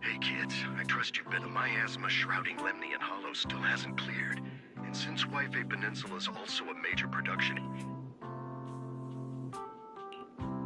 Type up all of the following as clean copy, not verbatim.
Hey kids, I trust you, but the miasma shrouding Lemnian Hollow still hasn't cleared. And since Yfe Peninsula is also a major production...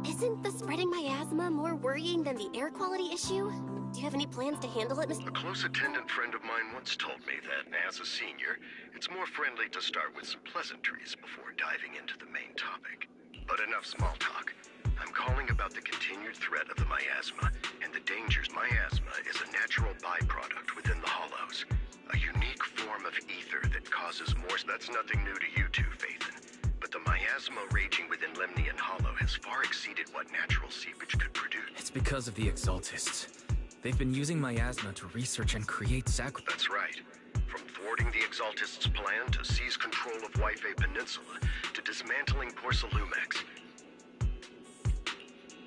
Isn't the spreading miasma more worrying than the air quality issue? Do you have any plans to handle it, Mr. A close attendant friend of mine once told me that, as a senior, it's more friendly to start with some pleasantries before diving into the main topic. But enough small talk. I'm calling about the continued threat of the miasma, and the dangers. Miasma is a natural byproduct within the hollows. A unique form of ether that causes more... That's nothing new to you two, Phaethon. But the miasma raging within Lemnian Hollow has far exceeded what natural seepage could produce. It's because of the Exaltists. They've been using miasma to research and create That's right. From thwarting the Exaltists' plan to seize control of Wi-Fi Peninsula, to dismantling Porcelumex.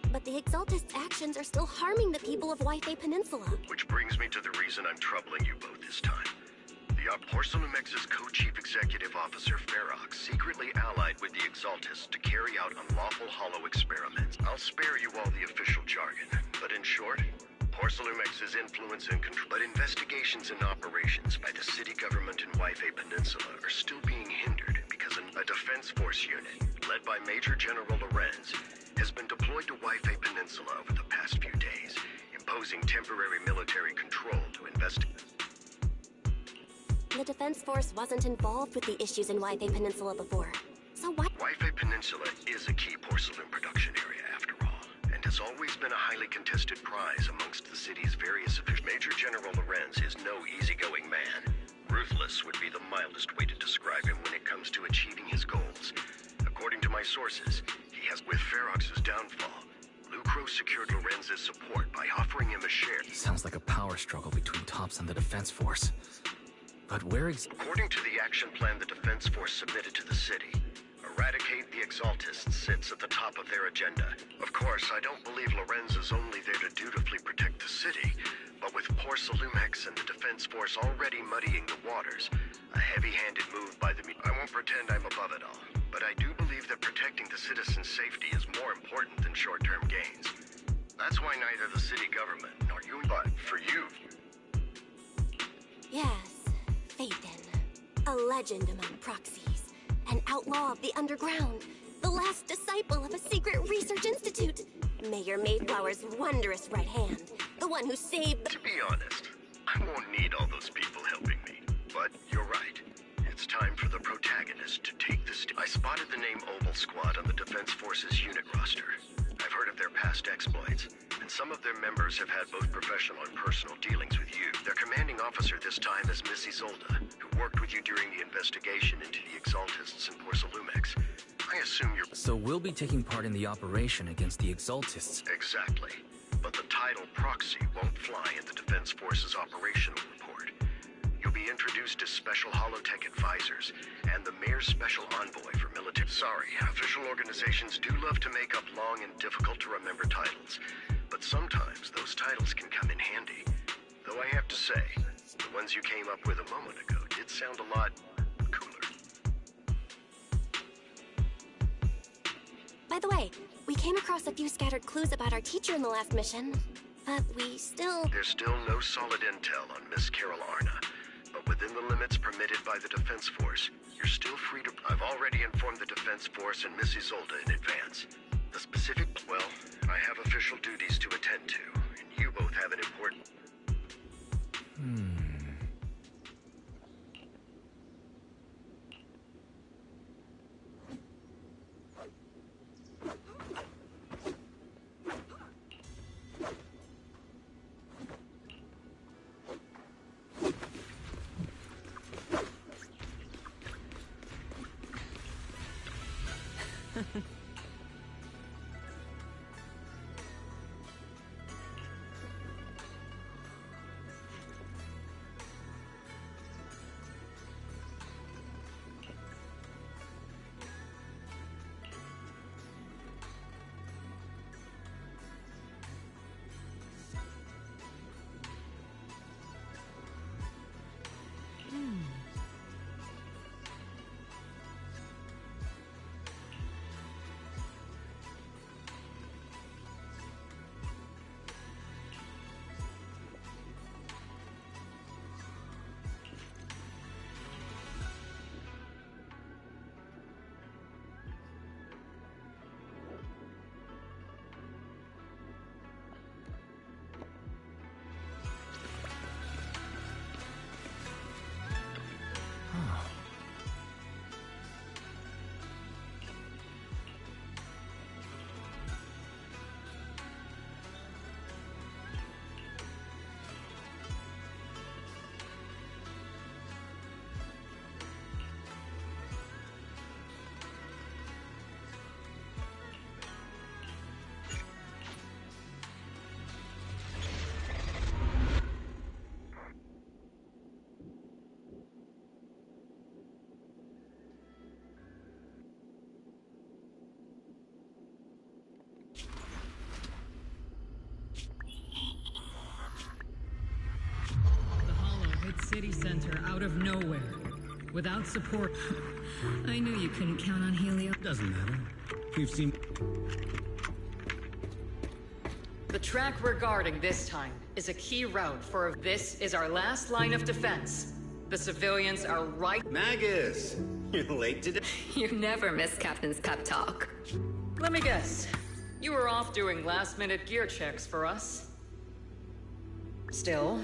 But the Exaltists' actions are still harming the people of Wi-Fi Peninsula. Which brings me to the reason I'm troubling you both this time. The Porcelumex's co-chief executive officer, Ferox, secretly allied with the Exaltists to carry out unlawful hollow experiments. I'll spare you all the official jargon, but in short, Porcelumex's influence and control. But investigations and operations by the city government in Wi-Fi Peninsula are still being hindered because a defense force unit, led by Major General Lorenz, has been deployed to Wi-Fi Peninsula over the past few days, imposing temporary military control to investigate. The Defense Force wasn't involved with the issues in Wi-Fi Peninsula before. So what? Wi-Fi Peninsula is a key porcelain production area, after all, and has always been a highly contested prize amongst the city's various officials. Major General Lorenz is no easygoing man. Ruthless would be the mildest way to describe him when it comes to achieving his goals. According to my sources, he has, with Ferox's downfall, Lucro secured Lorenz's support by offering him a share. Sounds like a power struggle between Tops and the Defense Force. But where According to the action plan the Defense Force submitted to the city, eradicate the Exaltists sits at the top of their agenda. Of course, I don't believe Lorenz is only there to dutifully protect the city, but with Porcelumex and the Defense Force already muddying the waters, a heavy-handed move by the... I won't pretend I'm above it all, but I do believe that protecting the citizens' safety is more important than short-term gains. That's why neither the city government nor you, but for you... Yes, Phaethon. A legend among proxies. An outlaw of the underground. The last disciple of a secret research institute. Mayor Mayflower's wondrous right hand. The one who saved the... To be honest, I won't need all those people helping me. But you're right. It's time for the protagonist to take the I spotted the name Oval Squad on the Defense Force's unit roster. I've heard of their past exploits, and some of their members have had both professional and personal dealings with you. Their commanding officer this time is Miss Isolde, who worked with you during the investigation into the Exaltists in Porcelumex. I assume you're... So we'll be taking part in the operation against the Exaltists. Exactly. But the title Proxy won't fly in the Defense Force's operational report. You'll be introduced as Special Holotech Advisors and the Mayor's Special Envoy for Military... Sorry, official organizations do love to make up long and difficult-to-remember titles, but sometimes those titles can come in handy. Though I have to say, the ones you came up with a moment ago did sound a lot cooler. By the way, we came across a few scattered clues about our teacher in the last mission, but we still... There's still no solid intel on Miss Carol Arna, but within the limits permitted by the Defense Force, you're still free to... I've already informed the Defense Force and Miss Isolde in advance. The specific... Well, I have official duties to attend to, and you both have an important... out of nowhere, without support. I knew you couldn't count on Helio. Doesn't matter. We've seen... The track we're guarding this time is a key route for... This is our last line of defense. The civilians are right... Magus! You're late today. You never miss Captain's pep talk. Let me guess. You were off doing last-minute gear checks for us. Still,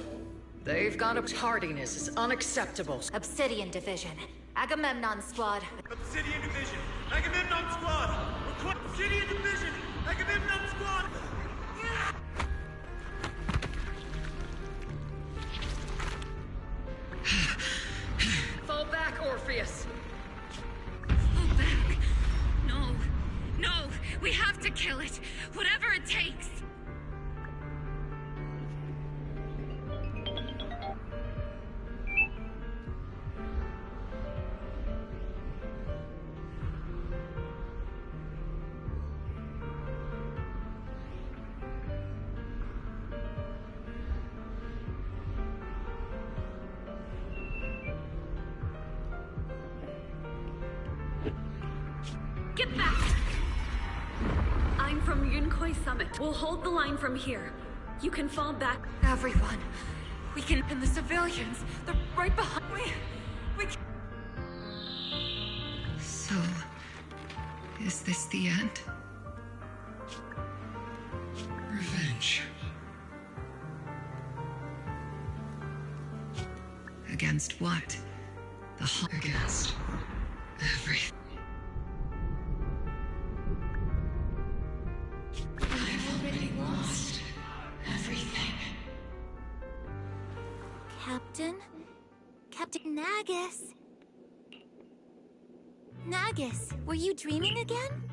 they've got a... Tardiness is unacceptable. Obsidian Division. Agamemnon Squad. Obsidian Division. Agamemnon Squad. Obsidian Division. Agamemnon Squad. Fall back, Orpheus. Fall back. No. No. We have to kill it. Whatever it takes. Get back! I'm from Yunkoi Summit. We'll hold the line from here. You can fall back. Everyone. We can... And the civilians. They're right behind... We... So... is this the end? Revenge. Against what? Against... everything. I've already lost everything. Captain? Captain Nagus? Nagus, were you dreaming again?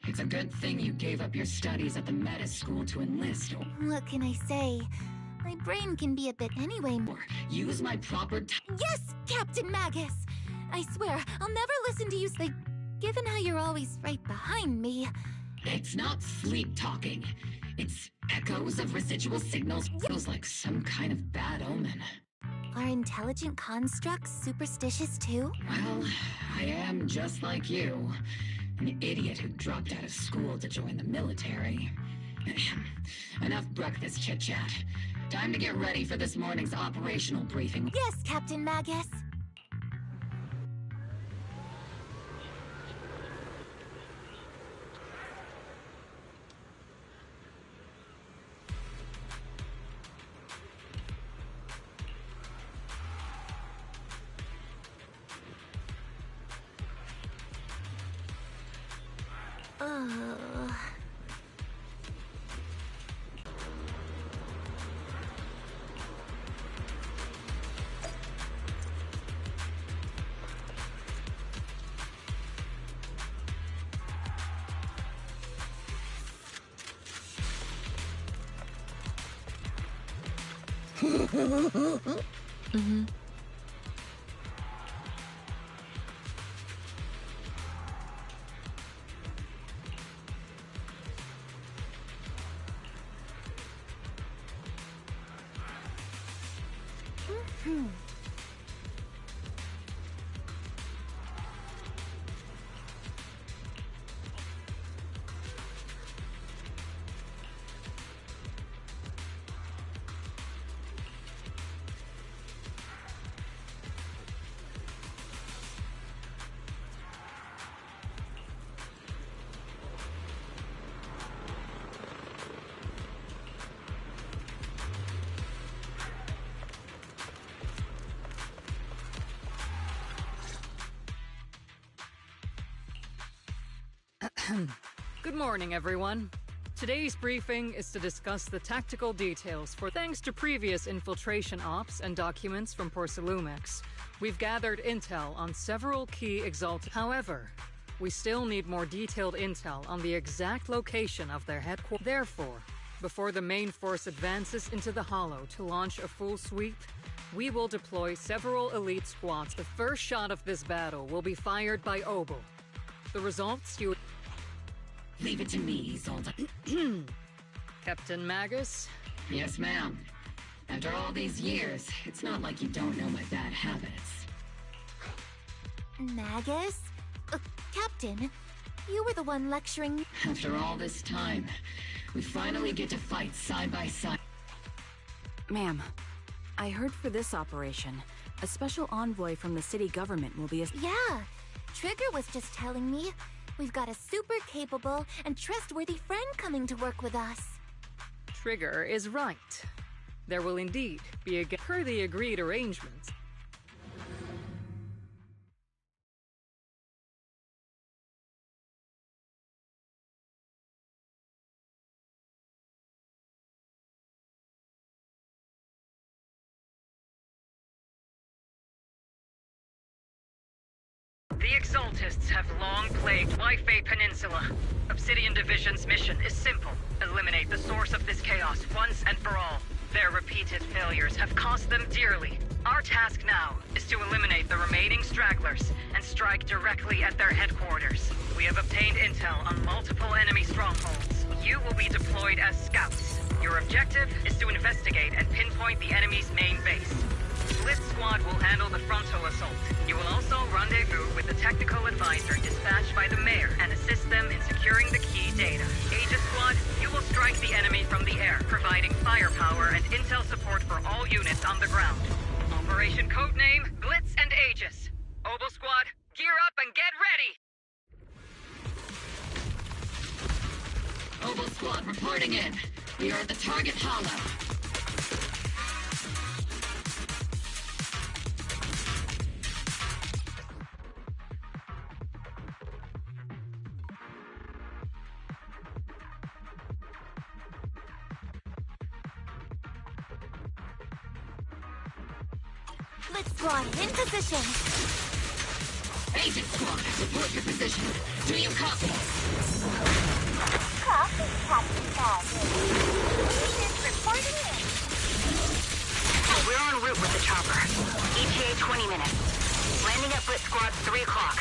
It's a good thing you gave up your studies at the meta school to enlist. What can I say? My brain can be a bit anyway. Or use my proper Yes, Captain Magus! I swear, I'll never listen to you say... Given how you're always right behind me... It's not sleep talking. It's echoes of residual signals. Feels like some kind of bad omen. Are intelligent constructs superstitious too? Well, I am just like you. An idiot who dropped out of school to join the military. Enough breakfast chit-chat. Time to get ready for this morning's operational briefing. Yes, Captain Magus. Good morning, everyone. Today's briefing is to discuss the tactical details for thanks to previous infiltration ops and documents from Porcelumex. We've gathered intel on several key Exalt. However, we still need more detailed intel on the exact location of their headquarters. Therefore, before the main force advances into the Hollow to launch a full sweep, we will deploy several elite squads. The first shot of this battle will be fired by Obel. The results you... Leave it to me, Isolde. Captain Magus? Yes, ma'am. After all these years, it's not like you don't know my bad habits. Magus? Captain, you were the one lecturing... After all this time, we finally get to fight side by side. Ma'am, I heard for this operation, a special envoy from the city government will be... Yeah, Trigger was just telling me. We've got a super capable and trustworthy friend coming to work with us. Trigger is right. There will indeed be per the agreed arrangements. The Exaltists have long plagued Wi-Fi Peninsula. Obsidian Division's mission is simple. Eliminate the source of this chaos once and for all. Their repeated failures have cost them dearly. Our task now is to eliminate the remaining stragglers and strike directly at their headquarters. We have obtained intel on multiple enemy strongholds. You will be deployed as scouts. Your objective is to investigate and pinpoint the enemy's main base. Blitz Squad will handle the frontal assault. You will also rendezvous with the technical advisor dispatched by the mayor and assist them in securing the key data. Aegis Squad, you will strike the enemy from the air, providing firepower and intel support for all units on the ground. Operation codename Blitz and Aegis. Obel Squad, gear up and get ready! Obel Squad reporting in. We are at the target hollow. Blitz Squad, in position! Agent Squad, report your position. Do you copy? Copy, Captain Magus. Agent reporting in. We're en route with the chopper. ETA 20 minutes. Landing at Blitz Squad 3 o'clock.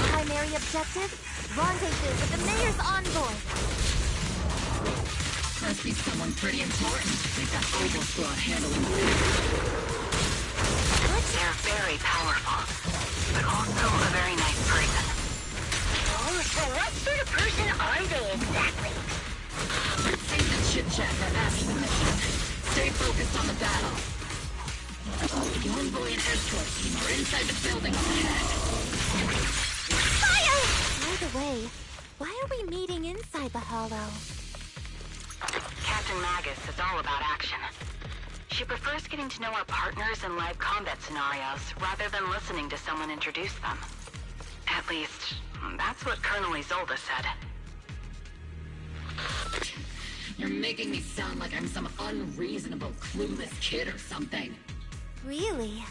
Primary objective? Rendezvous with the mayor's envoy. Must be someone pretty important. They've got Obel Squad handling this. They're very powerful, but also a very nice person. Oh, so what sort of person are they exactly? Let's see chit-chat for after the mission. Stay focused on the battle. The envoy and escort team are inside the building up ahead. Fire! By the way, why are we meeting inside the hollow? Captain Magus is all about action. She prefers getting to know our partners in live combat scenarios rather than listening to someone introduce them. At least, that's what Colonel Isolde said. You're making me sound like I'm some unreasonable, clueless kid or something. Really?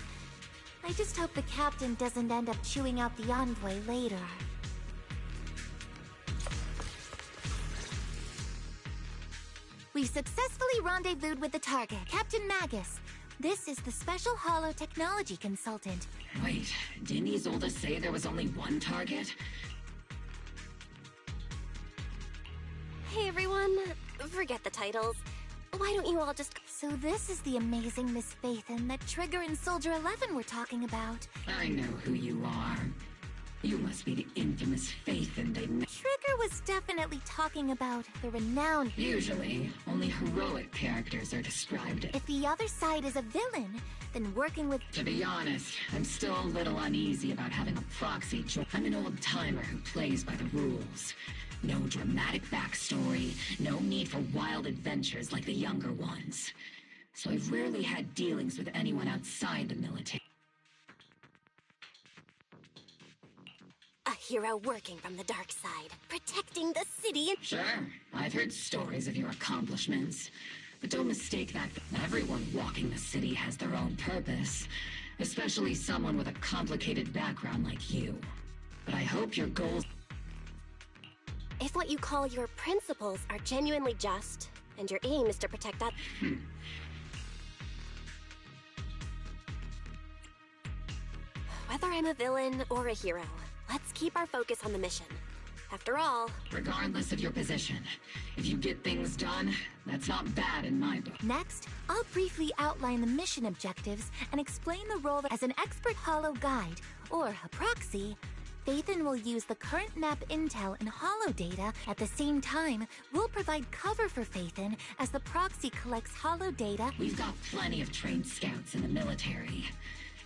I just hope the captain doesn't end up chewing out the envoy later. We've successfully rendezvoused with the target, Captain Magus. This is the special hollow technology consultant. Wait, didn't Isolde say there was only one target? Hey everyone, forget the titles. Why don't you all just... So this is the amazing Miss Phaethon that Trigger and Soldier 11 were talking about. I know who you are. You must be the infamous Phaethon they met. Trigger was definitely talking about the renowned... Usually, only heroic characters are described. If the other side is a villain, then working with... To be honest, I'm still a little uneasy about having a proxy join. I'm an old-timer who plays by the rules. No dramatic backstory, no need for wild adventures like the younger ones. So I've rarely had dealings with anyone outside the military. A hero working from the dark side, protecting the city and... Sure, I've heard stories of your accomplishments. But don't mistake that everyone walking the city has their own purpose. Especially someone with a complicated background like you. But I hope your goals... If what you call your principles are genuinely just, and your aim is to protect that... Whether I'm a villain or a hero, let's keep our focus on the mission. After all... Regardless of your position, if you get things done, that's not bad in my book. Next, I'll briefly outline the mission objectives and explain the role as an expert hollow guide, or a proxy. Phaethon will use the current map intel and hollow data. At the same time, we'll provide cover for Phaethon as the proxy collects hollow data. We've got plenty of trained scouts in the military.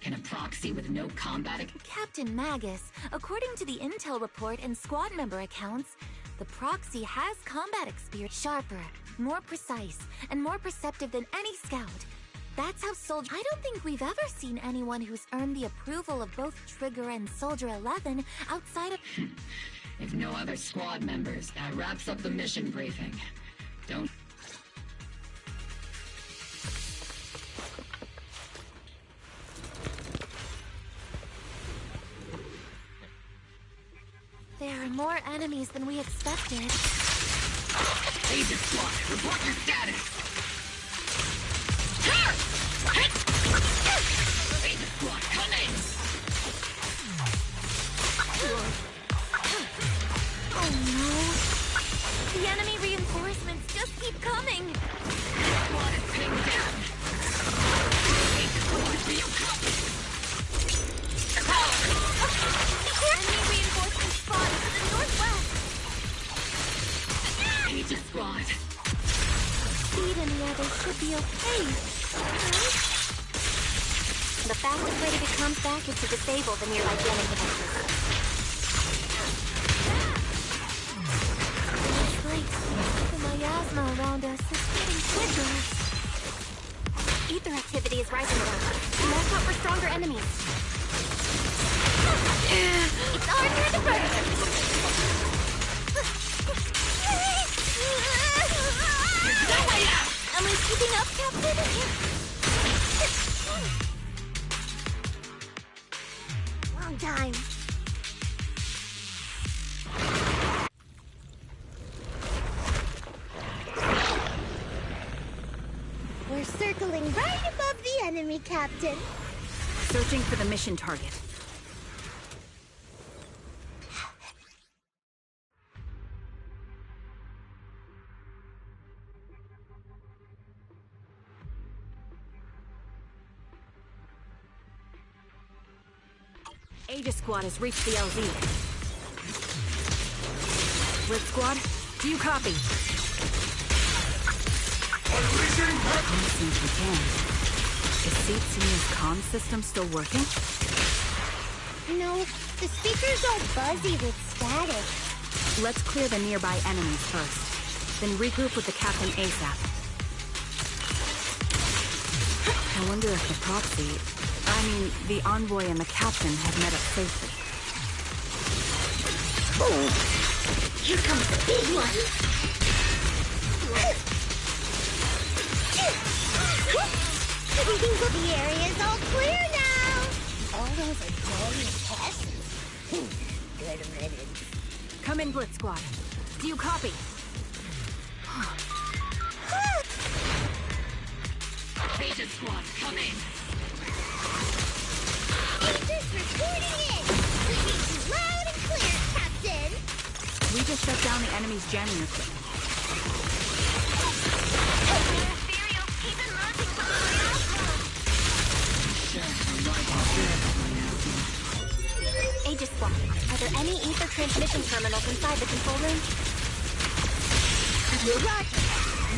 Can a proxy with no combat... Captain Magus, according to the intel report and squad member accounts, the proxy has combat experience, sharper, more precise, and more perceptive than any scout. That's how Soldier... I don't think we've ever seen anyone who's earned the approval of both Trigger and Soldier 11 outside of... If no other squad members, that wraps up the mission briefing. Don't... There are more enemies than we expected. Agent Squad, report your status! Agent Squad, come in! Oh no! The enemy reinforcements just keep coming! Squad is pinned down! Agent Squad, do you copy? Enemy reinforcements spotted to the northwest! Agent Squad! Speed and the others should be okay. The fastest way to get comms back is to disable the nearby jamming devices. It's late. The miasma around us is getting quicker. Ether activity is rising around us. Watch out for stronger enemies. It's harder to burn. There's no way out! Am I keeping up, Captain? Long time. We're circling right above the enemy, Captain. Searching for the mission target. Aegis Squad has reached the LZ. Red Squad, do you copy? Seems we can. Is Senior's comm system still working? No, the speaker's all buzzy with static. Let's clear the nearby enemies first, then regroup with the captain ASAP. I wonder if the proxy, the envoy and the captain have met up safely. Oh, here comes the big one. The area's all clear now. All those annoying pests. Good riddance. Come in, Blitz Squad. Do you copy? Agent Squad, come in. Agents reporting in. We read you loud and clear, Captain. We just shut down the enemy's jamming equipment. Aegis Squad, are there any ether transmission terminals inside the control room? Roger.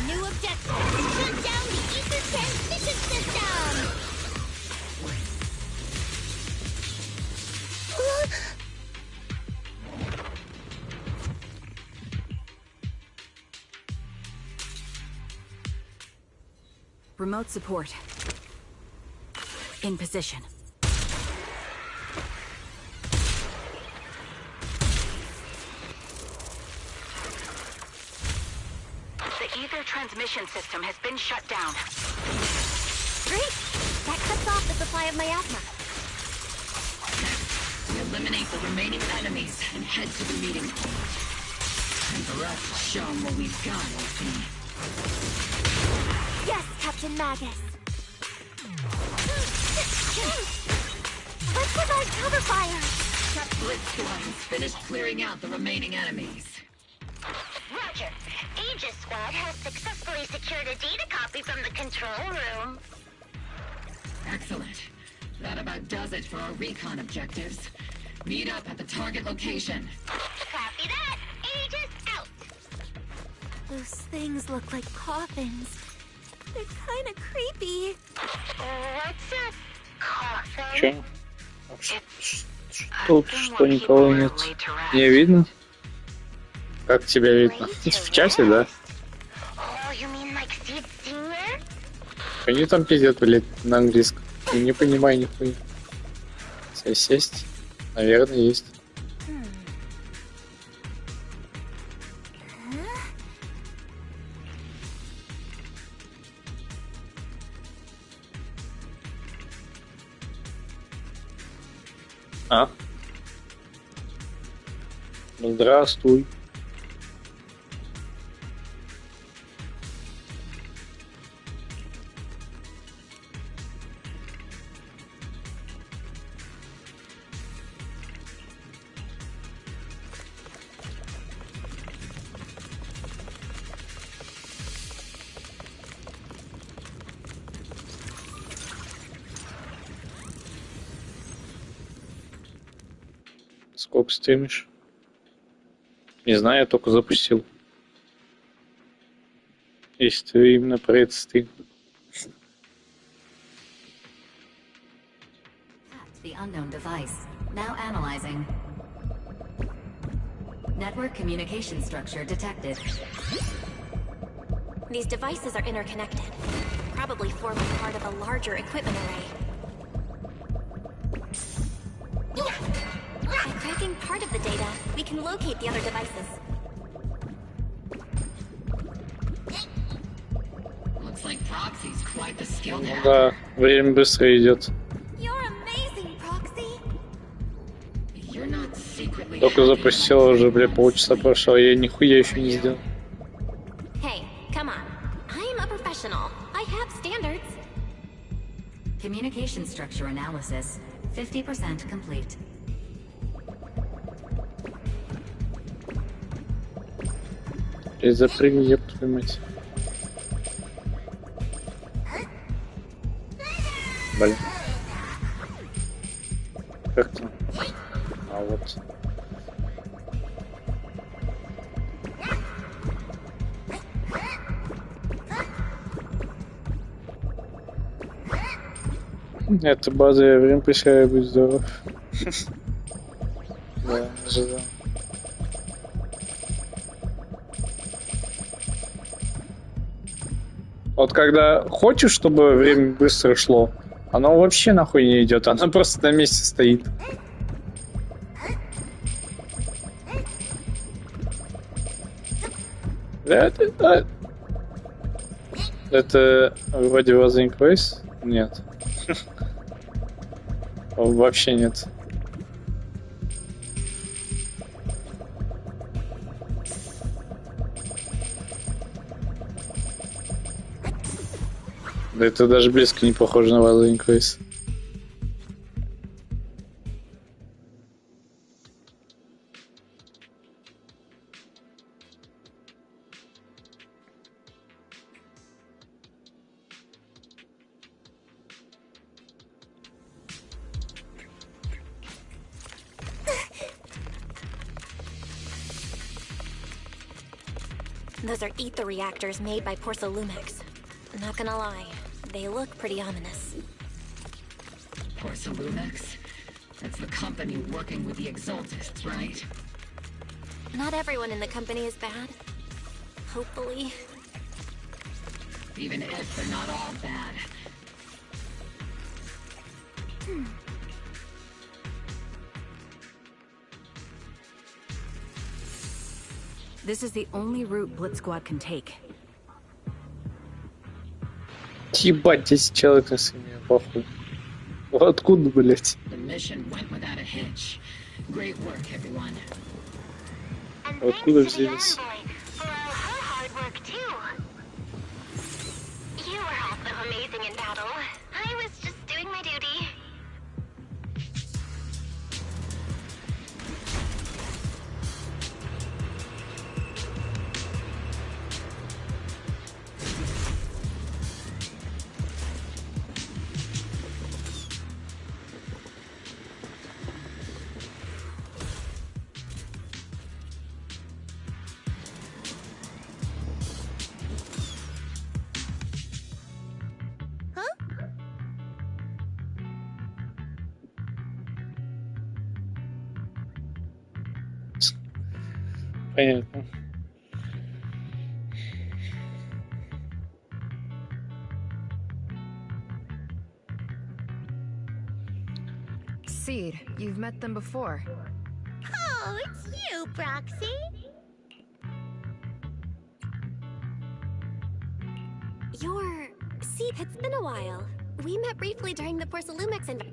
New objective. Shut down the ether transmission system. Remote support. In position. The ether transmission system has been shut down. Great! That cuts off the supply of miasma. We eliminate the remaining enemies and head to the meeting point. And for us to show them what we've got, LP. Yes, Captain Magus. Let's provide cover fire. Blitz Squad has finished clearing out the remaining enemies. Roger. Aegis Squad has successfully secured a data copy from the control room. Excellent. That about does it for our recon objectives. Meet up at the target location. Copy that. Aegis out. Those things look like coffins. They're kind of creepy. What's a coffin? Чё? Тут что, никого нет? Не видно? Как тебя видно? В чате, да? Oh, you mean like Sid Senior? Они там пиздят, блядь, на английском. Я не понимаю нихуя. Здесь есть? Наверное, есть. А? Здравствуй. Сколько стримишь? Не знаю, я только запустил. Если ты именно про этот стрим. The unknown device. Now analyzing. Network communication structure detected. These devices are interconnected, probably forming part of a larger equipment array. By cracking part of the data, we can locate the other devices. Looks like Proxy's quite the skilled Ну hacker. да, время быстро идет. Только запустила уже, бля, полчаса прошло, я нихуя еще не сделал. Hey, come on. I'm a professional. I have standards. Communication structure analysis. 50% complete. Запрыгни, ёб твою мать. Блин. Как там? А вот. Это базовое время, присягаю, будь здоров. Да, ожидал. Вот когда хочешь, чтобы время быстро шло, оно вообще нахуй не идет, оно просто на месте стоит. Это вроде Wasn't Quest? Нет. Вообще нет. Да это даже близко не похоже на Wasn't Quest. Those are ether reactors made by Porcelumix. Not gonna lie, they look pretty ominous. Porcelumix? That's the company working with the Exaltists, right? Not everyone in the company is bad. Hopefully. Even if they're not all bad. This is the only route Blitz Squad can take. Ебать, 10 человек на семье, похуй. Откуда, блять? The mission went without a hitch. Great work, everyone. Откуда взялись? You were also amazing in battle. I was just doing my duty. Понятно. Seed, you've met them before. Oh, it's you, Proxy. You're... See, it's been a while. We met briefly during the Porcelumix and...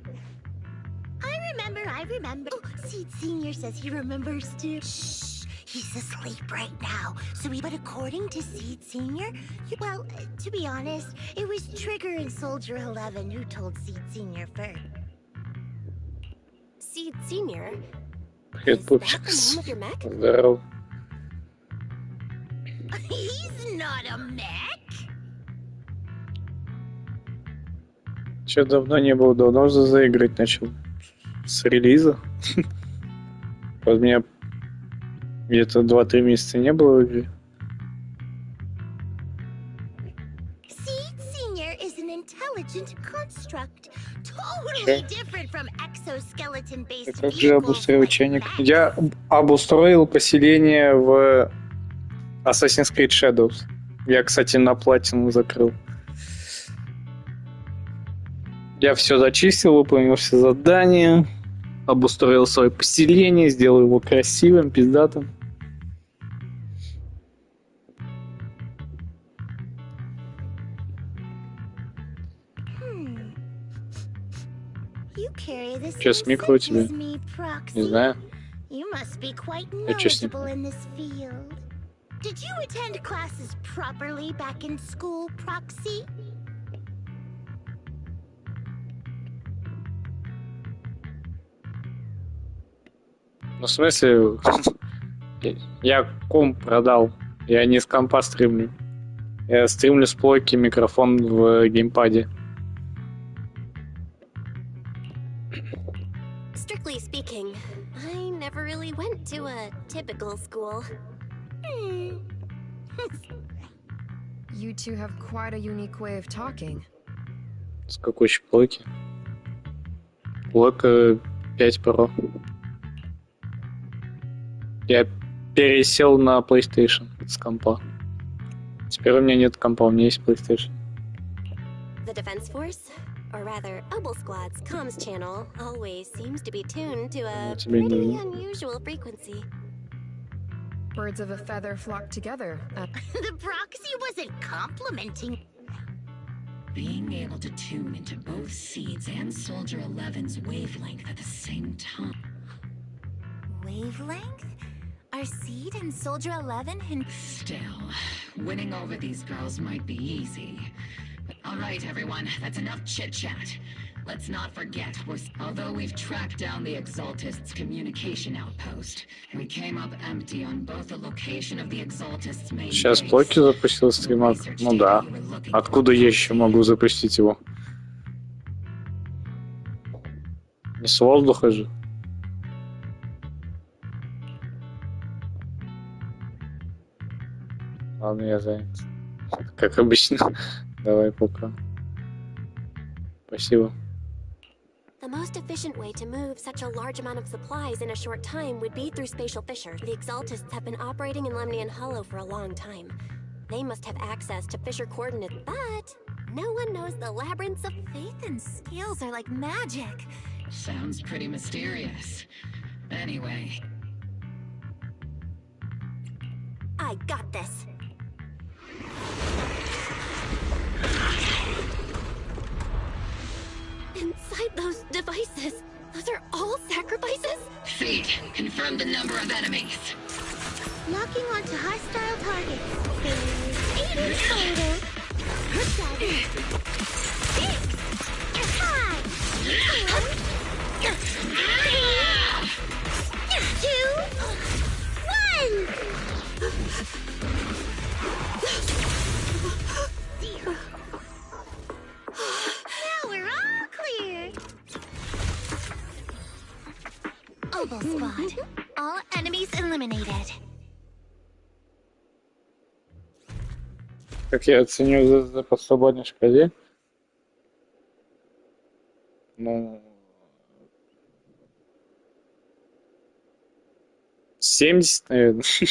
I remember. Oh, Seed Senior says he remembers too. Shh, he's asleep right now. But according to Seed Senior, well, to be honest, it was Trigger and Soldier 11 who told Seed Senior first. Seed Senior? Привет, пупчикс. Здорово. He's not a mech. Че, давно не было, давно уже заиграть начал. С релиза. Вот меня где-то 2-3 месяца не было в игре. Seed Senior is an intelligent construct, totally different from exoskeleton-based Как же обустроил чайник? Я обустроил поселение в Assassin's Creed Shadows. Я, кстати, на платину закрыл. Я все зачистил, выполнил все задания, обустроил свое поселение, сделал его красивым, пиздатым. Че с микро у тебя? Не знаю. А че с ним? Did you attend classes properly back in school, Proxy? Ну, в смысле, я комп продал. Я не с компа стримлю. Я стримлю с плойки, микрофон в геймпаде. Strictly speaking, I never really went to a typical school. You two have quite a unique way of talking. С какой еще плойки? Блок 5 Pro. Я пересел на PlayStation с компа. Теперь у меня нет компа, у меня есть PlayStation. The Defense Force, or rather, Obel Squad's comms channel, always seems to be tuned to a pretty unusual frequency. Birds of a feather flock together. The proxy wasn't complimenting. Being able to tune into both Seeds and Soldier 11's wavelength at the same time. Wavelength? Are Seed and Soldier 11 in... Still, winning over these girls might be easy. All right, everyone, that's enough chit-chat. Let's not forget, although we've tracked down the Exaltists' communication outpost, we came up empty on both the location of the Exaltists' main base. Сейчас Плоки запустил стримак. Ну да. Откуда я еще могу запустить его? Не с воздуха же. Ладно, я занят. Как обычно. Давай, пока. Спасибо. The most efficient way to move such a large amount of supplies in a short time would be through spatial fissures. The Exaltists have been operating in Lemnian Hollow for a long time. They must have access to fissure coordinates, but no one knows the labyrinths of Faith and scales are like magic. Sounds pretty mysterious. Anyway. I got this. Inside those devices, those are all sacrifices? Seed, confirm the number of enemies. Locking onto hostile targets. There's 8 in total. 7, 6, 5, 4, 3, 2, 1. Now we're all clear. Obel Squad. All enemies eliminated. Как я оценю за по свободной шкале? Ну... 70, наверное. Не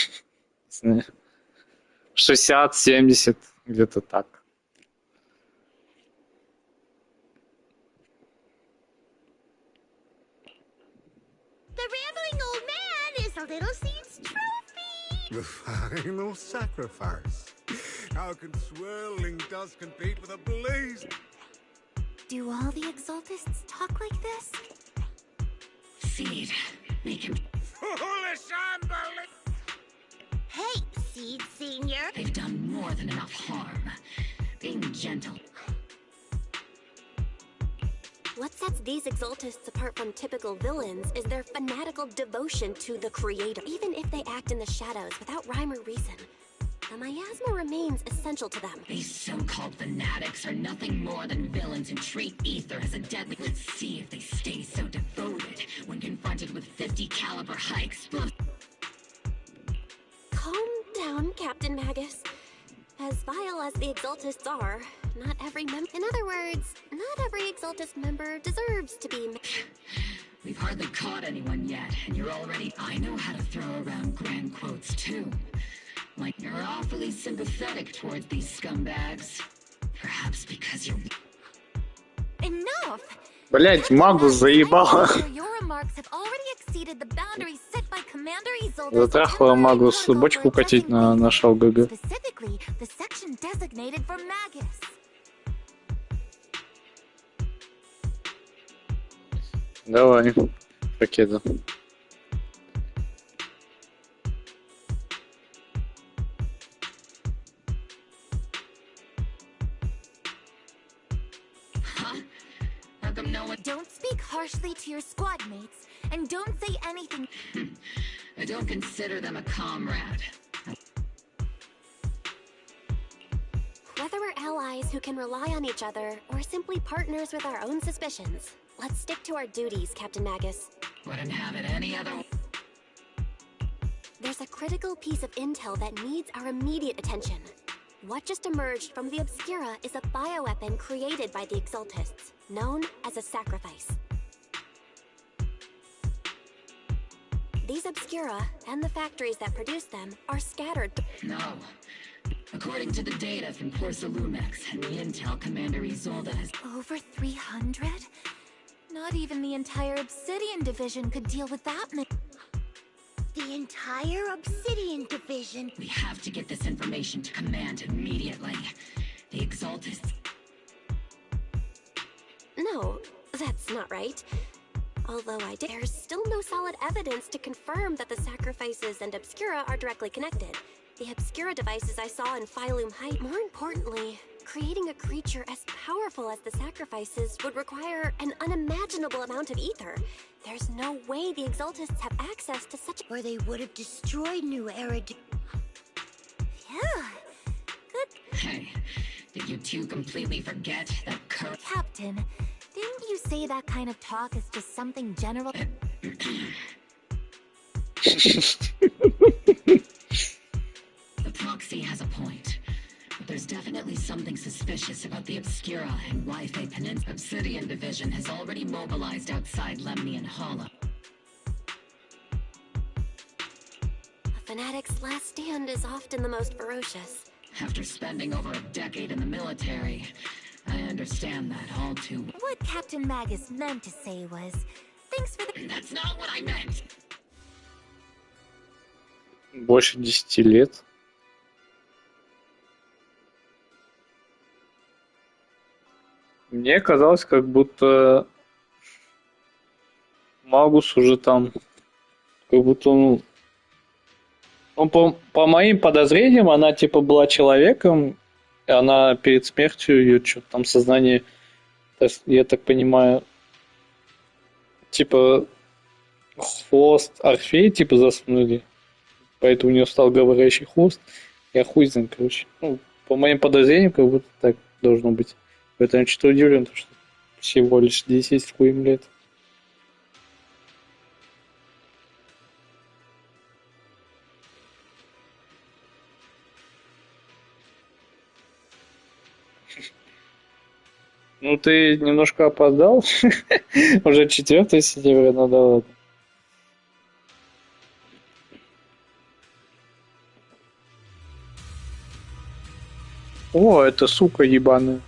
знаю. 60-70, где-то так. The rambling old man is a little Seed's trophy. The final sacrifice. How can swirling dust compete with a blaze? Do all the Exaltists talk like this? Seed, make him... Foolish unbelief! Hey, Seed Senior. They've done more than enough harm. Being gentle. What sets these Exaltists apart from typical villains is their fanatical devotion to the Creator. Even if they act in the shadows without rhyme or reason, the miasma remains essential to them. These so-called fanatics are nothing more than villains who treat ether as a deadly... Let's see if they stay so devoted when confronted with 50 caliber high explosives. Calm down, Captain Magus. As vile as the Exaltists are, not every member... In other words, not every Exaltist member deserves to be... We've hardly caught anyone yet, and you're already... I know how to throw around grand quotes, too. Like you're awfully sympathetic towards these scumbags. Perhaps because you're... Enough! Блять, Магус заебала. Your remarks have already exceeded the boundaries set by Commander Isolde. Затрахала Магус бочку катить на нашел ГГ. Specifically, the section designated for Magus. Давай, ракета. Don't speak harshly to your squad mates, and don't say anything. I don't consider them a comrade. Whether we're allies who can rely on each other, or simply partners with our own suspicions, let's stick to our duties, Captain Magus. Wouldn't have it any other... There's a critical piece of intel that needs our immediate attention. What just emerged from the Obscura is a bioweapon created by the Exaltists, known as a sacrifice. these Obscura and the factories that produce them are scattered. No. According to the data from Porcelumex and the intel Commander Isolde has... Over 300? Not even the entire Obsidian Division could deal with that many. The entire Obsidian Division? We have to get this information to Command immediately. The Exaltists... No, that's not right. Although there's still no solid evidence to confirm that the sacrifices and Obscura are directly connected. The Obscura devices I saw in Phylum Height. More importantly, creating a creature as powerful as the sacrifices would require an unimaginable amount of ether. There's no way the Exaltists have access to such... Or they would have destroyed New Era... Yeah, good... Hey, did you two completely forget that Captain, didn't you say that kind of talk is just something general? The proxy has a point. But there's definitely something suspicious about the Obscura and Wi-Fi Peninsula. Obsidian Division has already mobilized outside Lemnian Hollow. A fanatic's last stand is often the most ferocious. After spending over a decade in the military, I understand that all too well. What Captain Magus meant to say was, thanks for the... That's not what I meant! Больше 10 лет. Мне казалось, как будто Магус уже там, как будто он по моим подозрениям, она типа была человеком, и она перед смертью, ее что-то там сознание, я так понимаю, типа хвост Орфея типа засунули, поэтому у нее стал говорящий хвост. Я хуй знаю, короче. Ну, по моим подозрениям, как будто так должно быть. Поэтому что-то удивлен, что всего лишь 10 с хуем лет. Ну, ты немножко опоздал. Уже 4 сентября, ну да ладно. О, это сука ебаная.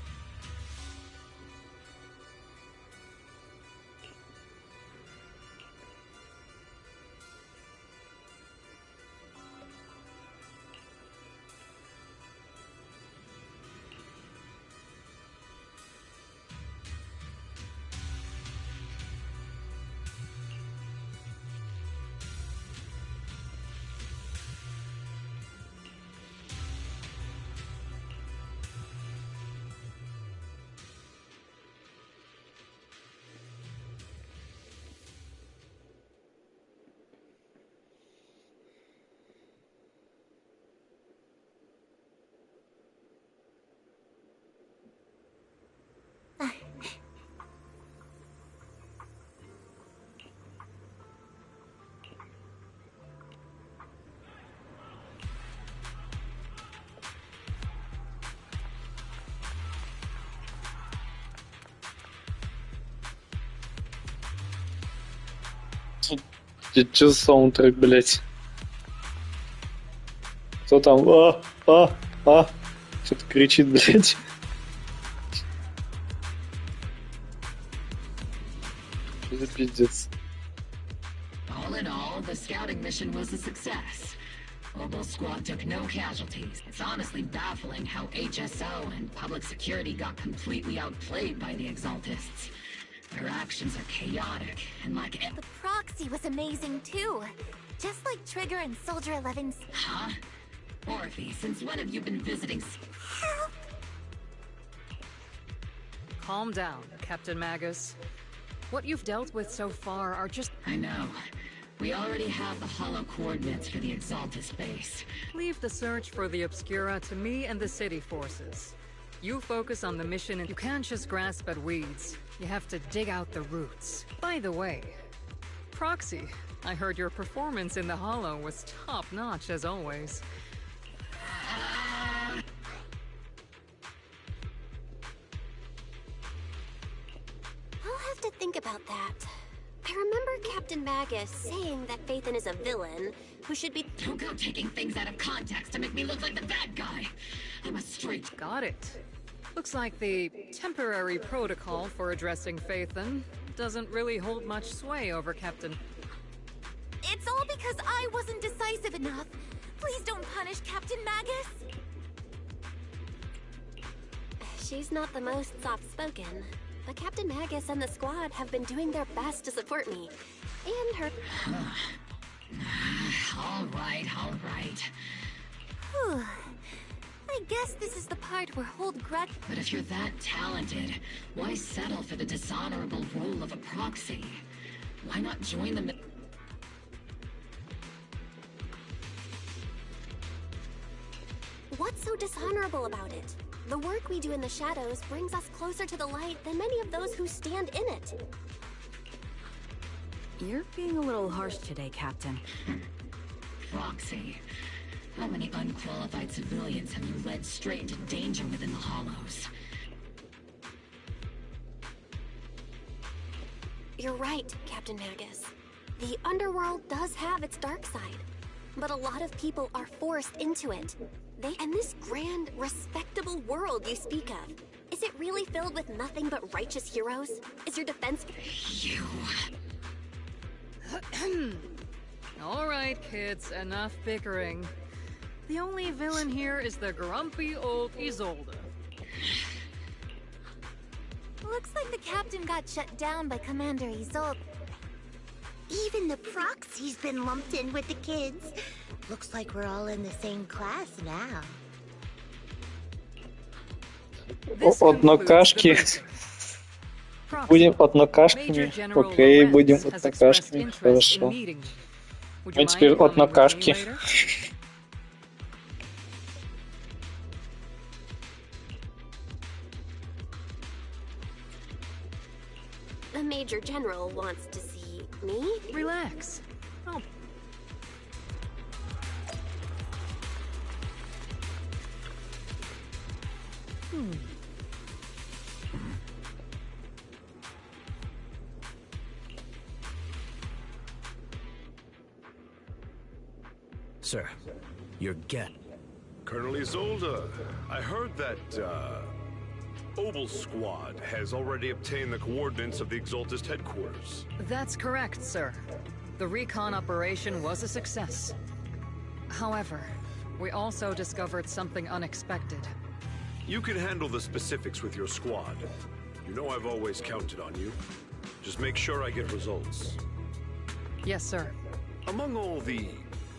Че за саундтрек, блять? Кто там? Что-то кричит, блять. Что за пиздец? All in all, the scouting mission was a success. Mobile Squad took no casualties. It's honestly baffling how HSO and public security got completely outplayed by the Exaltists. Their actions are chaotic, and like... The proxy was amazing, too. Just like Trigger and Soldier 11's... Huh? Orphe, since when have you been visiting... Help! Calm down, Captain Magus. What you've dealt with so far are just... I know. We already have the hollow coordinates for the Exaltist base. Leave the search for the Obscura to me and the city forces. You focus on the mission and you can't just grasp at weeds. You have to dig out the roots. By the way, Proxy, I heard your performance in the Hollow was top-notch as always. I'll have to think about that. I remember Captain Magus saying that Phaethon is a villain who should be— Don't go taking things out of context to make me look like the bad guy. I'm a straight— Got it. Looks like the temporary protocol for addressing Phaethon doesn't really hold much sway over Captain. It's all because I wasn't decisive enough. Please don't punish Captain Magus. She's not the most soft-spoken, but Captain Magus and the squad have been doing their best to support me. And her— All right, all right. Whew. I guess this is the part where hold grudge— But if you're that talented, why settle for the dishonorable role of a proxy? Why not join the— What's so dishonorable about it? The work we do in the shadows brings us closer to the light than many of those who stand in it. You're being a little harsh today, Captain. Proxy. How many unqualified civilians have you led straight into danger within the Hollows? You're right, Captain Magus. The underworld does have its dark side, but a lot of people are forced into it. And this grand, respectable world you speak of, is it really filled with nothing but righteous heroes? Is your defense— You... All right, kids, enough bickering. The only villain here is the grumpy old Isolde. Looks like the captain got shut down by Commander Isolde. Even the proxy's been lumped in with the kids. Looks like we're all in the same class now. Однокашки. Будем однокашками. Окей, будем однокашками. Хорошо. Мы теперь однокашки. The Major General wants to see me? Relax. Oh. Sir, your get. Colonel Isolde, I heard that, Obel Squad has already obtained the coordinates of the Exaltist headquarters. That's correct, sir. The recon operation was a success. However, we also discovered something unexpected. You can handle the specifics with your squad. You know I've always counted on you. Just make sure I get results. Yes, sir. Among all the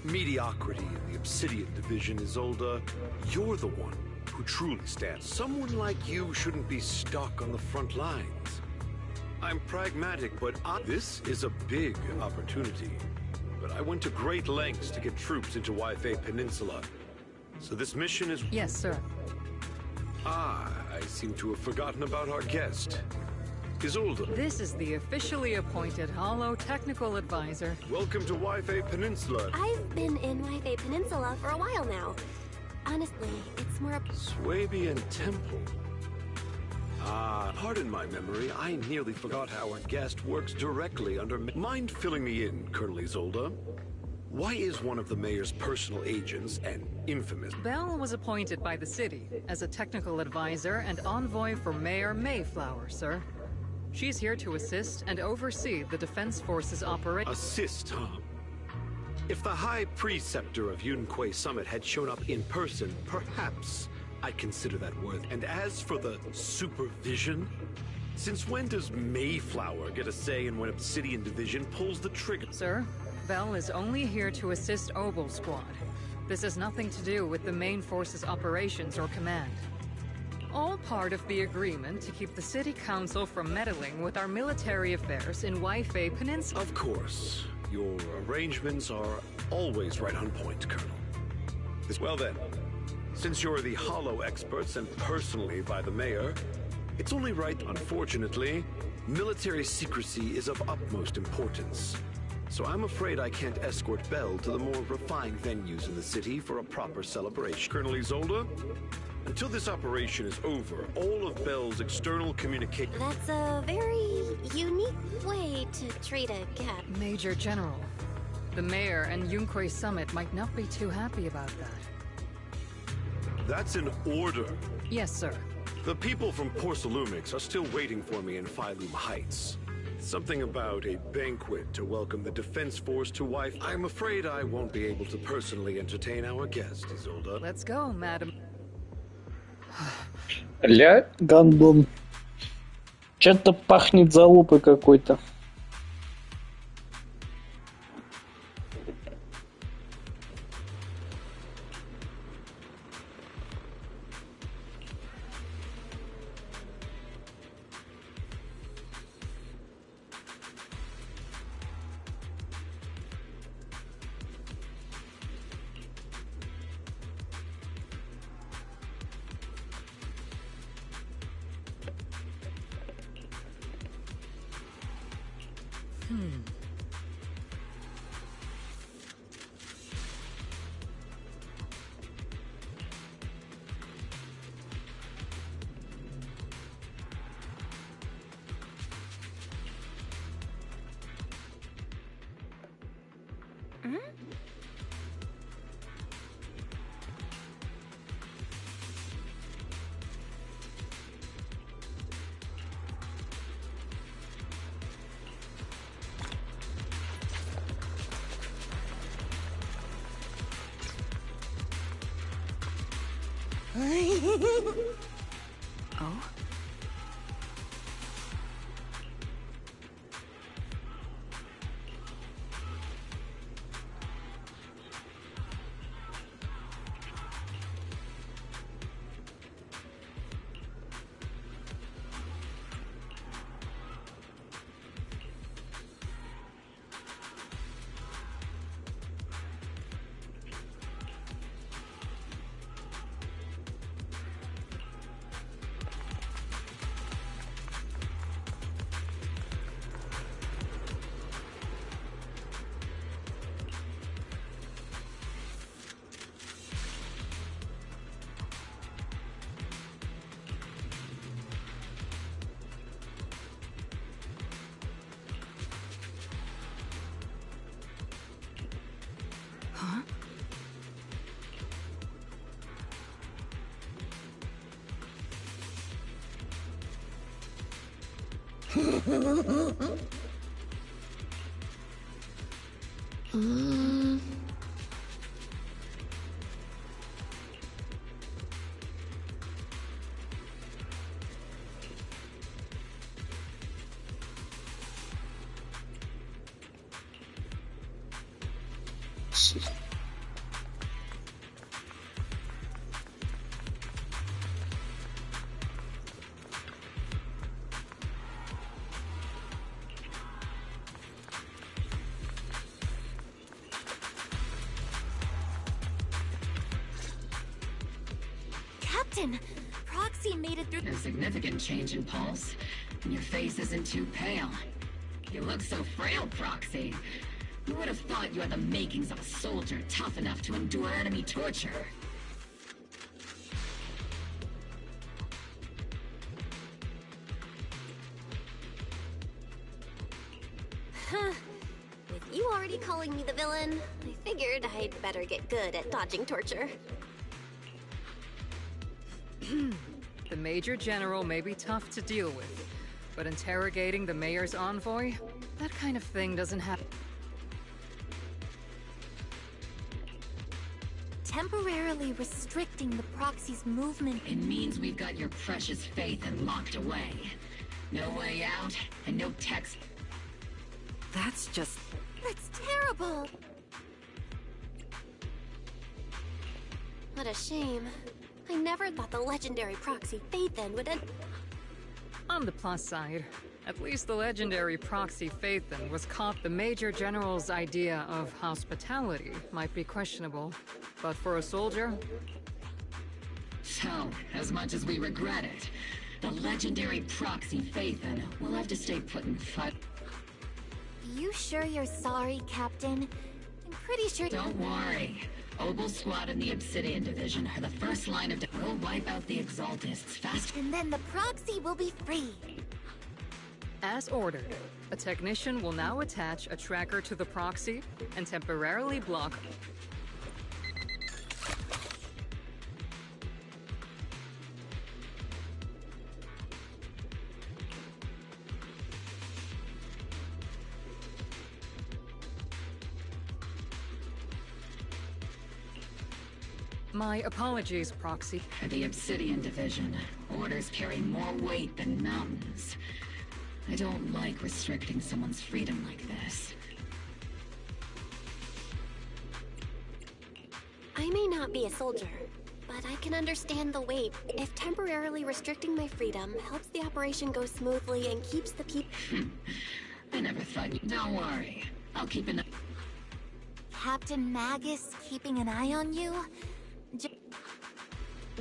mediocrity in the Obsidian Division, Isolde, you're the one who truly stands. Someone like you shouldn't be stuck on the front lines. I'm pragmatic, but this is a big opportunity. But I went to great lengths to get troops into Waifei Peninsula. So this mission is— Yes, sir. Ah, I seem to have forgotten about our guest. Isolde. This is the officially appointed Hollow Technical Advisor. Welcome to Waifei Peninsula. I've been in Waifei Peninsula for a while now. Honestly, it's more— Swabian Temple. Ah, pardon my memory. I nearly forgot how our guest works directly under— Mind filling me in, Colonel Isolde? Why is one of the mayor's personal agents an infamous— Belle was appointed by the city as a technical advisor and envoy for Mayor Mayflower, sir. She's here to assist and oversee the Defense Forces operation. Assist, huh? If the High Preceptor of Yunquay Summit had shown up in person, perhaps I'd consider that worth. And as for the supervision, since when does Mayflower get a say in when Obsidian Division pulls the trigger? Sir, Belle is only here to assist Obel Squad. This has nothing to do with the main force's operations or command. All part of the agreement to keep the City Council from meddling with our military affairs in Waifei Peninsula. Of course. Your arrangements are always right on point, Colonel. Well then, since you're the Hollow experts and personally by the Mayor, it's only right, unfortunately, military secrecy is of utmost importance. So I'm afraid I can't escort Belle to the more refined venues in the city for a proper celebration. Colonel Isolde, until this operation is over, all of Belle's external communication— That's a very unique way to treat a cat. Major General. The mayor and Yunkoi Summit might not be too happy about that. That's an order. Yes, sir. The people from Porcelumix are still waiting for me in Phylum Heights. Something about a banquet to welcome the Defense Force to wife. I'm afraid I won't be able to personally entertain our guest, Isolde. Let's go, madam. Ля, гандон. Что-то пахнет залупой какой-то. Oh? Huh? Captain, Proxy made it through. No significant change in pulse, and your face isn't too pale. You look so frail, Proxy. Who would have thought you had the makings of a soldier tough enough to endure enemy torture? Huh. With you already calling me the villain, I figured I'd better get good at dodging torture. The Major General may be tough to deal with, but interrogating the mayor's envoy? That kind of thing doesn't happen. Temporarily restricting the Proxy's movement. It means we've got your precious Phaethon locked away. No way out, and no text. That's just... That's terrible! What a shame. I never thought the legendary Proxy Phaethon would end. On the plus side, at least the legendary Proxy Phaethon was caught. The Major General's idea of hospitality might be questionable, but for a soldier... So, as much as we regret it, the legendary Proxy Phaethon will have to stay put in front. You sure you're sorry, Captain? I'm pretty sure... Don't worry. Obel Squad and the Obsidian Division are the first line of... We'll wipe out the Exaltists fast. And then the Proxy will be free. As ordered, a technician will now attach a tracker to the proxy and temporarily block... My apologies, Proxy. The Obsidian Division. Orders carry more weight than mountains. I don't like restricting someone's freedom like this. I may not be a soldier, but I can understand the weight. If temporarily restricting my freedom helps the operation go smoothly and keeps the people... I never thought you... Don't worry. I'll keep an eye... Captain Magus keeping an eye on you?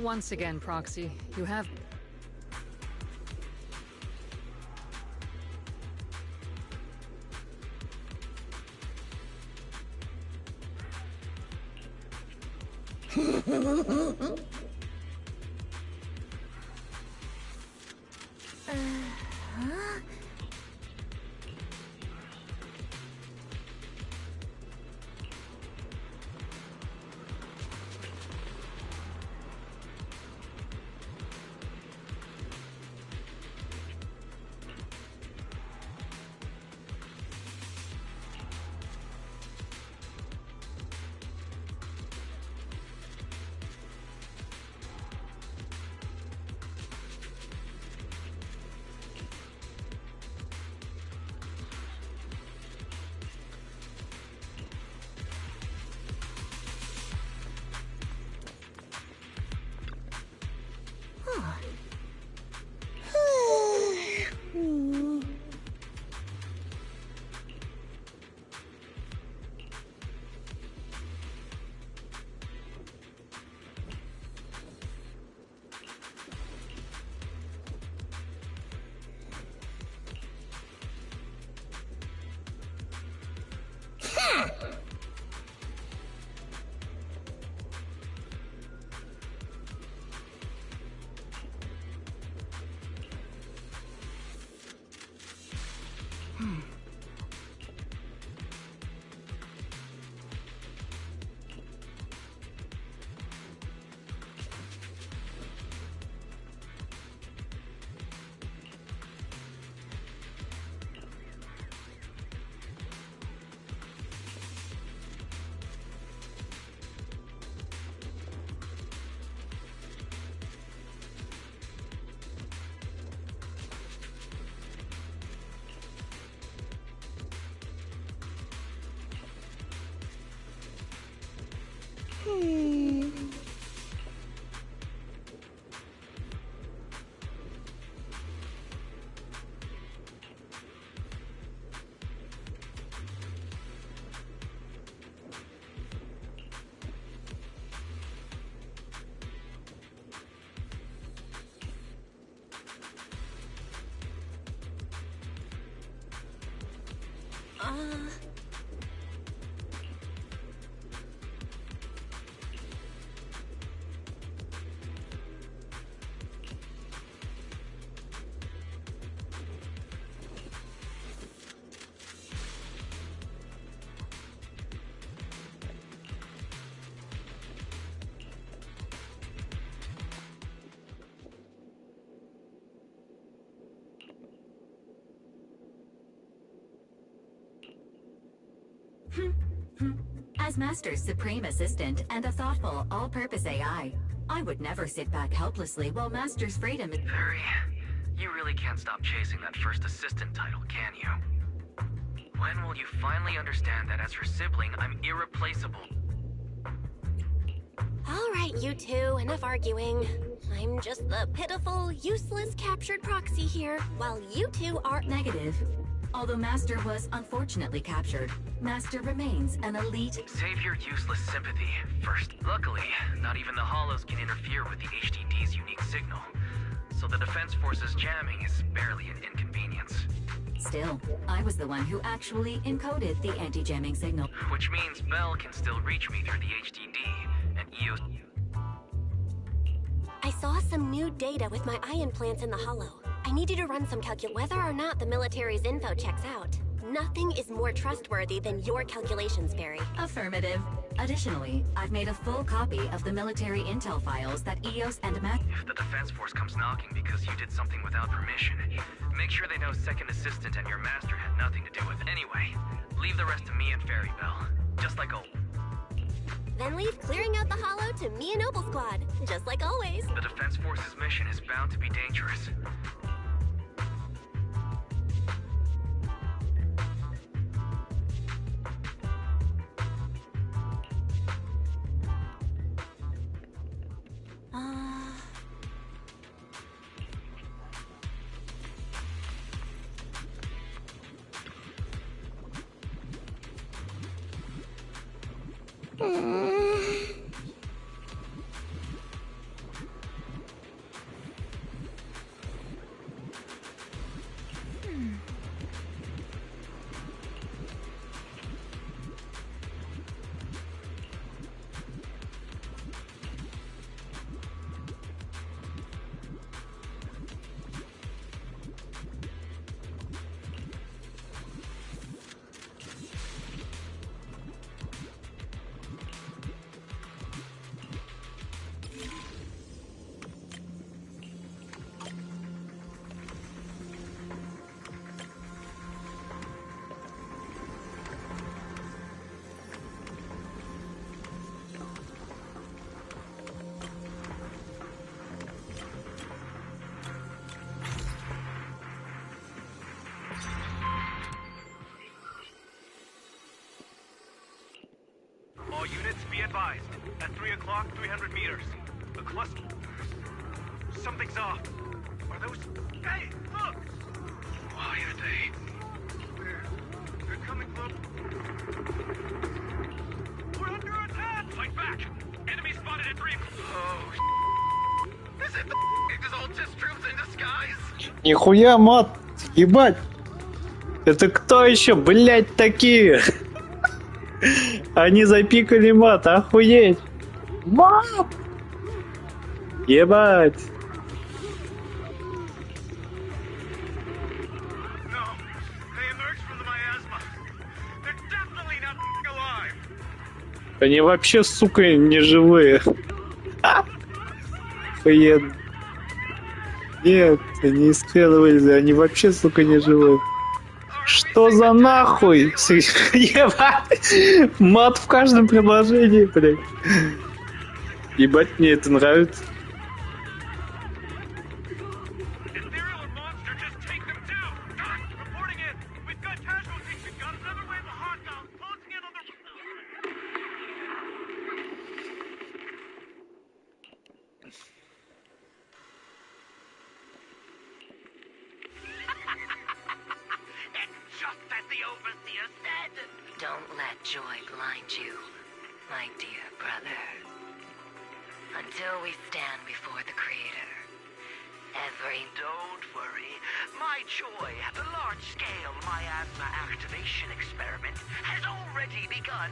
Once again, Proxy, you have... Huh? As Master's supreme assistant and a thoughtful, all-purpose AI, I would never sit back helplessly while Master's freedom is... You really can't stop chasing that first assistant title, can you? When will you finally understand that as her sibling, I'm irreplaceable? All right, you two, enough arguing. I'm just the pitiful, useless captured proxy here, while you two are... Negative. Although Master was unfortunately captured, Master remains an elite... Save your useless sympathy first. Luckily, not even the Hollows can interfere with the HDD's unique signal, so the Defense Force's jamming is barely an inconvenience. Still, I was the one who actually encoded the anti-jamming signal. Which means Bell can still reach me through the HDD, and I saw some new data with my eye implants in the Hollow. I need you to run some whether or not the military's info checks out. Nothing is more trustworthy than your calculations, Barry. Affirmative. Additionally, I've made a full copy of the military intel files that EOS and Mac... If the defense force comes knocking because you did something without permission, make sure they know second assistant and your master had nothing to do with it. Anyway, leave the rest to me and Fairy Bell. Just like old. Then leave clearing out the hollow to me and Opal Squad. Just like always. The defense force's mission is bound to be dangerous. All units, be advised. At 3 o'clock, 300 meters. The cluster... Something's off. Are those... Hey, look! Why are they... They're coming from... We're under attack! Fight back! Enemy spotted at 3... Oh, Is it the Exalted troops in disguise? Нихуя, мат! Ебать! Это кто еще, блять, такие? Они запикали мат, охуеть! Мат! Ебать! Они вообще, сука, не живые. Охуенно. Нет, они исследовали, они вообще, сука, не живые. Что за нахуй? Ебать! Мат в каждом предложении, блядь. Ебать, мне это нравится. Don't let joy blind you, my dear brother. Until we stand before the Creator, Don't worry. My joy, the large-scale miasma activation experiment, has already begun.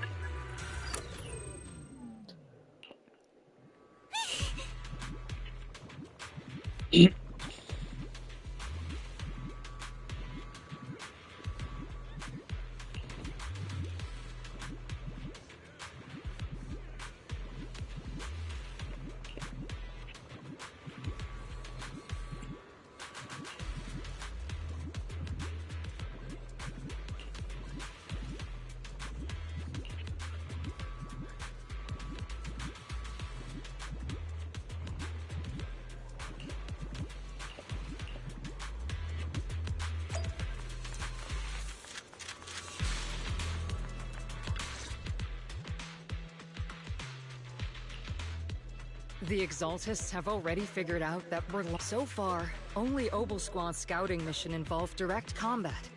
The Exaltists have already figured out that we're so far, only Opal Squad's scouting mission involved direct combat.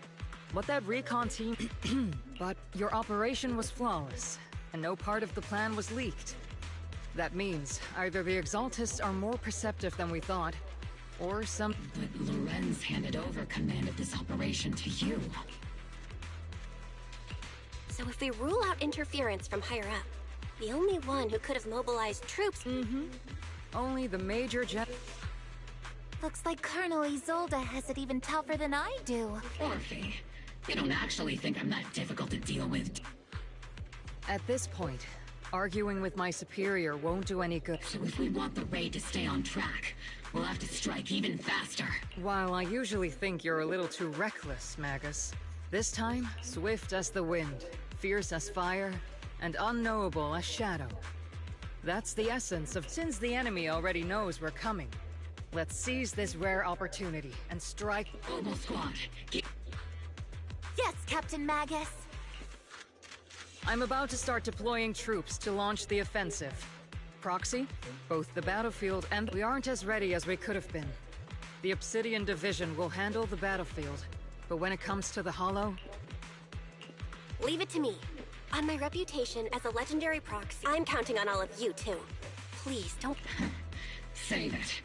What that recon team... But your operation was flawless, and no part of the plan was leaked. That means either the Exaltists are more perceptive than we thought, or some... But Lorenz handed over command of this operation to you. So if we rule out interference from higher up, the only one who could have mobilized troops... Only the Major Looks like Colonel Isolde has it even tougher than I do. Orphe, you don't actually think I'm that difficult to deal with? At this point, arguing with my superior won't do any good. So if we want the raid to stay on track, we'll have to strike even faster. While I usually think you're a little too reckless, Magus, this time, swift as the wind, fierce as fire, and unknowable as shadow. That's the essence of since the enemy already knows we're coming. Let's seize this rare opportunity and strike. Mobile squad. Yes, Captain Magus. I'm about to start deploying troops to launch the offensive. Proxy, both the battlefield and we aren't as ready as we could have been. The Obsidian Division will handle the battlefield, but when it comes to the Hollow... Leave it to me. On my reputation as a legendary proxy, I'm counting on all of you, too. Please, don't... Save it.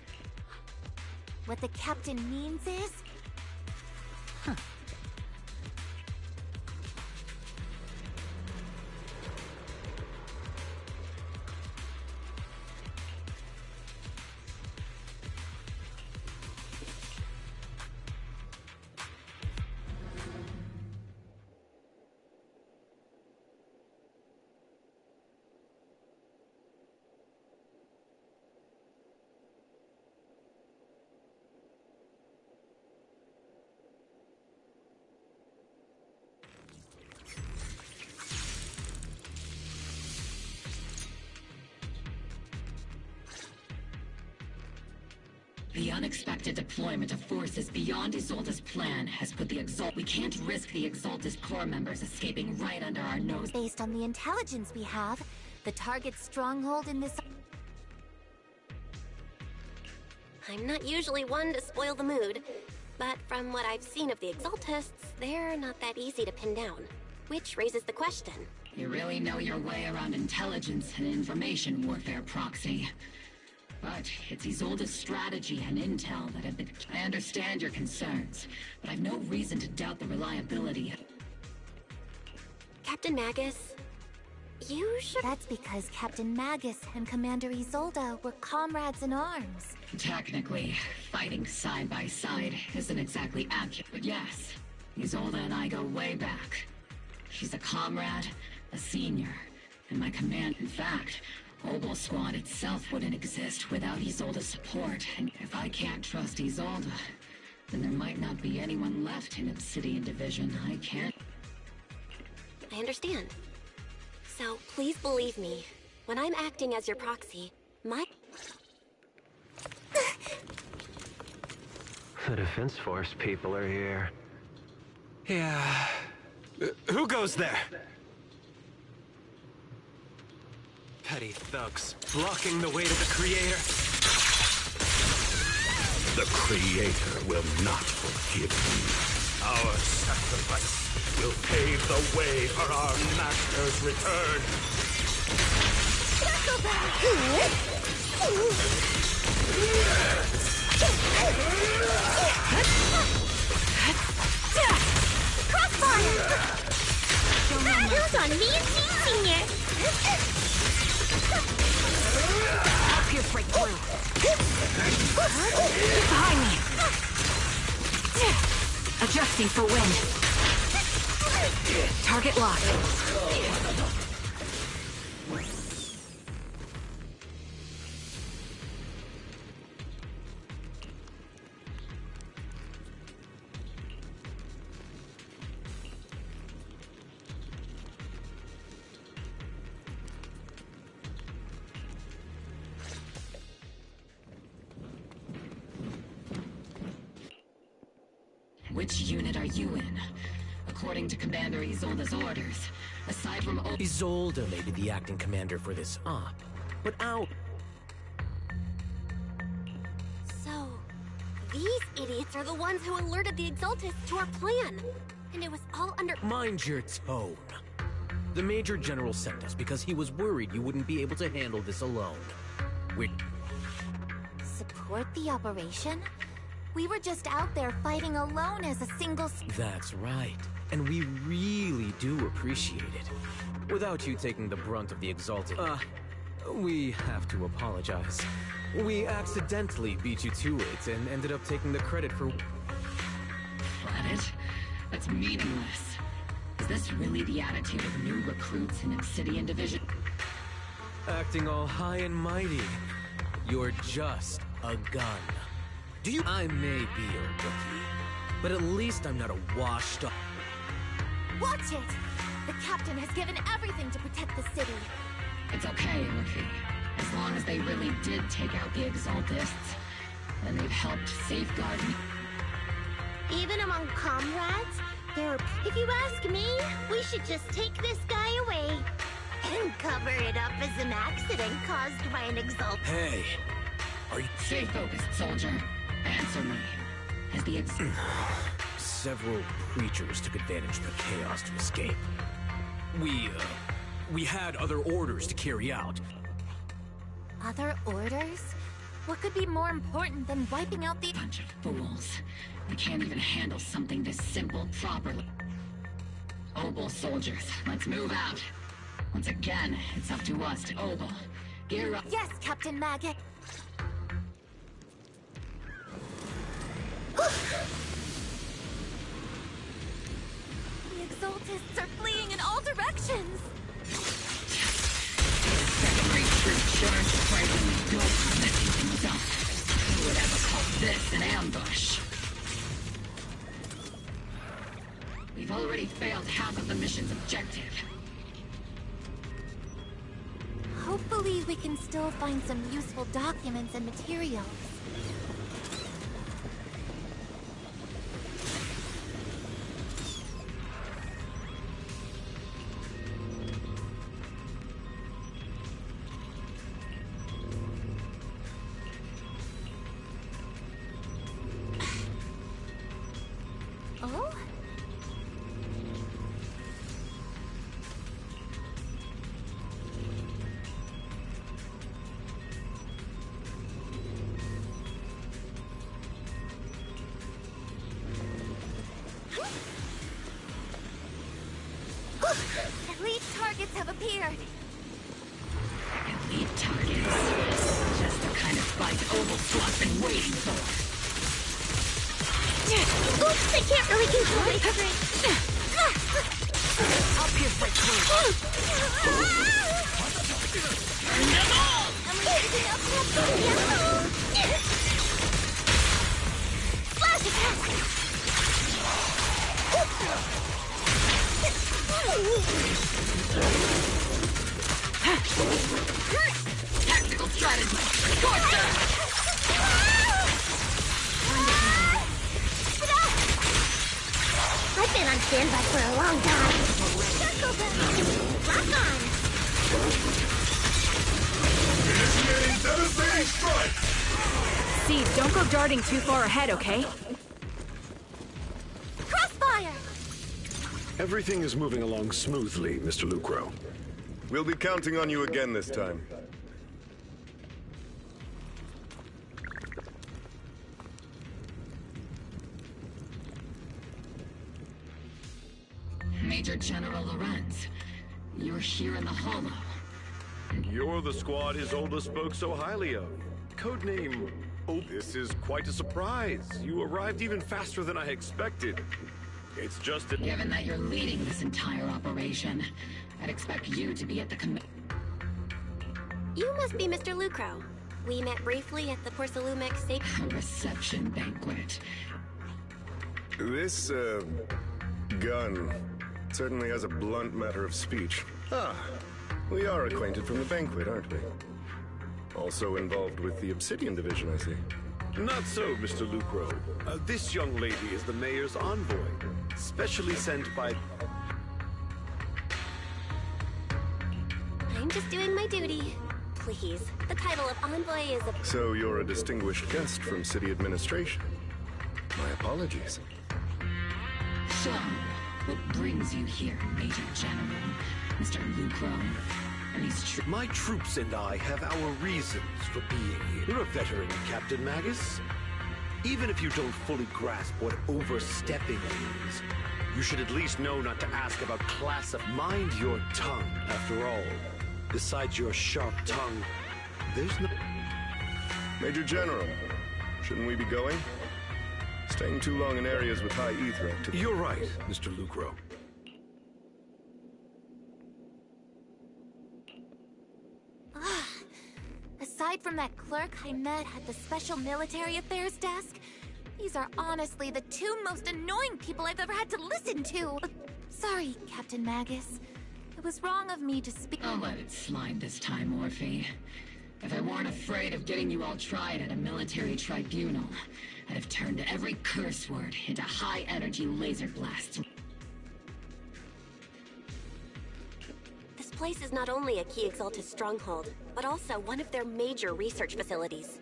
What the captain means is... Huh. The unexpected deployment of forces beyond Isolde's plan has put the Exalt. We can't risk the Exalt's core members escaping right under our nose. Based on the intelligence we have, the target's stronghold in this... I'm not usually one to spoil the mood, but from what I've seen of the Exaltists, they're not that easy to pin down. Which raises the question. You really know your way around intelligence and information warfare, Proxy. But it's Isolde's strategy and intel that have been... I understand your concerns, but I've no reason to doubt the reliability. Captain Magus, you should... That's because Captain Magus and Commander Isolde were comrades in arms. Technically, fighting side by side isn't exactly accurate, but yes, Isolde and I go way back. She's a comrade, a senior, and my command. In fact, Mobile Squad itself wouldn't exist without Isolde's support, and if I can't trust Isolde, then there might not be anyone left in Obsidian Division I can't... I understand. So please believe me, when I'm acting as your proxy, my... The Defense Force people are here. Yeah... who goes there? Petty thugs, blocking the way to the Creator. The Creator will not forgive you. Our sacrifice will pave the way for our Master's return. Crossfire! Who's on me and G, Senior? I'll pierce right through. Get behind me. Adjusting for wind. Target locked. Which unit are you in? According to Commander Isolde's orders, aside from... Isolde may be the acting commander for this op, but out. So, these idiots are the ones who alerted the Exaltists to our plan. And it was all under... Mind your tone. The Major General sent us because he was worried you wouldn't be able to handle this alone. Support the operation? We were just out there fighting alone as a single... That's right. And we really do appreciate it. Without you taking the brunt of the Exalted... we have to apologize. We accidentally beat you to it and ended up taking the credit for... Planet? That's meaningless. Is this really the attitude of new recruits in Obsidian Division? Acting all high and mighty. You're just a gun. I may be a rookie, but at least I'm not a washed up... Watch it! The captain has given everything to protect the city. It's okay, rookie. As long as they really did take out the Exaltists, then they've helped safeguard me. Even among comrades, if you ask me, we should just take this guy away and cover it up as an accident caused by an Exalt. Hey, are you... Stay focused, soldier. Answer me. Has the Several creatures took advantage of the chaos to escape. We had other orders to carry out. Other orders? What could be more important than wiping out the— Bunch of fools. They can't even handle something this simple properly. Obel soldiers, let's move out. Once again, it's up to us to Obel. Gear up. Yes, Captain Maggot. The Exaltists are fleeing in all directions. Second-rate troops sure are surprisingly good at messing things up. Who would ever call this an ambush? We've already failed half of the mission's objective. Hopefully we can still find some useful documents and materials. Oh? Elite targets have appeared. Elite targets? Just the kind of fight Obel's been waiting for. Oops, I can't really control my coverage. I'll pierce right through. Turn them all! Am I using up that Flash attack! Tactical strategy! Torture! I've been on standby for a long time. Circle them! Lock on! Initiating devastating strike! Steve, don't go darting too far ahead, okay? Crossfire! Everything is moving along smoothly, Mr. Lucro. We'll be counting on you again this time. Major General Lorenz, you're here in the Hollow. You're the squad his oldest spoke so highly of. Codename... Oh, this is quite a surprise. You arrived even faster than I expected. It's just that... Given that you're leading this entire operation, I'd expect you to be at the You must be Mr. Lucro. We met briefly at the Porcelumex reception banquet. This, gun certainly has a blunt matter of speech. Ah, we are acquainted from the banquet, aren't we? Also involved with the Obsidian Division, I see. Not so, Mr. Lucro. This young lady is the mayor's envoy, specially sent by... I'm just doing my duty. Please, the title of envoy is a... So you're a distinguished guest from city administration. My apologies. So, what brings you here, Major General? Mr. Lucro? My troops and I have our reasons for being here. You're a veteran, Captain Magus. Even if you don't fully grasp what overstepping is, you should at least know not to ask about class of... Mind your tongue, after all. Besides your sharp tongue, there's no... Major General, shouldn't we be going? Staying too long in areas with high ether activity. You're right, Mr. Lucro. Aside from that clerk I met at the Special Military Affairs desk, these are honestly the two most annoying people I've ever had to listen to. Sorry, Captain Magus. It was wrong of me to speak. I'll let it slide this time, Orphe. If I weren't afraid of getting you all tried at a military tribunal, I'd have turned every curse word into high-energy laser blasts. This place is not only a key Exaltus stronghold, but also one of their major research facilities.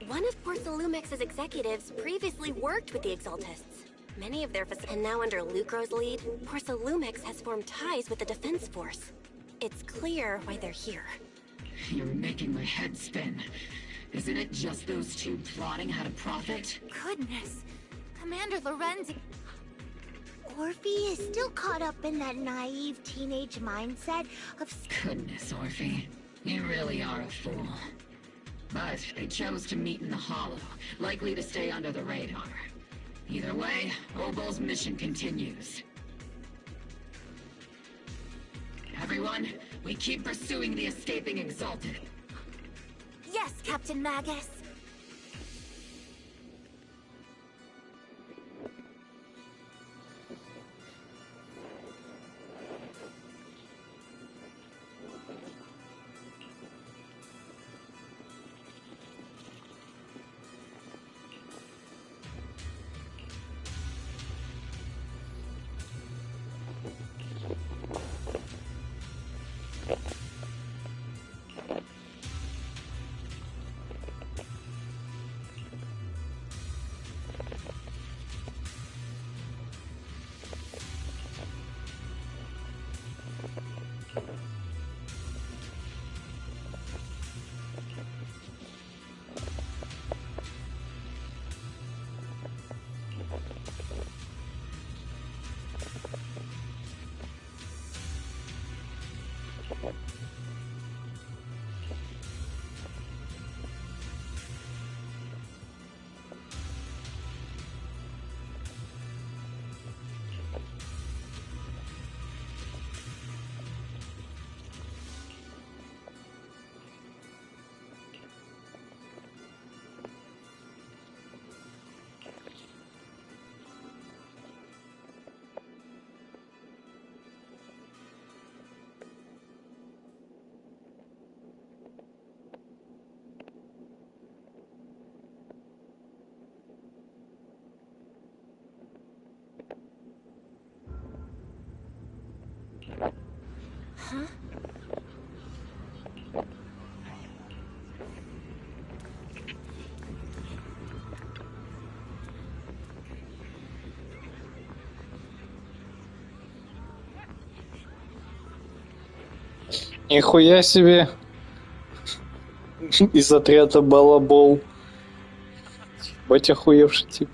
One of Porsa Lumex's executives previously worked with the Exaltists. Many of their and now under Lucro's lead, Porsa Lumex has formed ties with the Defense Force. It's clear why they're here. You're making my head spin. Isn't it just those two plotting how to profit? Goodness. Commander Lorenzi... Orphe is still caught up in that naive teenage mindset of... Goodness, Orphe. You really are a fool. But they chose to meet in the Hollow, likely to stay under the radar. Either way, Obol's mission continues. Everyone, we keep pursuing the escaping Exalted. Yes, Captain Magus. Huh? Нихуя себе! Из отряда балабол. Ебать охуевший тип.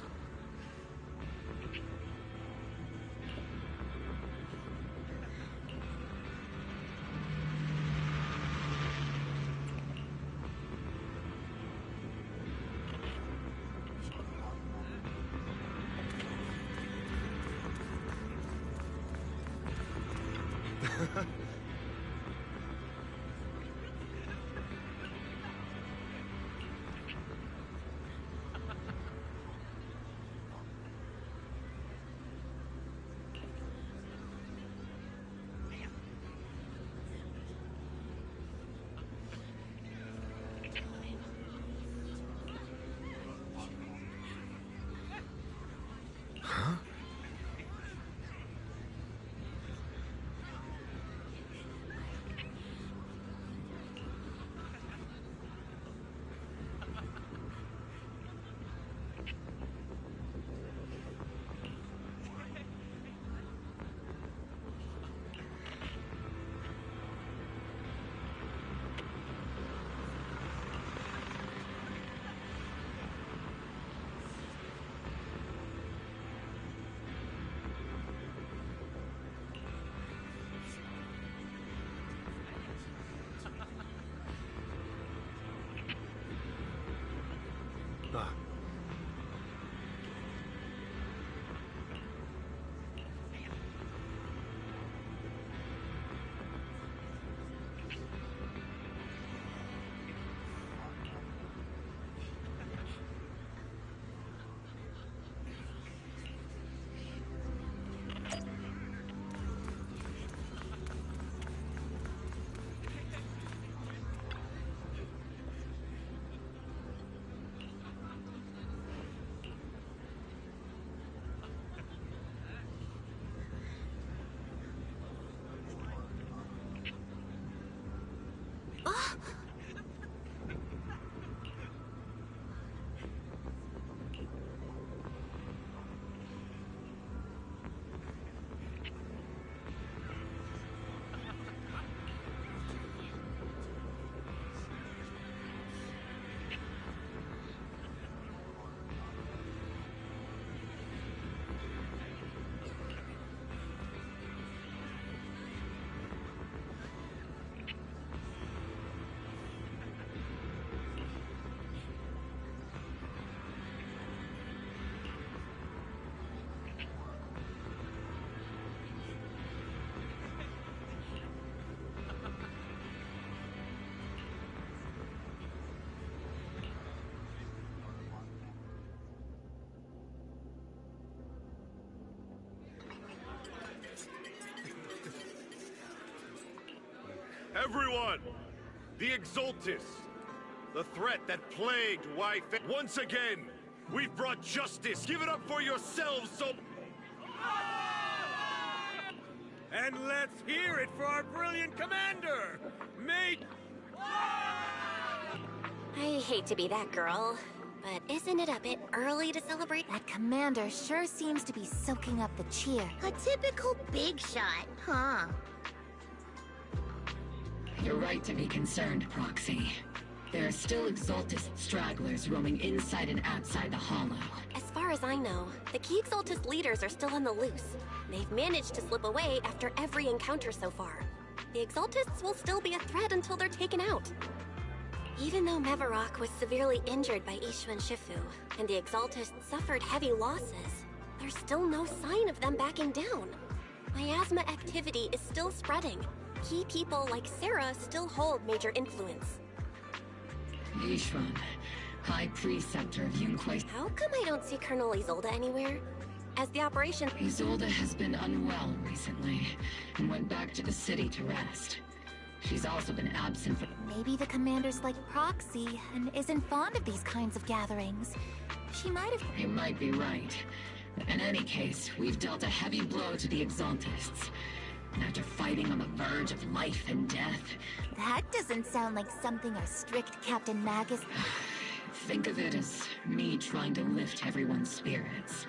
Everyone! The Exaltus! The threat that plagued Y-Fa... Once again, we've brought justice! Give it up for yourselves, so... And let's hear it for our brilliant commander! Mate! I hate to be that girl, but isn't it a bit early to celebrate? That commander sure seems to be soaking up the cheer. A typical big shot, huh? You're right to be concerned, Proxy. There are still Exaltus stragglers roaming inside and outside the Hollow. As far as I know, the key Exaltus leaders are still on the loose. They've managed to slip away after every encounter so far. The Exaltists will still be a threat until they're taken out. Even though Mevarok was severely injured by Ishu and Shifu, and the Exaltists suffered heavy losses, there's still no sign of them backing down. Miasma activity is still spreading. Key people like Sarah still hold major influence. Ishvan, High Preceptor of Yunquai. How come I don't see Colonel Isolde anywhere? As the operation... Isolde has been unwell recently, and went back to the city to rest. She's also been absent for... Maybe the commander's like Proxy, and isn't fond of these kinds of gatherings. She might have... You might be right. In any case, we've dealt a heavy blow to the Exaltists. And after fighting on the verge of life and death... That doesn't sound like something our strict Captain Magus... Think of it as me trying to lift everyone's spirits.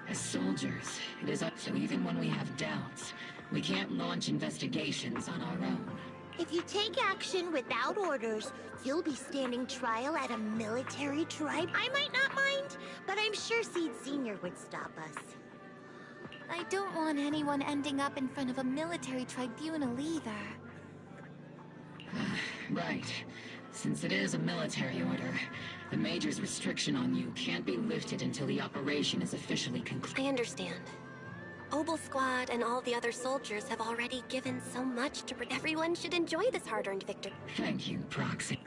As soldiers, it is up, so even when we have doubts, we can't launch investigations on our own. If you take action without orders, you'll be standing trial at a military tribe. I might not mind, but I'm sure Seed Senior would stop us. I don't want anyone ending up in front of a military tribunal either. Right. Since it is a military order, the Major's restriction on you can't be lifted until the operation is officially concluded. I understand. Obel Squad and all the other soldiers have already given so much to... Everyone should enjoy this hard-earned victory. Thank you, Proxy.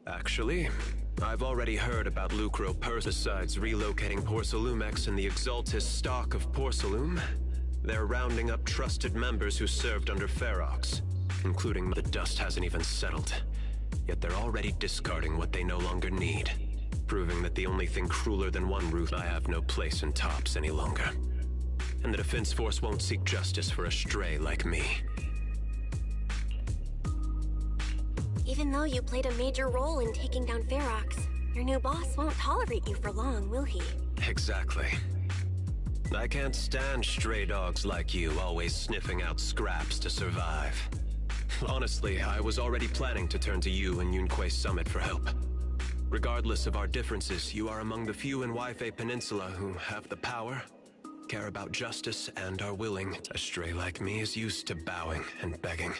Actually, I've already heard about Lucro Besides relocating Porcelumex and the Exaltus stock of Porcelume, they're rounding up trusted members who served under Ferox, including the dust hasn't even settled. Yet they're already discarding what they no longer need, proving that the only thing crueler than one Ruth I have no place in Tops any longer. And the Defense Force won't seek justice for a stray like me. Even though you played a major role in taking down Ferox, your new boss won't tolerate you for long, will he? Exactly. I can't stand stray dogs like you always sniffing out scraps to survive. Honestly, I was already planning to turn to you and Yunquai Summit for help. Regardless of our differences, you are among the few in Waifei Peninsula who have the power, care about justice, and are willing. A stray like me is used to bowing and begging.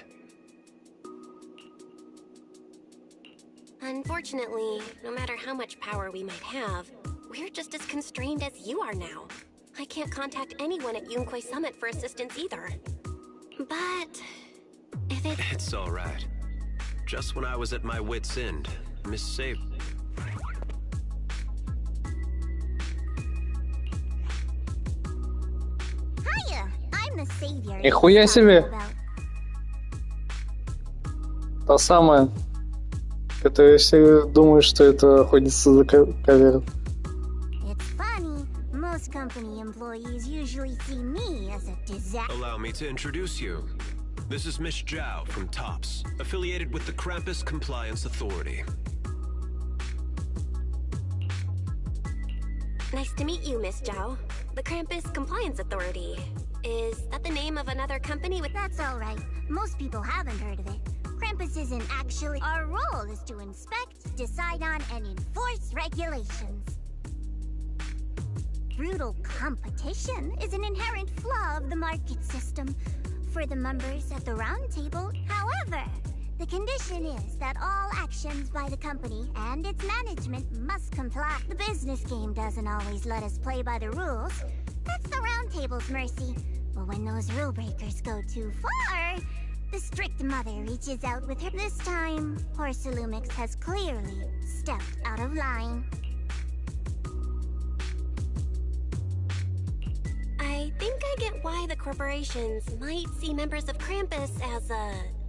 Unfortunately, no matter how much power we might have, we're just as constrained as you are now. I can't contact anyone at Yunquai Summit for assistance either. But... if it... It's alright. Just when I was at my wit's end, Miss saved... Hiya! I'm the savior. Нихуя себе! Та самая, которая все думают, что это охотница за кавером. It's funny. Most company employees usually see me as a disaster. Allow me to introduce you. This is Miss Zhao from Tops, affiliated with the Krampus Compliance Authority. Nice to meet you, Miss Zhao. The Krampus Compliance Authority. Is that the name of another company with... That's alright. Most people haven't heard of it. Krampus isn't actually... Our role is to inspect, decide on, and enforce regulations. Brutal competition is an inherent flaw of the market system for the members at the round table. However, The condition is that all actions by the company and its management must comply. The business game doesn't always let us play by the rules. That's the Round Table's mercy. But when those rule breakers go too far, the strict mother reaches out with her. This time, Porcelumix has clearly stepped out of line. I think I get why the corporations might see members of Krampus as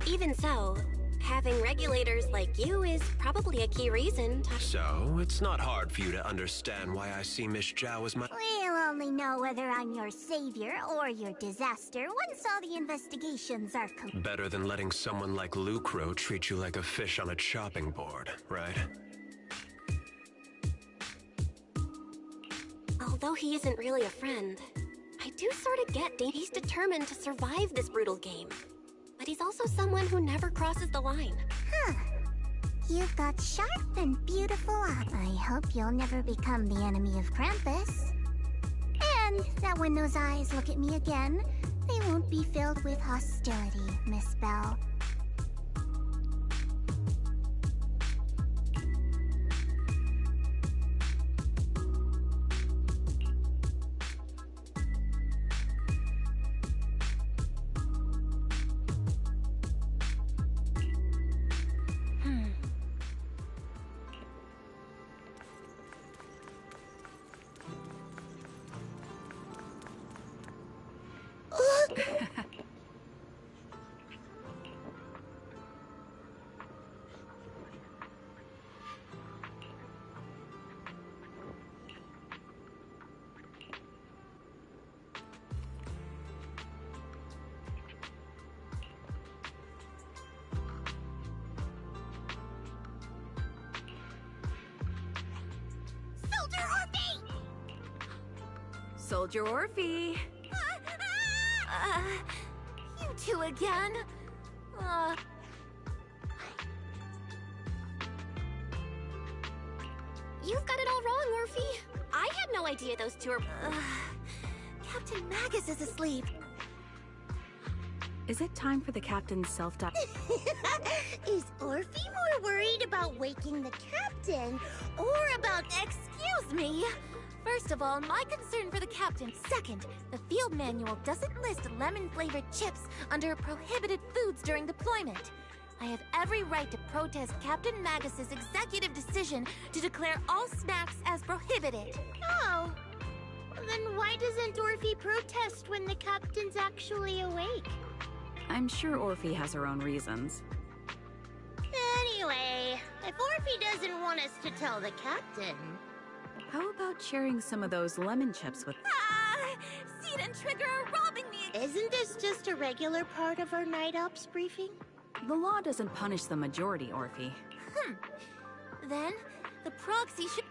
even so, having regulators like you is probably a key reason to... So, it's not hard for you to understand why I see Miss Zhao as my... We'll only know whether I'm your savior or your disaster once all the investigations are complete. Better than letting someone like Lucro treat you like a fish on a chopping board, right? Although he isn't really a friend, I do sort of get he's determined to survive this brutal game. But he's also someone who never crosses the line. Huh. You've got sharp and beautiful eyes. I hope you'll never become the enemy of Krampus. And that when those eyes look at me again, they won't be filled with hostility, Miss Bell. Soldier Orphe! You two again? You've got it all wrong, Orphe. I had no idea those two are... Captain Magus is asleep. Is it time for the captain's self-doubt? Is Orphe more worried about waking the captain or about... Excuse me! First of all, my concern for the captain. Second, the field manual doesn't list lemon-flavored chips under prohibited foods during deployment. I have every right to protest Captain Magus's executive decision to declare all snacks as prohibited. Oh, then why doesn't Orphe protest when the captain's actually awake? I'm sure Orphe has her own reasons. Anyway, if Orphe doesn't want us to tell the captain... How about sharing some of those lemon chips with... Seed and Trigger are robbing me! Isn't this just a regular part of our night ops briefing? The law doesn't punish the majority, Orphe. Then, the proxy should...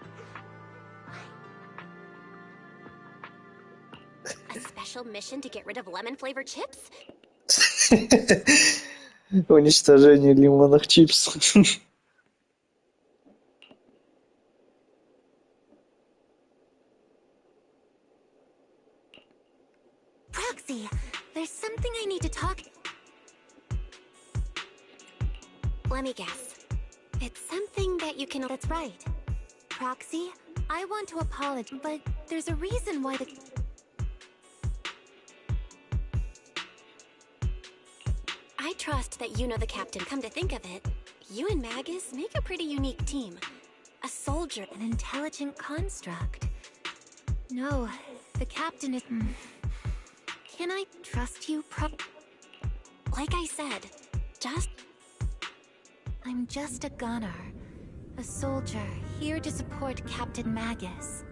A special mission to get rid of lemon-flavored chips? Уничтожение лимонных чипсов. Proxy, there's something I need to talk... Let me guess. It's something that you can... That's right. Proxy, I want to apologize, but there's a reason why the... I trust that you know the captain. Come to think of it, you and Magus make a pretty unique team. A soldier... An intelligent construct. No, the captain is... Can I trust you, Like I said, I'm just a gunner. A soldier, here to support Captain Magus.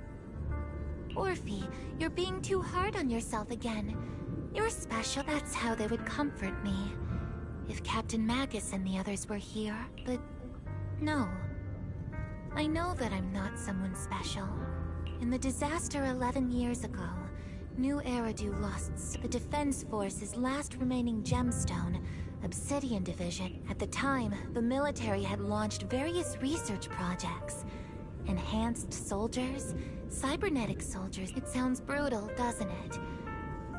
Orphe, you're being too hard on yourself again. You're special. That's how they would comfort me. If Captain Magus and the others were here, but... No. I know that I'm not someone special. In the disaster 11 years ago, New Eridu lost the Defense Force's last remaining gemstone, Obsidian Division. At the time, the military had launched various research projects. Enhanced soldiers, cybernetic soldiers. It sounds brutal, doesn't it?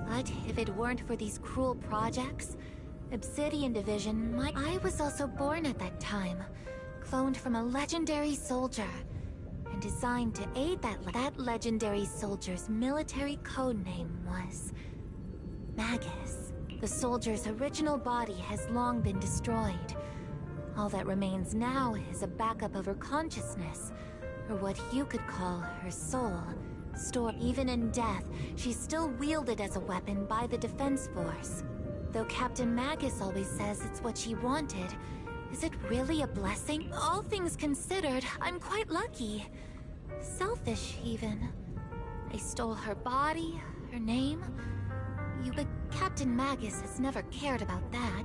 But if it weren't for these cruel projects, Obsidian Division, I was also born at that time, cloned from a legendary soldier, and designed to aid that legendary soldier's military codename was Magus. The soldier's original body has long been destroyed. All that remains now is a backup of her consciousness, or what you could call her soul. Stored even in death, she's still wielded as a weapon by the Defense Force. Though Captain Magus always says it's what she wanted, is it really a blessing? All things considered, I'm quite lucky. Selfish, even. I stole her body, her name. But Captain Magus has never cared about that.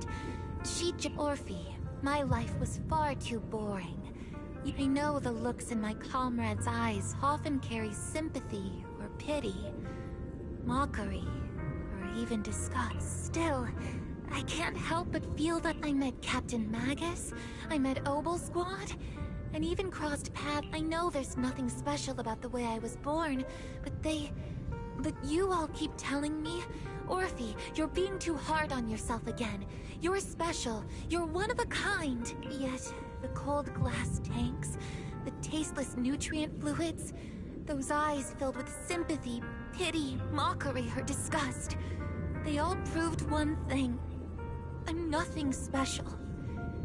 Orphe, my life was far too boring. I know the looks in my comrades' eyes often carry sympathy or pity, mockery, or even disgust. Still, I can't help but feel that I met Captain Magus, I met Obel Squad, and even crossed paths. I know there's nothing special about the way I was born, but you all keep telling me, Orphe, you're being too hard on yourself again. You're special, you're one of a kind. Yet, the cold glass tanks, the tasteless nutrient fluids, those eyes filled with sympathy, pity, mockery, or disgust. They all proved one thing. I'm nothing special.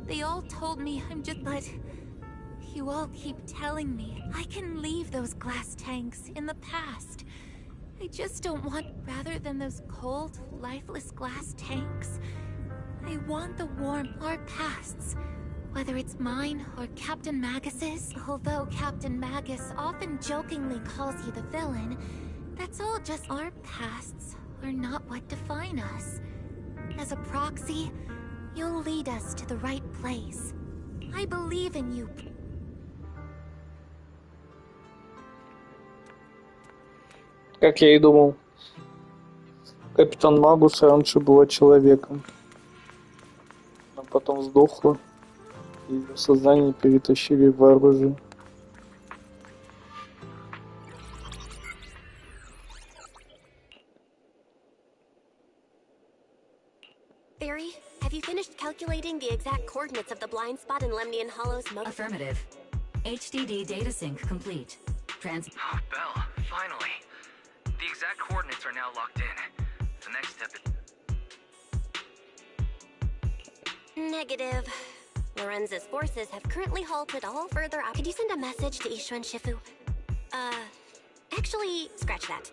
They all told me I'm just... But you all keep telling me I can leave those glass tanks in the past. I just don't want... Rather than those cold, lifeless glass tanks, I want the warmth of our pasts. Whether it's mine or Captain Magus's, although Captain Magus often jokingly calls you the villain, that's all just our pasts are not what define us. As a proxy, you'll lead us to the right place. I believe in you. Как я и думал, капитан Магус раньше была человеком, а потом сдохла, и ее сознание перетащили в оружие. Barry, have you finished calculating the exact coordinates of the blind spot in Lemnian Hollow's Affirmative. HDD data sync complete. Oh, Belle, finally. The exact coordinates are now locked in. The next step is... Negative. Lorenza's forces have currently halted all further out. Could you send a message to Ishu and Shifu? Actually, scratch that.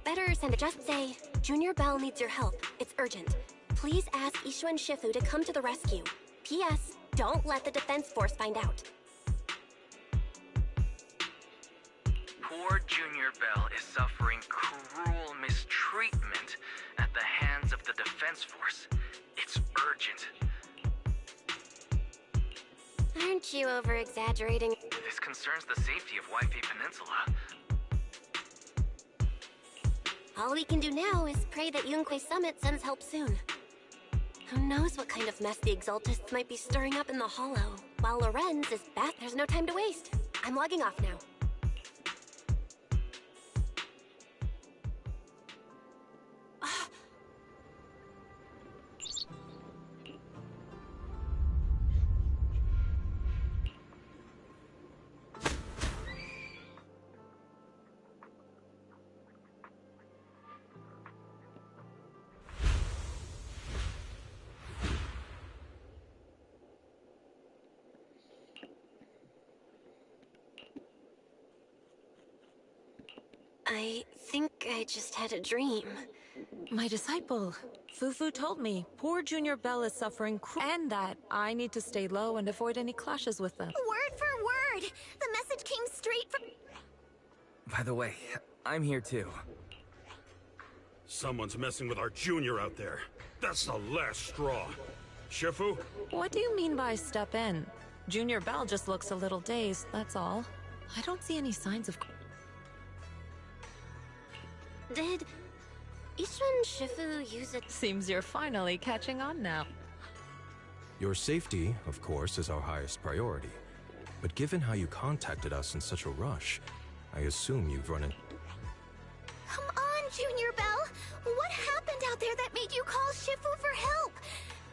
Better send it. Just say, Junior Belle needs your help. It's urgent. Please ask Ishu and Shifu to come to the rescue. P.S. Don't let the Defense Force find out. Poor Junior Belle is suffering cruel mistreatment at the hands of the Defense Force. It's urgent. Aren't you over-exaggerating? This concerns the safety of Wi-Fi Peninsula. All we can do now is pray that Yunquay Summit sends help soon. Who knows what kind of mess the Exaltists might be stirring up in the Hollow. While Lorenz is back, there's no time to waste. I'm logging off now. I think I just had a dream. My disciple, Fufu told me poor Junior Belle is suffering and that I need to stay low and avoid any clashes with them. Word for word! The message came straight from... By the way, I'm here too. Someone's messing with our junior out there. That's the last straw. Shifu? What do you mean by step in? Junior Belle just looks a little dazed, that's all. I don't see any signs of... Did Ishu and Shifu use it? Seems you're finally catching on now. Your safety, of course, is our highest priority. But given how you contacted us in such a rush, I assume you've run in... Come on, Junior Belle! What happened out there that made you call Shifu for help?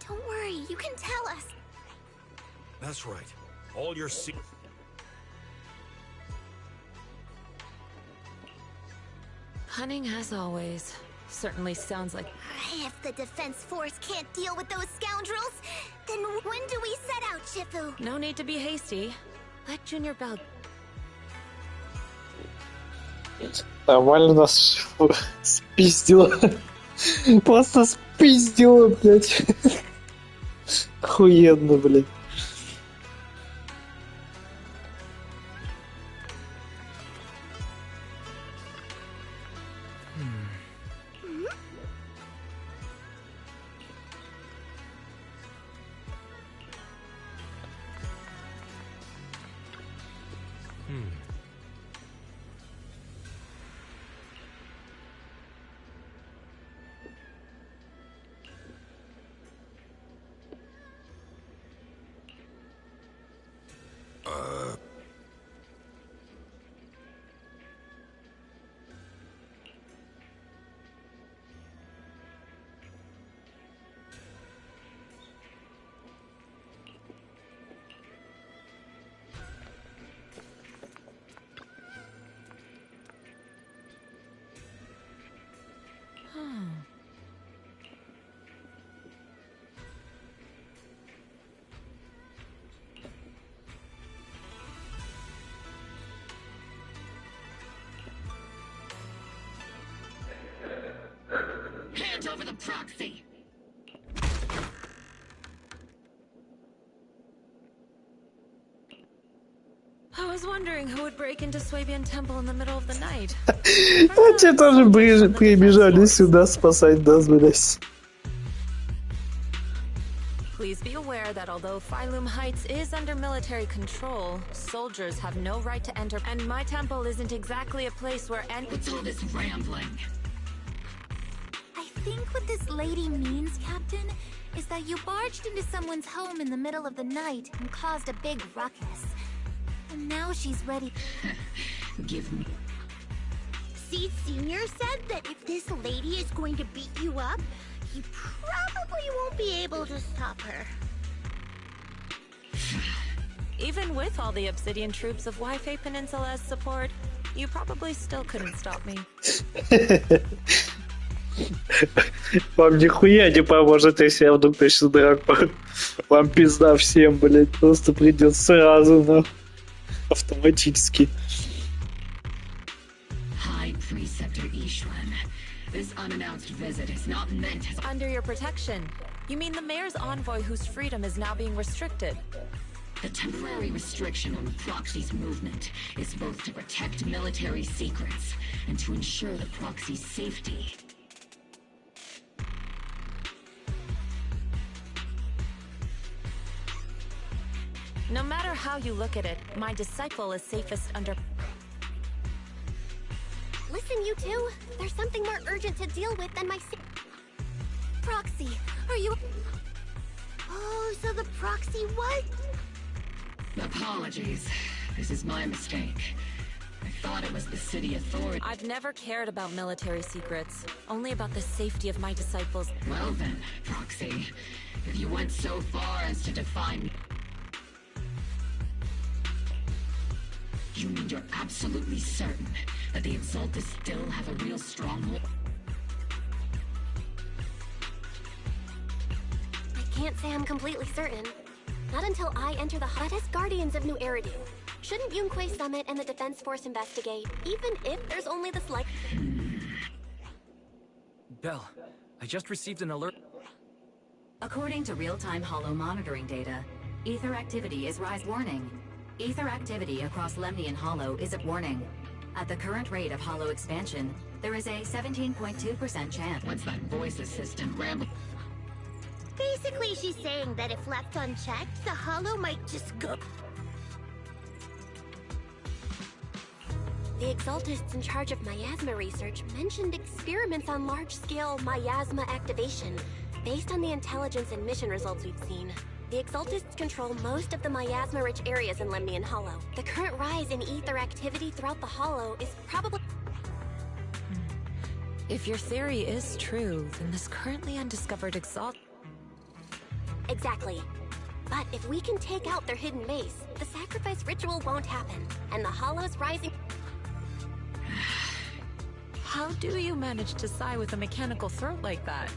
Don't worry, you can tell us. That's right. All your Cunning as always. Certainly sounds like... If the defense force can't deal with those scoundrels, then when do we set out, Shifu? No need to be hasty. Let Junior Bell... Нормально нас спиздило. Просто спиздило, блядь. Охуенно, блядь. Hand over the proxy! I was wondering who would break into Swabian Temple in the middle of the night. А те тоже прибежали сюда спасать нас, блядь. Please be aware that although Phylum Heights is under military control, soldiers have no right to enter, and my temple isn't exactly a place where any— What's all this rambling? I think what this lady means, Captain, is that you barged into someone's home in the middle of the night and caused a big ruckus. And now she's ready. Give me. Seed Senior said that if this lady is going to beat you up, you probably won't be able to stop her. Even with all the Obsidian troops of Wi-Fi Peninsula's support, you probably still couldn't stop me. Вам нихуя не поможет, если я вдруг начну драку. Вам пизда всем, блядь. Просто придет сразу, но автоматически. High Preceptor Ishwan, this unannounced visit is not meant as— Under your protection. You mean the mayor's envoy whose freedom is now being restricted? The temporary restriction on the proxy's movement is both to protect military secrets and to ensure the proxy's safety. No matter how you look at it, my disciple is safest under... Listen, you two. There's something more urgent to deal with than my Proxy, are you... Oh, so the proxy what? Apologies. This is my mistake. I thought it was the city authority. I've never cared about military secrets, only about the safety of my disciples. Well then, Proxy, if you went so far as to define... You mean you're absolutely certain that the Exaltus still have a real stronghold? I can't say I'm completely certain. Not until I enter the hut as Guardians of New Eridu. Shouldn't Yunquay Summit and the Defense Force investigate, even if there's only the slight... Bell, I just received an alert. According to real-time holo monitoring data, ether activity is rise warning. Ether activity across Lemnian Hollow is at warning. At the current rate of hollow expansion, there is a 17.2% chance. What's that voice assistant ramble? Basically, she's saying that if left unchecked, the hollow might just go... The Exaltists in charge of miasma research mentioned experiments on large-scale miasma activation, based on the intelligence and mission results we've seen. The Exaltists control most of the miasma-rich areas in Lemnian Hollow. The current rise in ether activity throughout the Hollow is probably... If your theory is true, then this currently undiscovered Exactly. But if we can take out their hidden base, the sacrifice ritual won't happen, and the Hollow's rising... How do you manage to sigh with a mechanical throat like that?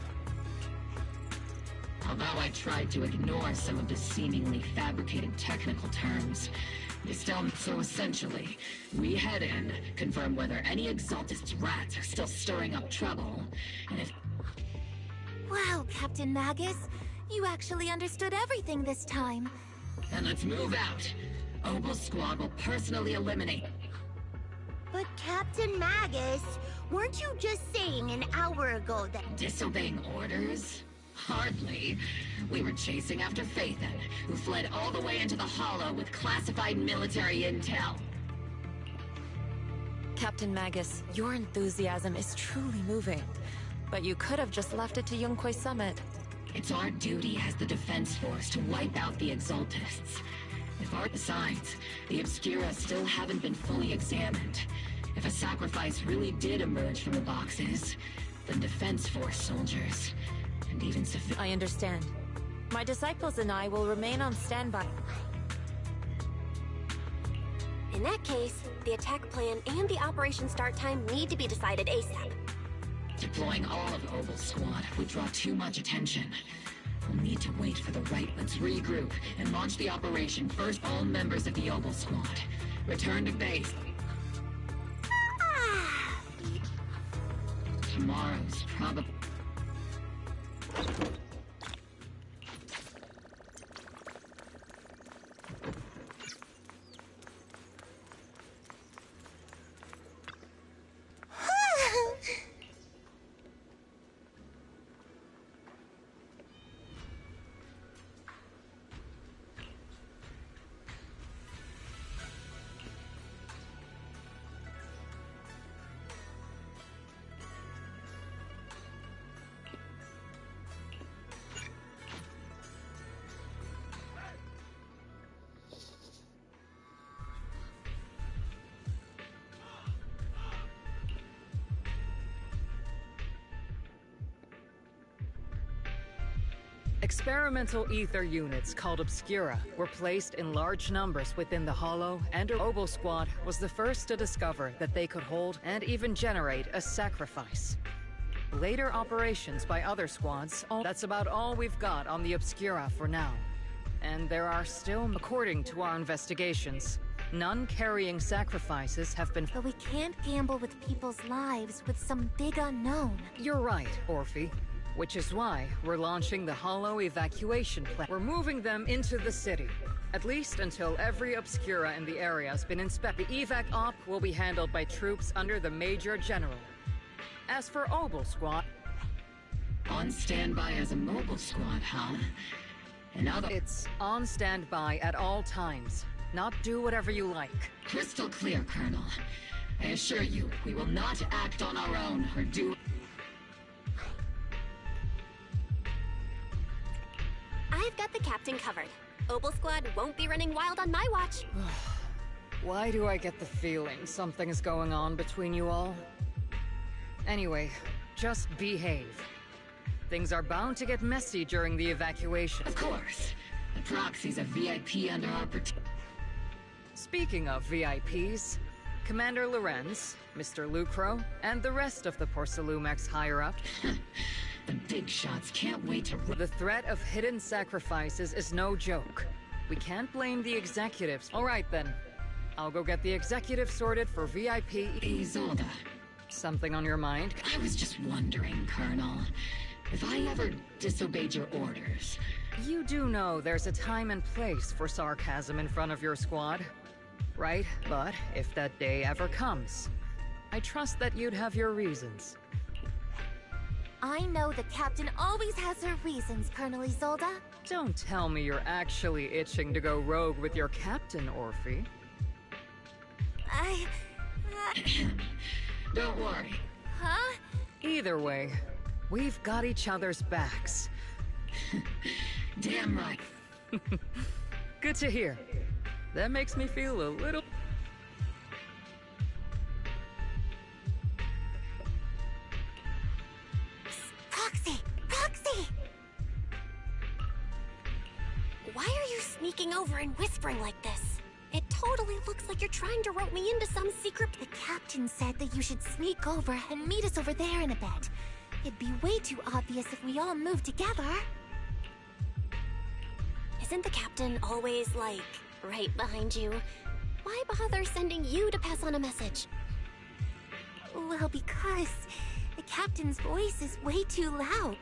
Although I tried to ignore some of the seemingly fabricated technical terms, they still... So essentially, we head in, confirm whether any Exaltist rats are still stirring up trouble, and if... Wow, Captain Magus. You actually understood everything this time. Then let's move out. Opal Squad will personally eliminate... But Captain Magus, weren't you just saying an hour ago that... Disobeying orders? Hardly. We were chasing after Phaethon, who fled all the way into the Hollow with classified military intel. Captain Magus, your enthusiasm is truly moving. But you could have just left it to Yunquay Summit. It's our duty as the Defense Force to wipe out the Exaltists. Besides, the Obscura still haven't been fully examined. If a sacrifice really did emerge from the boxes, then Defense Force soldiers, and even I understand. My disciples and I will remain on standby. In that case, the attack plan and the operation start time need to be decided ASAP. Deploying all of Opal Squad would draw too much attention. We'll need to wait for the right... Let's regroup and launch the operation first. All members of the Opal Squad, return to base. Tomorrow's probably... Experimental ether units called Obscura were placed in large numbers within the Hollow, and Opal Squad was the first to discover that they could hold and even generate a sacrifice. Later operations by other squads, that's about all we've got on the Obscura for now. And there are still, according to our investigations, none carrying sacrifices have been... But we can't gamble with people's lives with some big unknown. You're right, Orphe. Which is why we're launching the Hollow evacuation plan. We're moving them into the city, at least until every Obscura in the area has been inspected. The evac op will be handled by troops under the Major General. As for Opal Squad... On standby as a mobile squad, huh? It's on standby at all times. Not do whatever you like. Crystal clear, Colonel. I assure you, we will not act on our own or do... I've got the captain covered. Opal Squad won't be running wild on my watch. Why do I get the feeling something's going on between you all? Anyway, just behave. Things are bound to get messy during the evacuation. Of course. The Proxy's a VIP under our protection. Speaking of VIPs, Commander Lorenz, Mr. Lucro, and the rest of the Porcelumex higher-up... The big shots can't wait to... The threat of hidden sacrifices is no joke. We can't blame the executives. All right, then. I'll go get the executive sorted for VIP... Isolda. Something on your mind? I was just wondering, Colonel. If I ever disobeyed your orders... You do know there's a time and place for sarcasm in front of your squad, right? But if that day ever comes, I trust that you'd have your reasons. I know the captain always has her reasons, Colonel Isolda. Don't tell me you're actually itching to go rogue with your captain, Orphe. Don't worry. Huh? Either way, we've got each other's backs. Damn right. Good to hear. That makes me feel a little... Proxy! Proxy! looks like you're trying to rope me into some secret... The captain said that you should sneak over and meet us over there in a bit. It'd be way too obvious if we all moved together. Isn't the captain always, like, right behind you? Why bother sending you to pass on a message? Well, because the captain's voice is way too loud.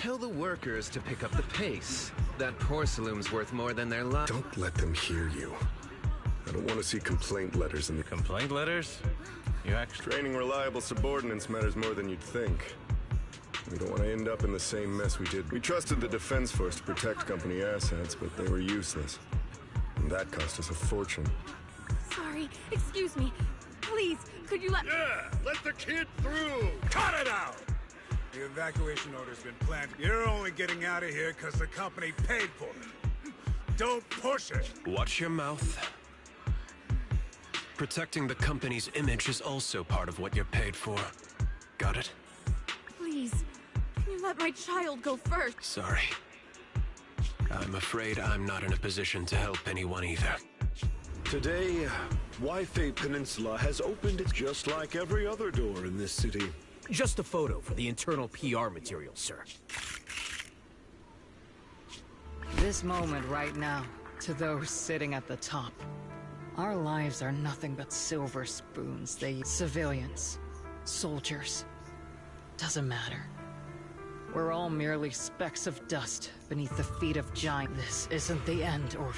Tell the workers to pick up the pace. That porcelain's worth more than their life. Don't let them hear you. I don't want to see complaint letters in the... Complaint letters? You actually... Training reliable subordinates matters more than you'd think. We don't want to end up in the same mess we did. We trusted the Defense Force to protect company assets, but they were useless. And that cost us a fortune. Sorry, excuse me. Please, could you let... Yeah, let the kid through! Cut it out! The evacuation order's been planted. You're only getting out of here because the company paid for it. Don't push it! Watch your mouth. Protecting the company's image is also part of what you're paid for. Got it? Please, can you let my child go first? Sorry. I'm afraid I'm not in a position to help anyone either. Today, Wi-Fi Peninsula has opened it just like every other door in this city. Just a photo for the internal PR material, sir. This moment right now, to those sitting at the top. Our lives are nothing but silver spoons. They civilians, soldiers. Doesn't matter. We're all merely specks of dust beneath the feet of giants. This isn't the end, or...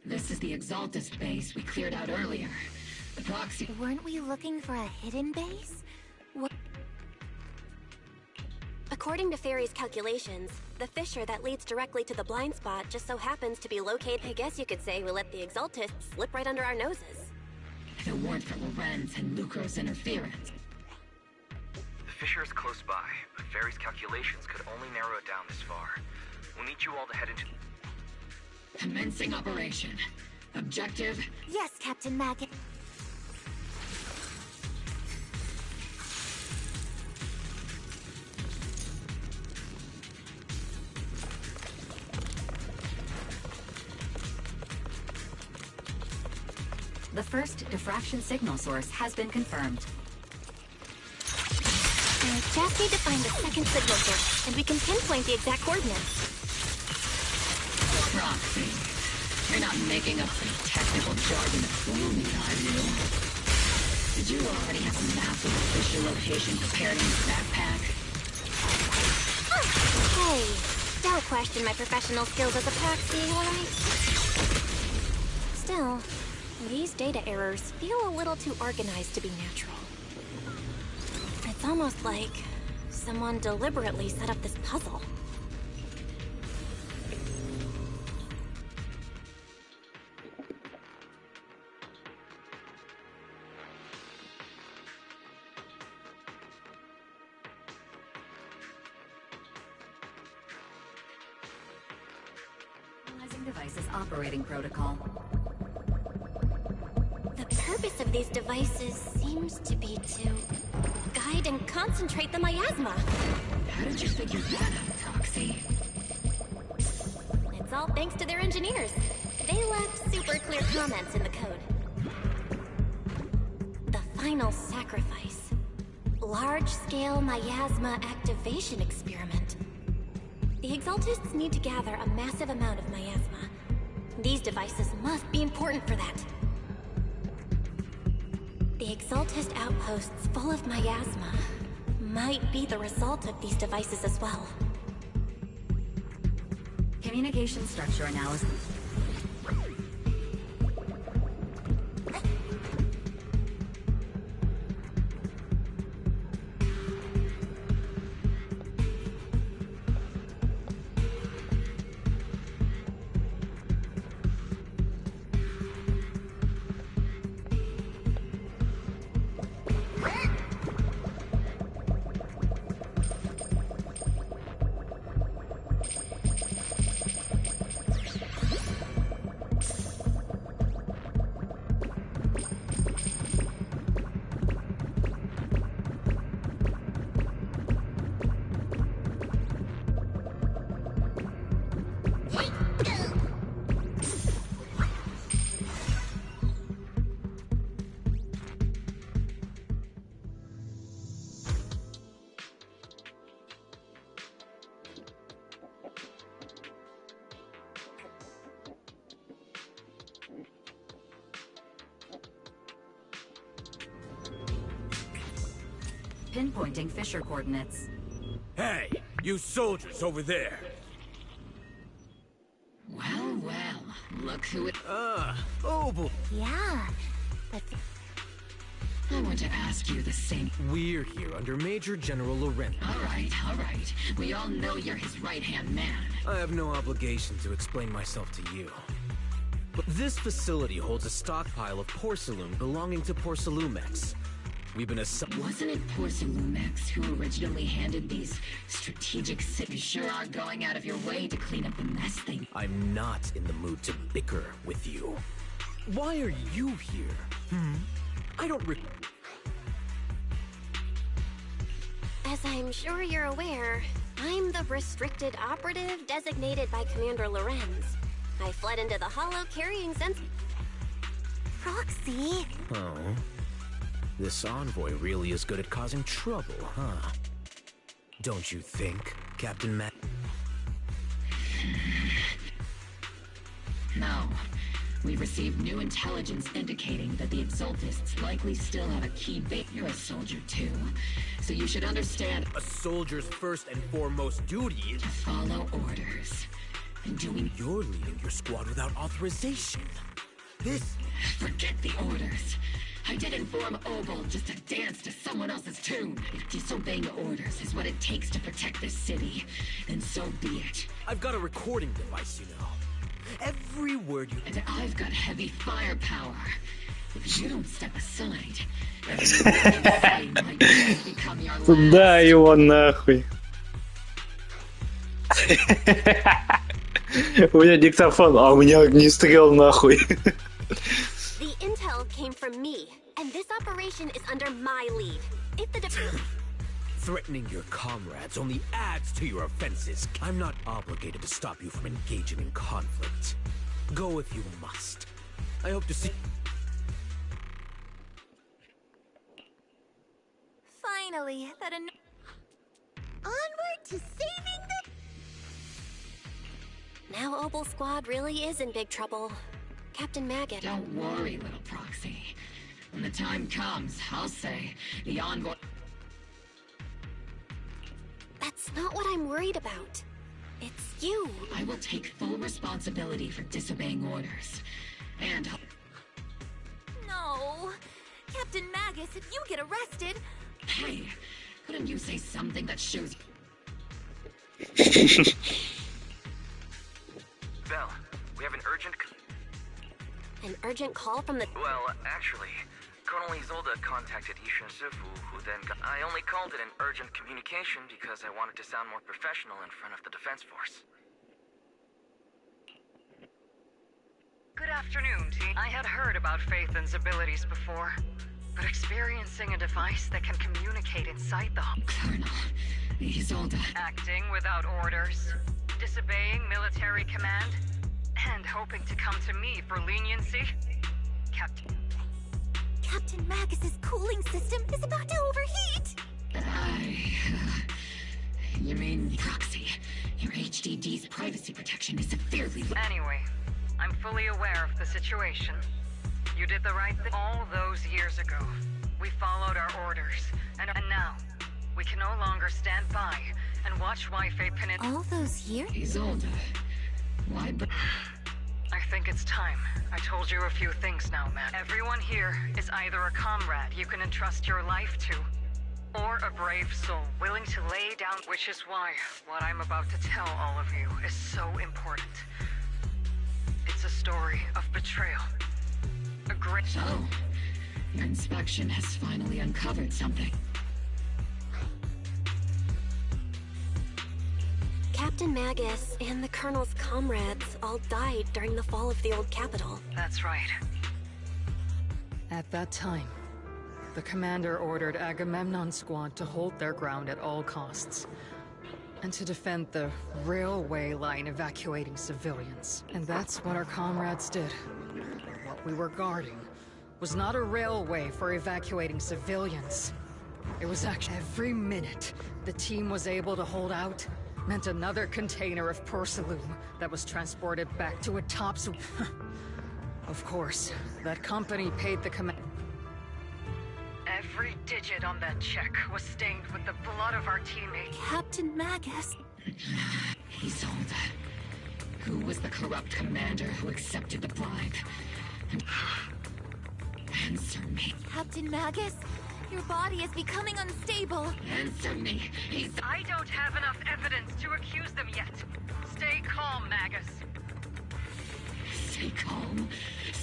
This is the Exaltus base we cleared out earlier. The proxy... Weren't we looking for a hidden base? What? According to Fairy's calculations, the fissure that leads directly to the blind spot just so happens to be located... I guess you could say we let the Exaltus slip right under our noses. If it weren't for Lorenz and Lucro's interference... The fissure is close by, but Fairy's calculations could only narrow it down this far. We'll need you all to head into... Commencing operation. Objective... Yes, Captain Maggot. The first diffraction signal source has been confirmed. I just need to find the second signal source, and we can pinpoint the exact coordinates. Proxy. You're not making up some technical jargon to fool me, are you? Did you already have a map of official location prepared in your backpack? Hey, don't question my professional skills as a proxy, alright? Still, these data errors feel a little too organized to be natural. It's almost like someone deliberately set up this puzzle. Device's operating protocol. The purpose of these devices seems to be to guide and concentrate the miasma. How did you figure that out, Proxy? It's all thanks to their engineers. They left super clear comments in the code. The final sacrifice. Large-scale miasma activation experiment. The Exaltists need to gather a massive amount of miasma. These devices must be important for that. The Exaltist outposts full of miasma might be the result of these devices as well. Communication structure analysis. Pinpointing Fisher coordinates. Hey, you soldiers over there! Well, well, look who it... Oh boy. Yeah, but... I want to ask you the same... We're here under Major General Lorenzo. All right. We all know you're his right-hand man. I have no obligation to explain myself to you. But this facility holds a stockpile of porcelain belonging to Porcelumex. We've been Wasn't it Porcelumex who originally handed these strategic You sure are going out of your way to clean up the mess thing. I'm not in the mood to bicker with you. Why are you here? I don't As I'm sure you're aware, I'm the restricted operative designated by Commander Lorenz. I fled into the Hollow carrying Proxy? Oh. This envoy really is good at causing trouble, huh? Don't you think, Captain Matt? No. We've received new intelligence indicating that the Exaltists likely still have a key bait. You're a soldier too, so you should understand... A soldier's first and foremost duty is... to follow orders. And doing... You're leading your squad without authorization. This... Forget the orders. I didn't form Obel just to dance to someone else's tune. If disobeying orders is what it takes to protect this city, then so be it. I've got a recording device, you know. Every word you... And I've got heavy firepower. If you don't step aside, every word you say might just become your last. Да, его нахуй. У меня диктофон, а у меня огнестрел нахуй. The intel came from me, and this operation is under my lead. If the Threatening your comrades only adds to your offenses. I'm not obligated to stop you from engaging in conflict. Go if you must. I hope to see... Finally, that Onward to saving the... Now Obel Squad really is in big trouble. Captain Maggot. Don't worry, little proxy. When the time comes, I'll say the envoy... That's not what I'm worried about. It's you. I will take full responsibility for disobeying orders. And... No. Captain Magus, if you get arrested... Hey, couldn't you say something that shows... Belle, we have an urgent... An urgent call from the... Well, actually, Colonel Isolde contacted Yishin Sifu, who then got... I only called it an urgent communication because I wanted to sound more professional in front of the Defense Force. Good afternoon, team. I had heard about Phaethan's abilities before, but experiencing a device that can communicate inside the... Colonel Isolde. Acting without orders, disobeying military command, and hoping to come to me for leniency? Captain Magus's cooling system is about to overheat! You mean proxy? Your HDD's privacy protection is severely... Anyway, I'm fully aware of the situation. You did the right thing all those years ago. We followed our orders, and now, we can no longer stand by and watch Wi-Fi Peninsula... All those years? Isolde, why... I think it's time. I told you a few things now, man. Everyone here is either a comrade you can entrust your life to, or a brave soul willing to lay down, which is why what I'm about to tell all of you is so important. It's a story of betrayal. A great... So, your inspection has finally uncovered something. Captain Magus and the Colonel's comrades all died during the fall of the old capital. That's right. At that time, the commander ordered Agamemnon's squad to hold their ground at all costs, and to defend the railway line evacuating civilians. And that's what our comrades did. What we were guarding was not a railway for evacuating civilians. It was actually every minute the team was able to hold out meant another container of porcelain that was transported back to a tops... Of course, that company paid the command... Every digit on that check was stained with the blood of our teammates. Captain Magus. Isolde. Who was the corrupt commander who accepted the bribe? Answer me. Captain Magus, your body is becoming unstable. Answer me. I don't have enough evidence to accuse them yet. Stay calm, Magus. Stay calm?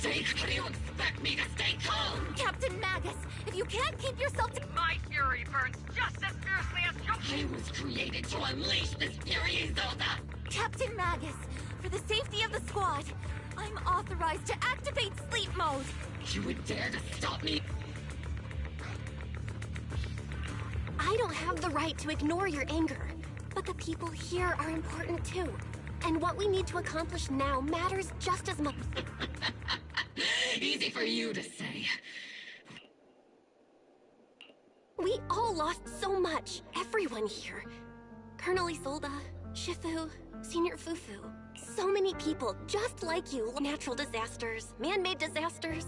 How do you expect me to stay calm? Captain Magus, if you can't keep yourself to... My fury burns just as fiercely as yours. I was created to unleash this fury, Isolde! Captain Magus, for the safety of the squad, I'm authorized to activate sleep mode. You would dare to stop me? I don't have the right to ignore your anger, but the people here are important too. And what we need to accomplish now matters just as much. Easy for you to say. We all lost so much. Everyone here. Colonel Isolde, Shifu, Senior Fufu. So many people just like you. Natural disasters, man-made disasters.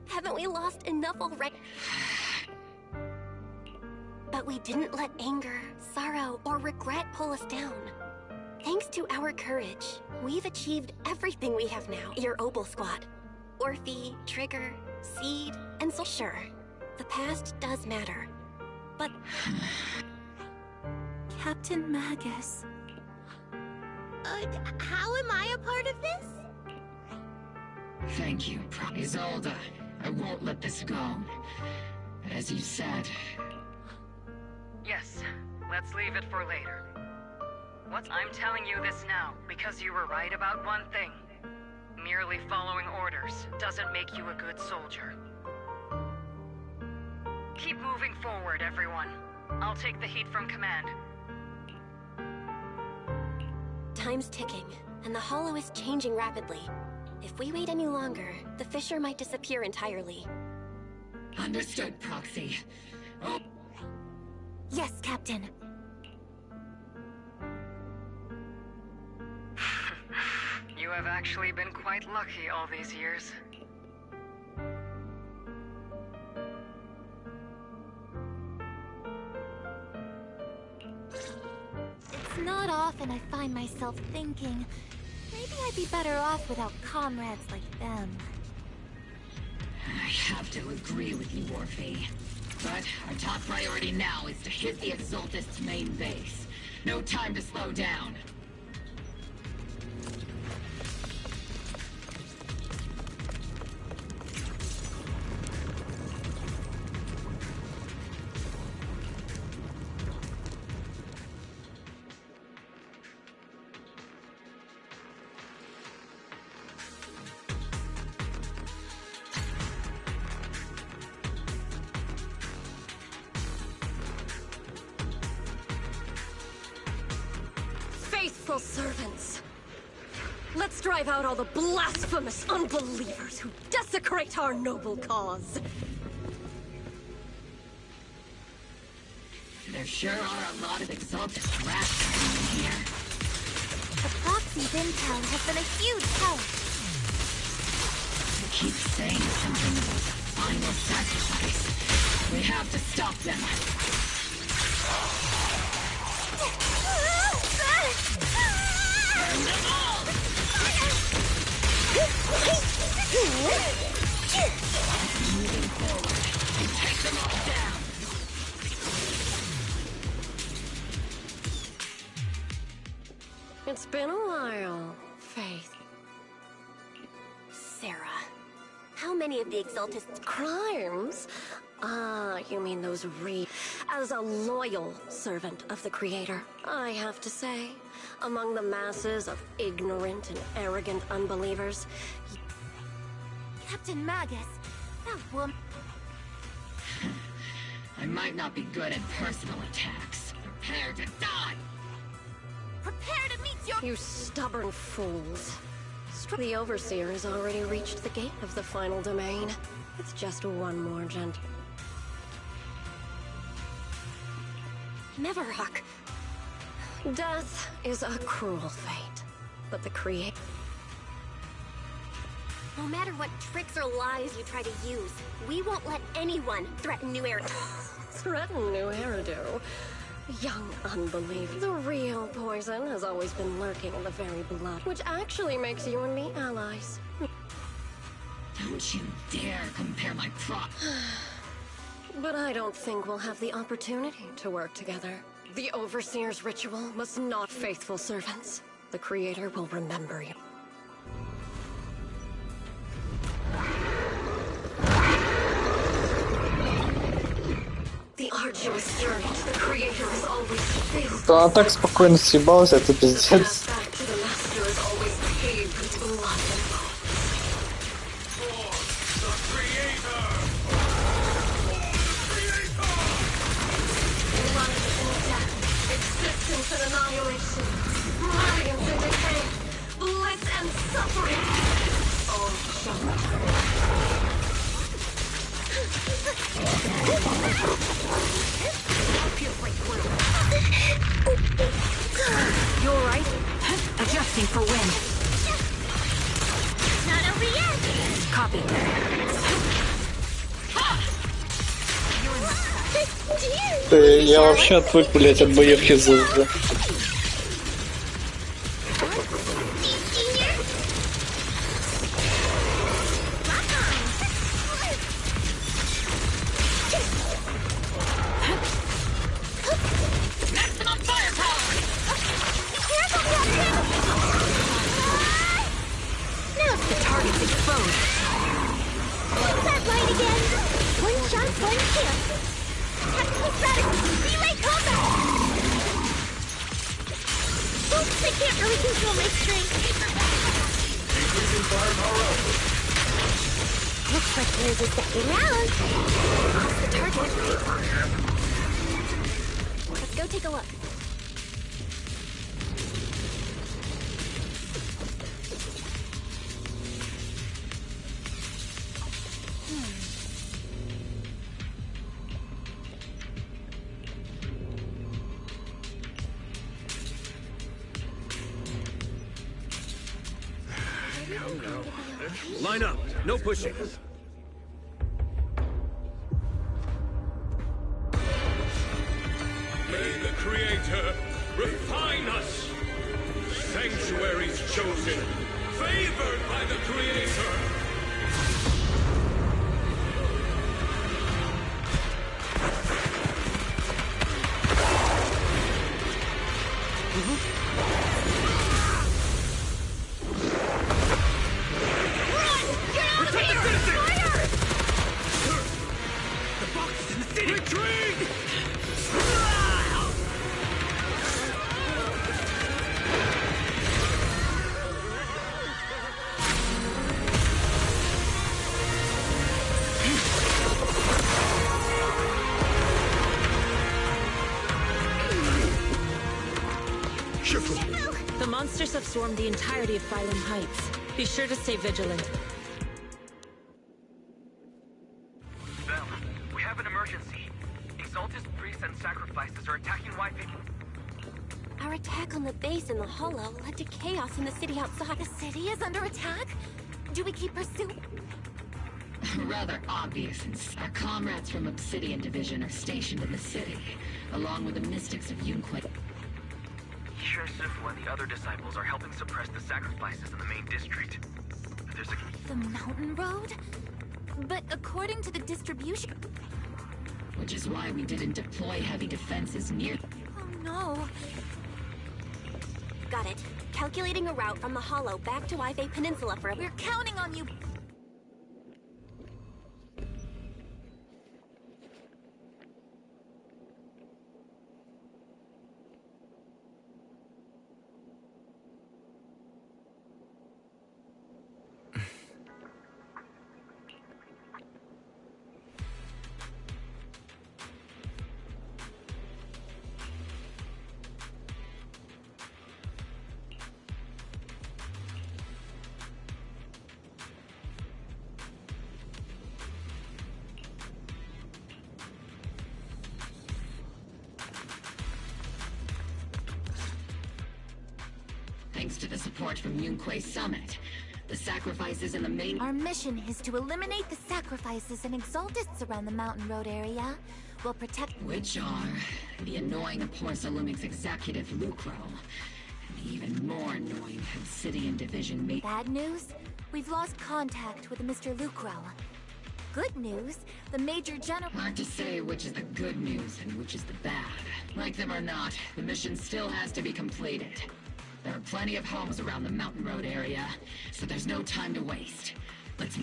Haven't we lost enough already? But we didn't let anger, sorrow, or regret pull us down. Thanks to our courage, we've achieved everything we have now. Your Obel Squad. Orphe, Trigger, Seed, and so sure. The past does matter. But... Captain Magus. How am I a part of this? Thank you, Isolde. I won't let this go. As you said... Yes, let's leave it for later. I'm telling you this now, because you were right about one thing. Merely following orders doesn't make you a good soldier. Keep moving forward, everyone. I'll take the heat from command. Time's ticking, and the Hollow is changing rapidly. If we wait any longer, the fissure might disappear entirely. Understood, Proxy. Oh. Yes, Captain. You have actually been quite lucky all these years. It's not often I find myself thinking, maybe I'd be better off without comrades like them. I have to agree with you, Morphe. But our top priority now is to hit the Exaltist's main base. No time to slow down. Faithful servants. Let's drive out all the blasphemous unbelievers who desecrate our noble cause. There sure are a lot of Exaltist rascals in here. The Proxy's intel has been a huge help. They keep saying something about the final sacrifice. We have to stop them. Burn them all! Moving forward and take them all down. It's been a while, Faith. Sarah, how many of the Exaltist's crimes? Ah, you mean those As a loyal servant of the Creator, I have to say, among the masses of ignorant and arrogant unbelievers, Captain Magus, that woman... I might not be good at personal attacks. Prepare to die! Prepare to meet your... You stubborn fools. The Overseer has already reached the gate of the final domain. It's just one more gentle. Never, Huck. Death is a cruel fate, but the Creator... No matter what tricks or lies you try to use, we won't let anyone threaten New Era. Threaten New Eridu? Young unbeliever. The real poison has always been lurking in the very blood, which actually makes you and me allies. Don't you dare compare my prop. But I don't think we'll have the opportunity to work together. The Overseer's ritual must not faithful servants. The Creator will remember you. The arduous journey to the Creator is always faithful. То она так спокойно съебалась, это пиздец. Back to the Master is always paved with blood and hope. Life and death, existence and annihilation, radiance and decay, bliss and suffering. All shall You alright? Adjusting for wind. Not over yet! Copy. Я вообще отвык, блять, от боевки за. Come now. Line up. No pushing. May the Creator refine us. Sanctuaries chosen, favored by the Creator. The monsters have swarmed the entirety of Phylum Heights. Be sure to stay vigilant. Bell, we have an emergency. Exalted priests and sacrifices are attacking Wi-Fi. Our attack on the base in the Hollow led to chaos in the city outside. The city is under attack? Do we keep pursuing? Rather obvious. Our comrades from Obsidian Division are stationed in the city, along with the mystics of Yunque. Isha Sifu and the other disciples are helping suppress the sacrifices in the main district. There's a... The mountain road? But according to the distribution... Which is why we didn't deploy heavy defenses near... Oh no. Got it. Calculating a route from the Hollow back to Wi-Fi Peninsula for a... We're counting on you. Thanks to the support from Yunque Summit, the sacrifices in the main... Our mission is to eliminate the sacrifices and exaltists around the mountain road area, while protect... Which are the annoying Porcelumix executive Lucro, and the even more annoying Obsidian Division mate... Bad news? We've lost contact with Mr. Lucro. Good news, the Major General... Hard to say which is the good news and which is the bad. Like them or not, the mission still has to be completed. There are plenty of homes around the mountain road area, so there's no time to waste. Let's...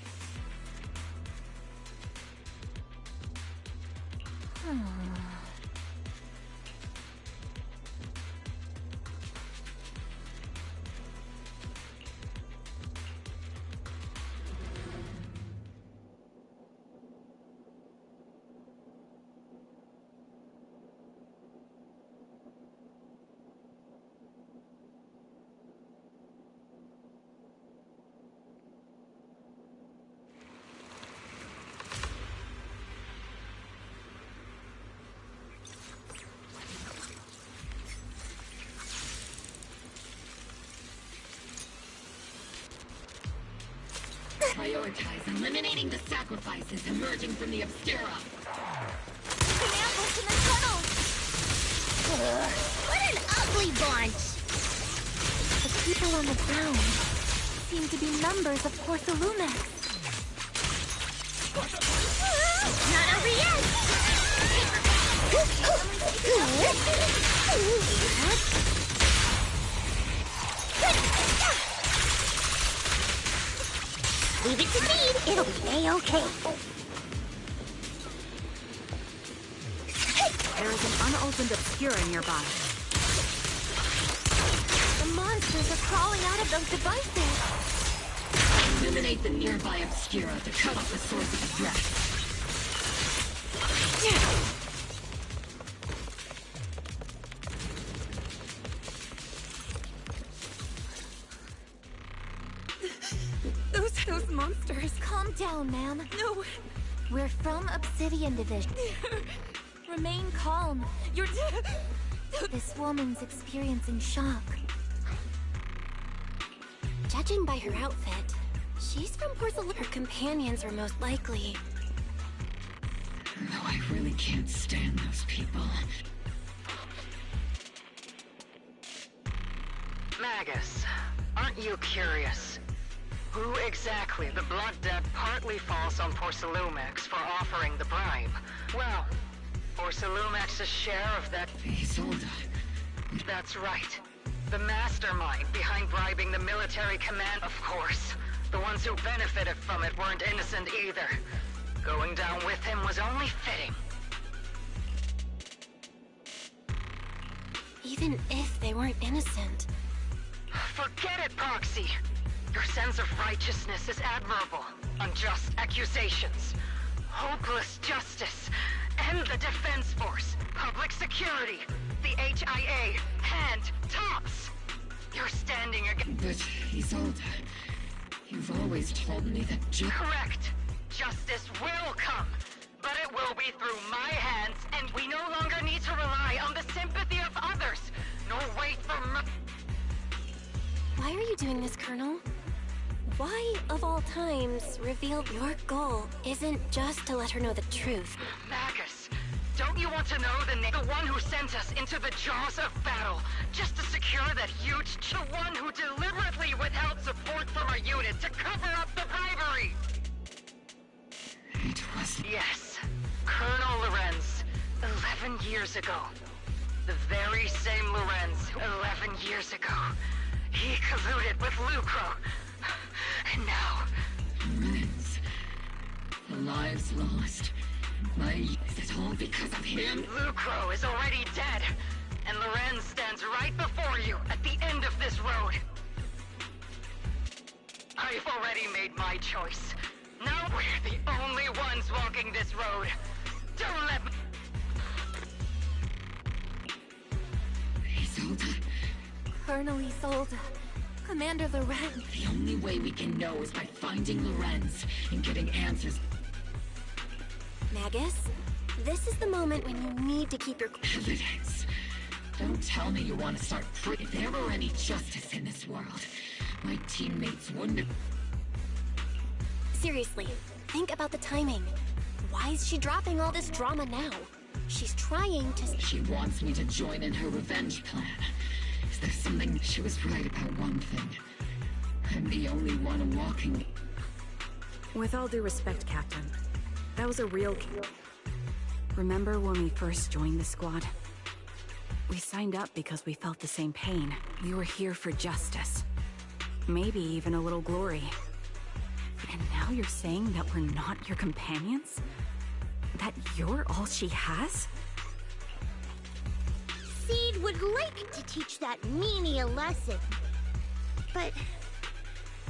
Prioritize eliminating the sacrifices emerging from the Obscura. An ambush in the tunnel! What an ugly bunch! The people on the ground seem to be members of Porcelumix. Not over yet! Leave it to me, it'll be A-okay. There is an unopened Obscura nearby. The monsters are crawling out of those devices. Eliminate the nearby Obscura to cut off the source of the threat. Those monsters. Calm down, ma'am. No. We're from Obsidian Division. Remain calm. You're... This woman's experiencing shock. Check Judging by her outfit, she's from Porcelain. Her companions were most likely. Though I really can't stand those people. Magus, aren't you curious? Who exactly the Blood Debt partly falls on Porcelumex for offering the bribe? Well, Porcelumex's share of that... Isolde. That's right. The mastermind behind bribing the military command, of course. The ones who benefited from it weren't innocent either. Going down with him was only fitting. Even if they weren't innocent. Forget it, Proxy! Your sense of righteousness is admirable. Unjust accusations, hopeless justice, and the Defense Force, public security, the HIA, and TOPS! You're standing against... But, Isolde, you've always told me that Correct! Justice will come, but it will be through my hands, and we no longer need to rely on the sympathy of others, nor wait for Why are you doing this, Colonel? Why, of all times, reveal your goal isn't just to let her know the truth? Magus, don't you want to know the one who sent us into the jaws of battle, just to secure that huge... The one who deliberately withheld support from our unit to cover up the bribery! It was... Yes, Colonel Lorenz, 11 years ago. The very same Lorenz, 11 years ago. He colluded with Lucro. And now... Lorenz. The lives lost. Is it all because of him? Lucro is already dead. And Lorenz stands right before you at the end of this road. I've already made my choice. Now we're the only ones walking this road. Don't let me... Isolde. Colonel Isolde. Commander Lorenz. The only way we can know is by finding Lorenz and getting answers. Magus, this is the moment when you need to keep your... Evidence. Don't tell me you want to start If there were any justice in this world, my teammates wouldn't have... Seriously, think about the timing. Why is she dropping all this drama now? She's trying to... She wants me to join in her revenge plan. Is there something... She was right about one thing. I'm the only one walking... With all due respect, Captain, that was a real... Remember when we first joined the squad? We signed up because we felt the same pain. We were here for justice. Maybe even a little glory. And now you're saying that we're not your companions? That you're all she has? Seed would like to teach that meanie a lesson. But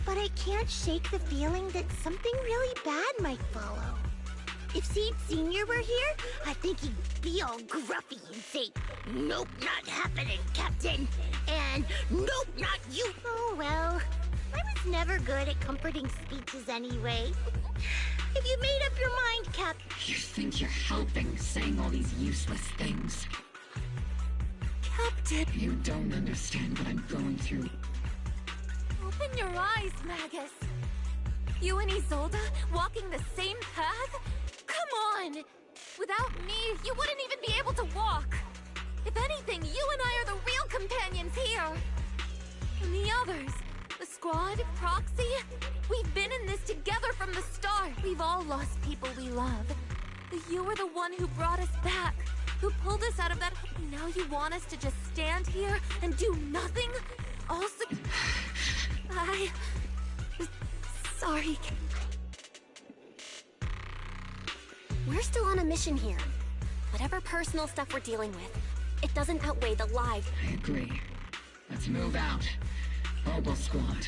I can't shake the feeling that something really bad might follow. If Seed Sr. were here, I think he'd be all gruffy and say, "Nope, not happening, Captain." And, "Nope, not you." Oh, well, I was never good at comforting speeches anyway. If you made up your mind, Cap... You think you're helping, saying all these useless things. Captain... You don't understand what I'm going through. Open your eyes, Magus. You and Isolde walking the same path? Come on! Without me, you wouldn't even be able to walk. If anything, you and I are the real companions here. And the others, the squad, Proxy, we've been in this together from the start. We've all lost people we love. But you were the one who brought us back, who pulled us out of that... Now you want us to just stand here and do nothing? Also... Sorry. We're still on a mission here. Whatever personal stuff we're dealing with, it doesn't outweigh the lives. I agree. Let's move out. Mobile squad.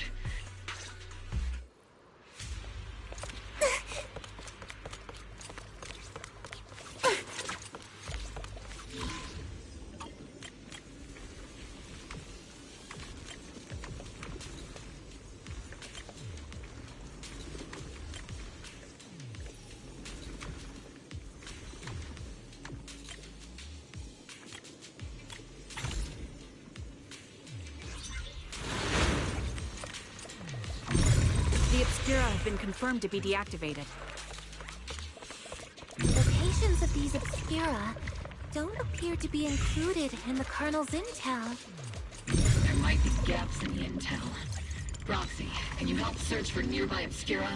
Obscura have been confirmed to be deactivated. Locations of these Obscura don't appear to be included in the Colonel's intel. There might be gaps in the intel. Roxy, can you help search for nearby Obscura?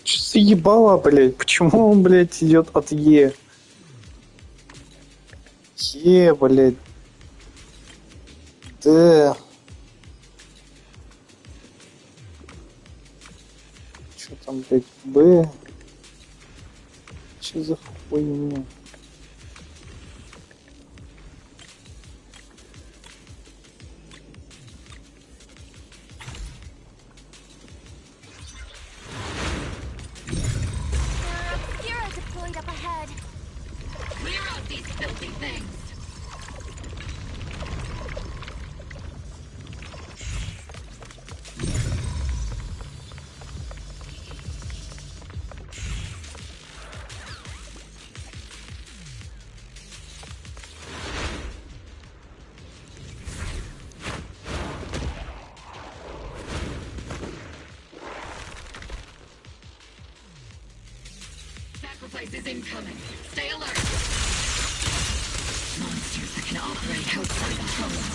Заебало, блядь. Почему он, блядь, идет от Е? Е, блядь. Да. Что там, блядь, Б? Что за хуйня? Sacrifice is incoming. Stay alert. Monsters that can operate outside the hollow.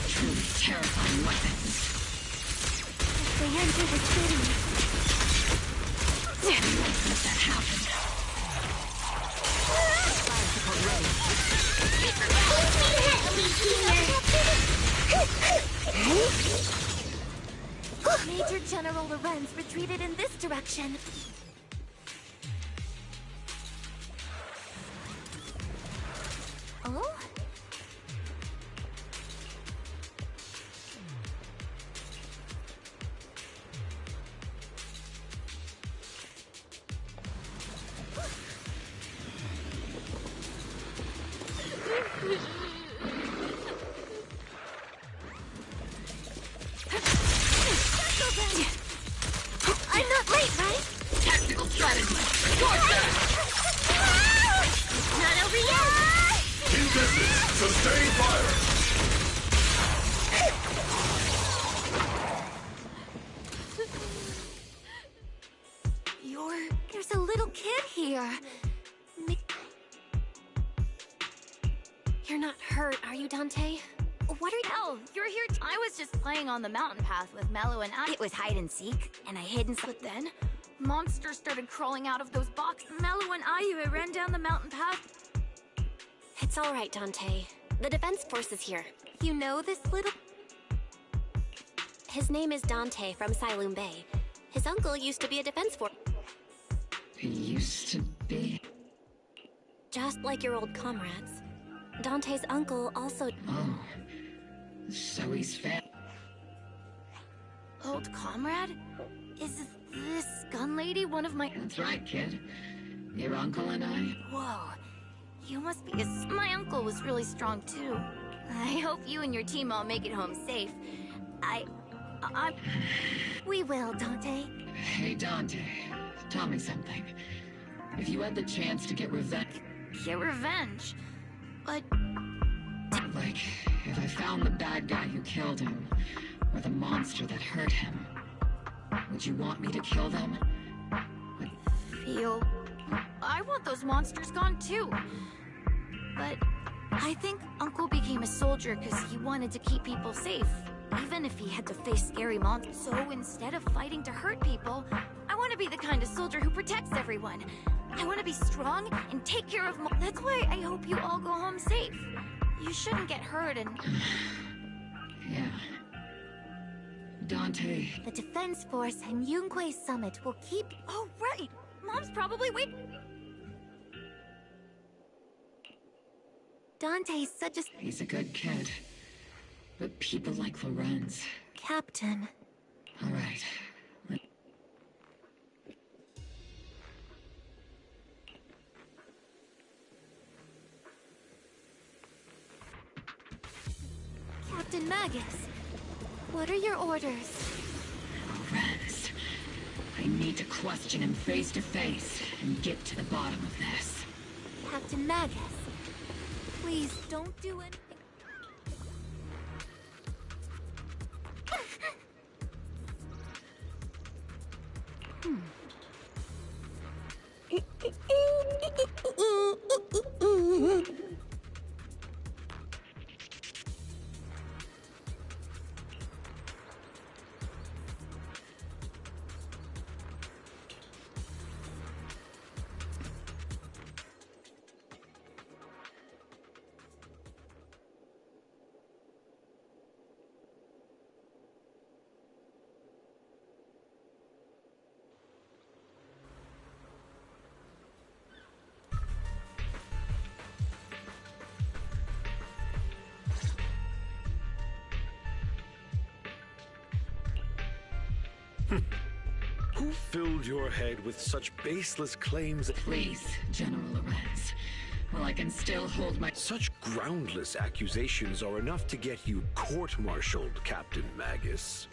Truly terrifying weapons. If they enter the city. We won't let that happen. Major General Lorenz retreated in this direction. Oh? I'm not late, right? Tactical strategy. Torture! Not over yet! Keep distance. Sustain fire. There's a little kid here. You're not hurt, are you, Dante? What are you— Oh, you're here. I was just playing on the mountain path with Mello and I. It was hide and seek, and I hid inside. But then, monsters started crawling out of those boxes. Mello and I ran down the mountain path. It's all right, Dante. The defense force is here. You know this little— His name is Dante from Siloon Bay. His uncle used to be a defense force. He used to be. Just like your old comrades. Dante's uncle also— Oh. So he's fat. Old comrade? Is this gun lady one of my— That's right, kid. Your uncle and I. Whoa. You must be My uncle was really strong, too. I hope you and your team all make it home safe. We will, Dante. Hey, Dante. Tell me something. If you had the chance to get revenge... Get revenge? But... Like, if I found the bad guy who killed him, or the monster that hurt him, would you want me to kill them? I want those monsters gone too. But I think Uncle became a soldier because he wanted to keep people safe, even if he had to face scary monsters. So instead of fighting to hurt people, I want to be the kind of soldier who protects everyone. I want to be strong and take care of That's why I hope you all go home safe. You shouldn't get hurt and... Yeah. Dante... The Defense Force and Yunque Summit will keep... Oh, right! Mom's probably waiting... Dante's such a... He's a good kid. But people like Lorenz... Captain... All right. Captain Magus, what are your orders? Lorenz, I need to question him face to face and get to the bottom of this. Captain Magus, please don't do anything. Who filled your head with such baseless claims? Please, General Lorenz. Well, I can still hold my... Such groundless accusations are enough to get you court-martialed, Captain Magus.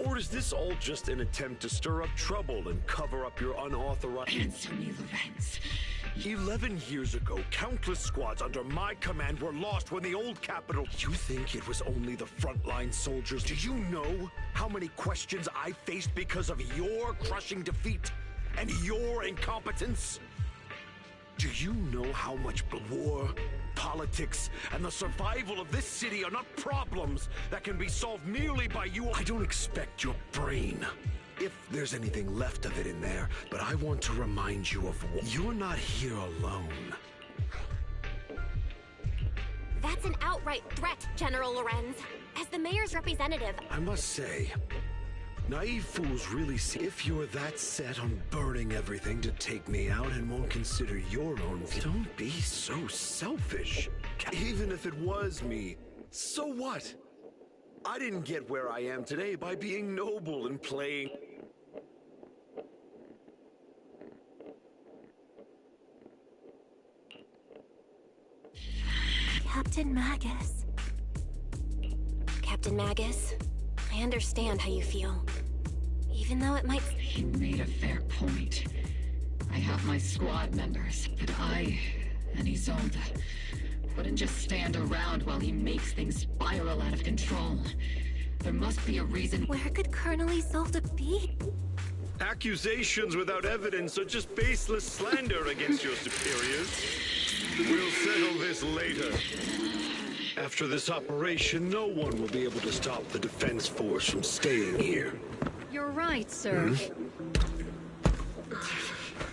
Or is this all just an attempt to stir up trouble and cover up your unauthorized... Answer me, Lorenz. 11 years ago, countless squads under my command were lost when the old capital... You think it was only the frontline soldiers? Do you know how many questions I faced because of your crushing defeat and your incompetence? Do you know how much war, politics, and the survival of this city are not problems that can be solved merely by you? I don't expect your brain, if there's anything left of it in there, but I want to remind you of what... You're not here alone. That's an outright threat, General Lorenz. As the mayor's representative... I must say, naive fools really see if you're that set on burning everything to take me out and won't consider your own... Don't be so selfish. Even if it was me, so what? I didn't get where I am today by being noble and playing... Captain Magus. Captain Magus, I understand how you feel. Even though it might... He made a fair point. I have my squad members, but I and Isolde wouldn't just stand around while he makes things spiral out of control. There must be a reason... Where could Colonel Isolde be? Accusations without evidence are just baseless slander against your superiors. We'll settle this later. After this operation, no one will be able to stop the Defense Force from staying here. You're right, sir.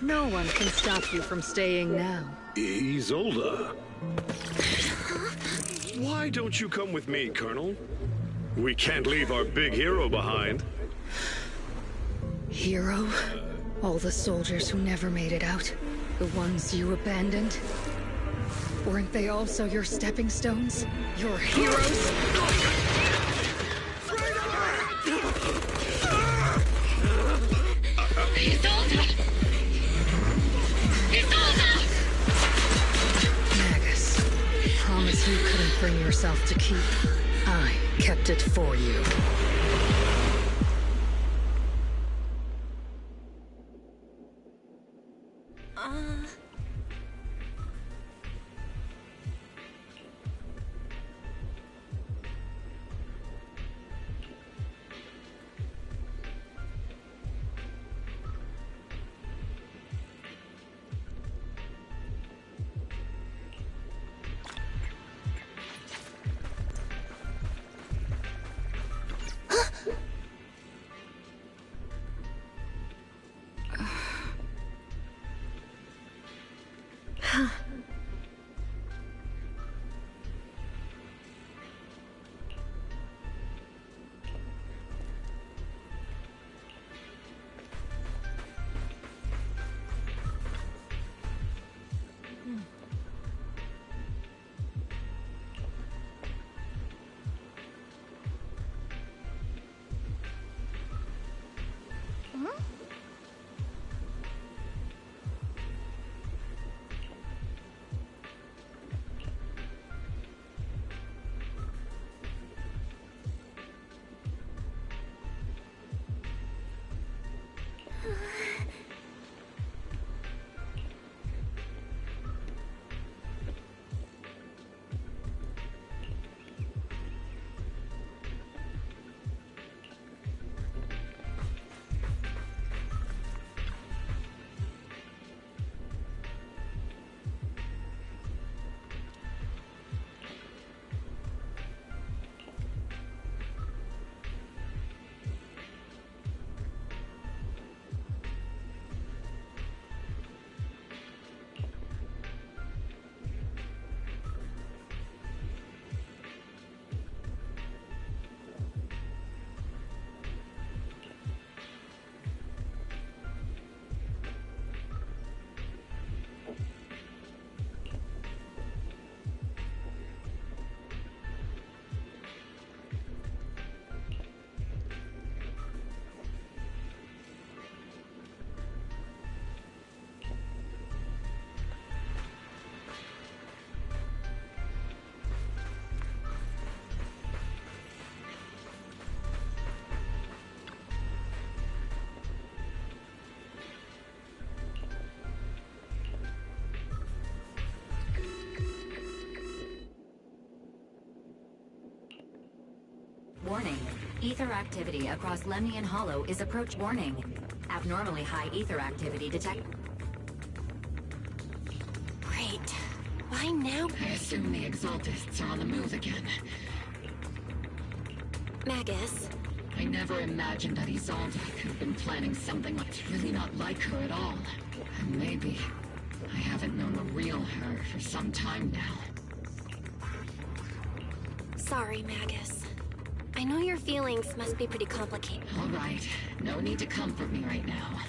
No one can stop you from staying now. Isolde. Why don't you come with me, Colonel? We can't leave our big hero behind. Hero? All the soldiers who never made it out? The ones you abandoned? Weren't they also your stepping stones? Your heroes? Magus, promise you couldn't bring yourself to keep. I kept it for you. Warning. Ether activity across Lemnian Hollow is approach. Warning. Abnormally high ether activity detect. Great. Why now? I assume the Exaltists are on the move again. Magus. I never imagined that Isolde could have been planning something that's really not like her at all. And maybe I haven't known the real her for some time now. Sorry, Magus. I know your feelings must be pretty complicated. All right. No need to comfort me right now.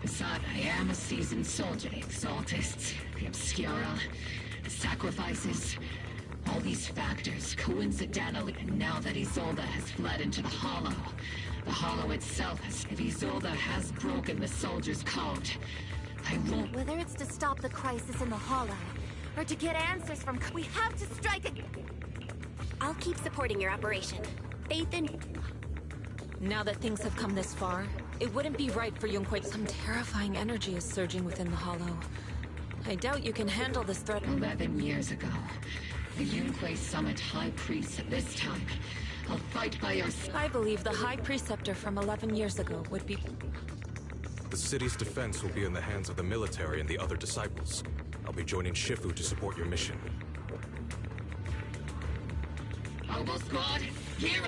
Besides, I am a seasoned soldier. The Exaltists, the Obscura, the sacrifices, all these factors coincidentally. And now that Isolde has fled into the Hollow itself has. If Isolde has broken the soldier's code, I won't. Whether it's to stop the crisis in the Hollow, or to get answers from. We have to strike it. I'll keep supporting your operation. Faith in. Now that things have come this far, it wouldn't be right for Yunquei. Some terrifying energy is surging within the Hollow. I doubt you can handle this threat. 11 years ago, the Yunquei Summit High Priest at this time. I'll fight by your side. I believe the High Preceptor from 11 years ago would be. The city's defense will be in the hands of the military and the other disciples. I'll be joining Shifu to support your mission. Mobile squad, here!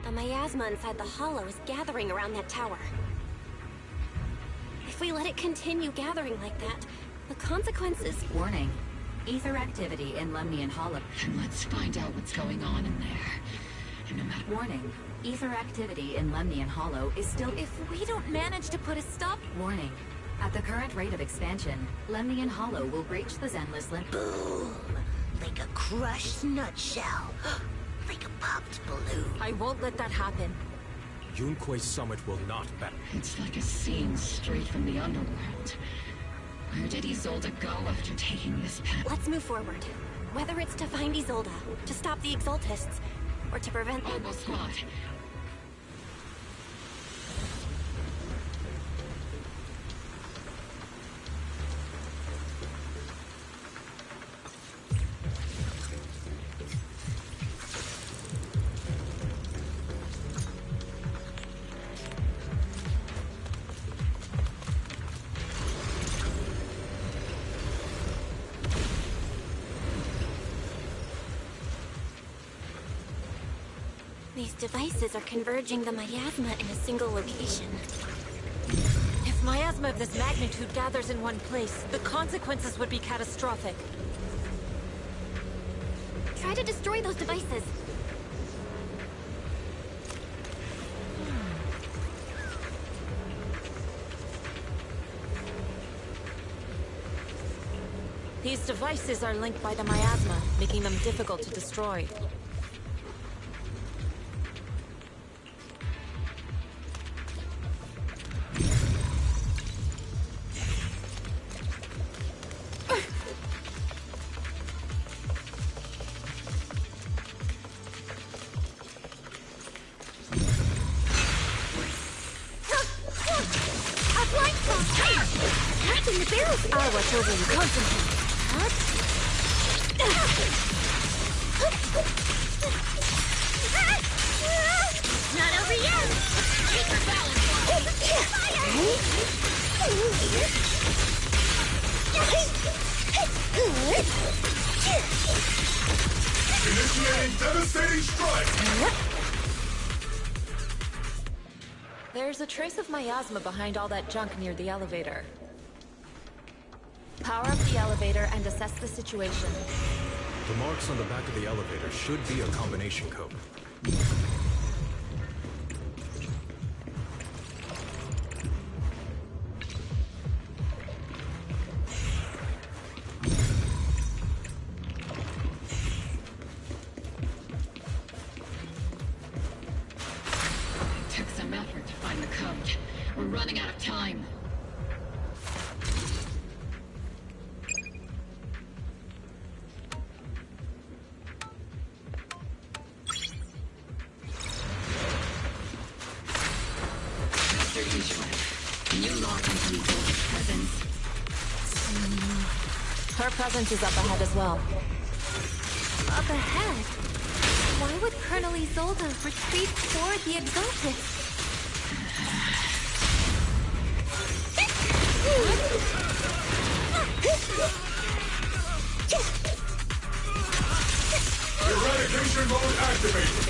The miasma inside the Hollow is gathering around that tower. If we let it continue gathering like that, the consequences... Warning. Ether activity in Lemnian Hollow. And let's find out what's going on in there. And no matter... Warning. Ether activity in Lemnian Hollow is still... If we don't manage to put a stop... Warning. At the current rate of expansion, Lemnian Hollow will breach the Zenless limit. Boom! Like a crushed nutshell. Like a popped balloon. I won't let that happen. Yunque's summit will not back. It's like a scene straight from the underworld. Where did Isolde go after taking this path? Let's move forward. Whether it's to find Isolde, to stop the Exaltists, or to prevent... Mobile squad. These devices are converging the miasma in a single location. If miasma of this magnitude gathers in one place, the consequences would be catastrophic. Try to destroy those devices. These devices are linked by the miasma, making them difficult to destroy. I'll watch over you. Concentrate. Not over yet! Keep your balance Initiating devastating strike! There's a trace of miasma behind all that junk near the elevator. Power up the elevator and assess the situation. The marks on the back of the elevator should be a combination code. It took some effort to find the code. We're running out of time. Can you lock into Isolde's presence? Her presence is up ahead as well. Up ahead? Why would Colonel Isolde retreat toward the Exalted? Eradication mode activated!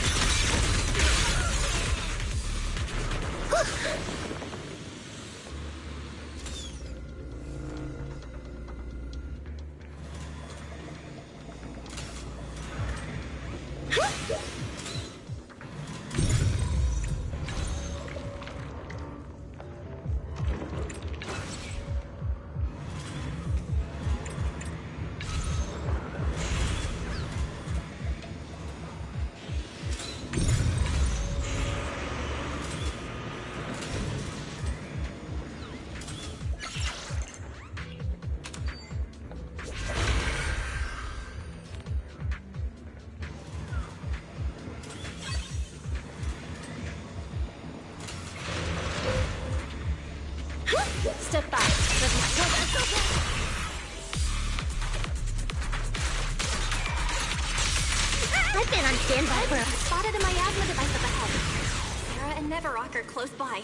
Step back. I've been on standby for... Spotted a miasma device up ahead. Sarah and Neverrock are close by.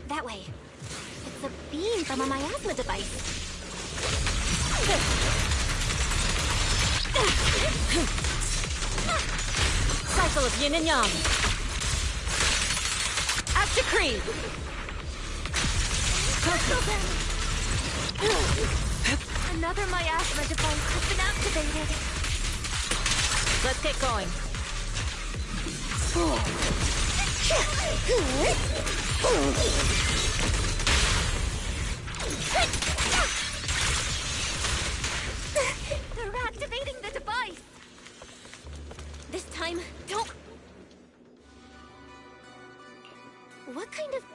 That way. It's a beam from a miasma device. Cycle of yin and yang. As decreed. Another miasma device has been activated. Let's get going.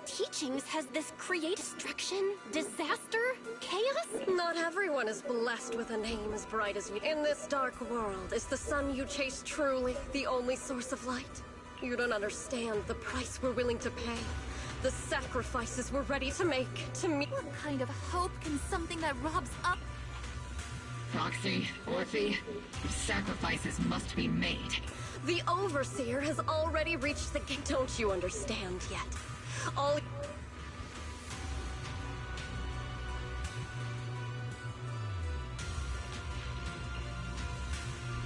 teachings has this create destruction, disaster, chaos? Not everyone is blessed with a name as bright as you. In this dark world, is the sun you chase truly the only source of light? You don't understand the price we're willing to pay. The sacrifices we're ready to make to me. What kind of hope can something that robs up? Proxy, Orphe, sacrifices must be made. The Overseer has already reached the gate. Don't you understand yet? All...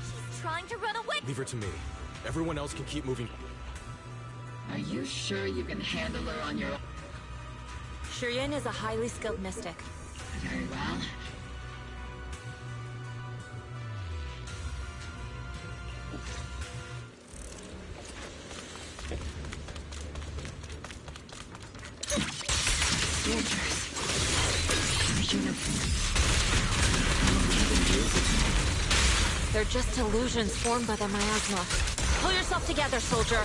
She's trying to run away! Leave her to me. Everyone else can keep moving. Are you sure you can handle her on your own? Shireen is a highly skilled mystic. Very well. They're just illusions formed by the miasma. Pull yourself together, soldier.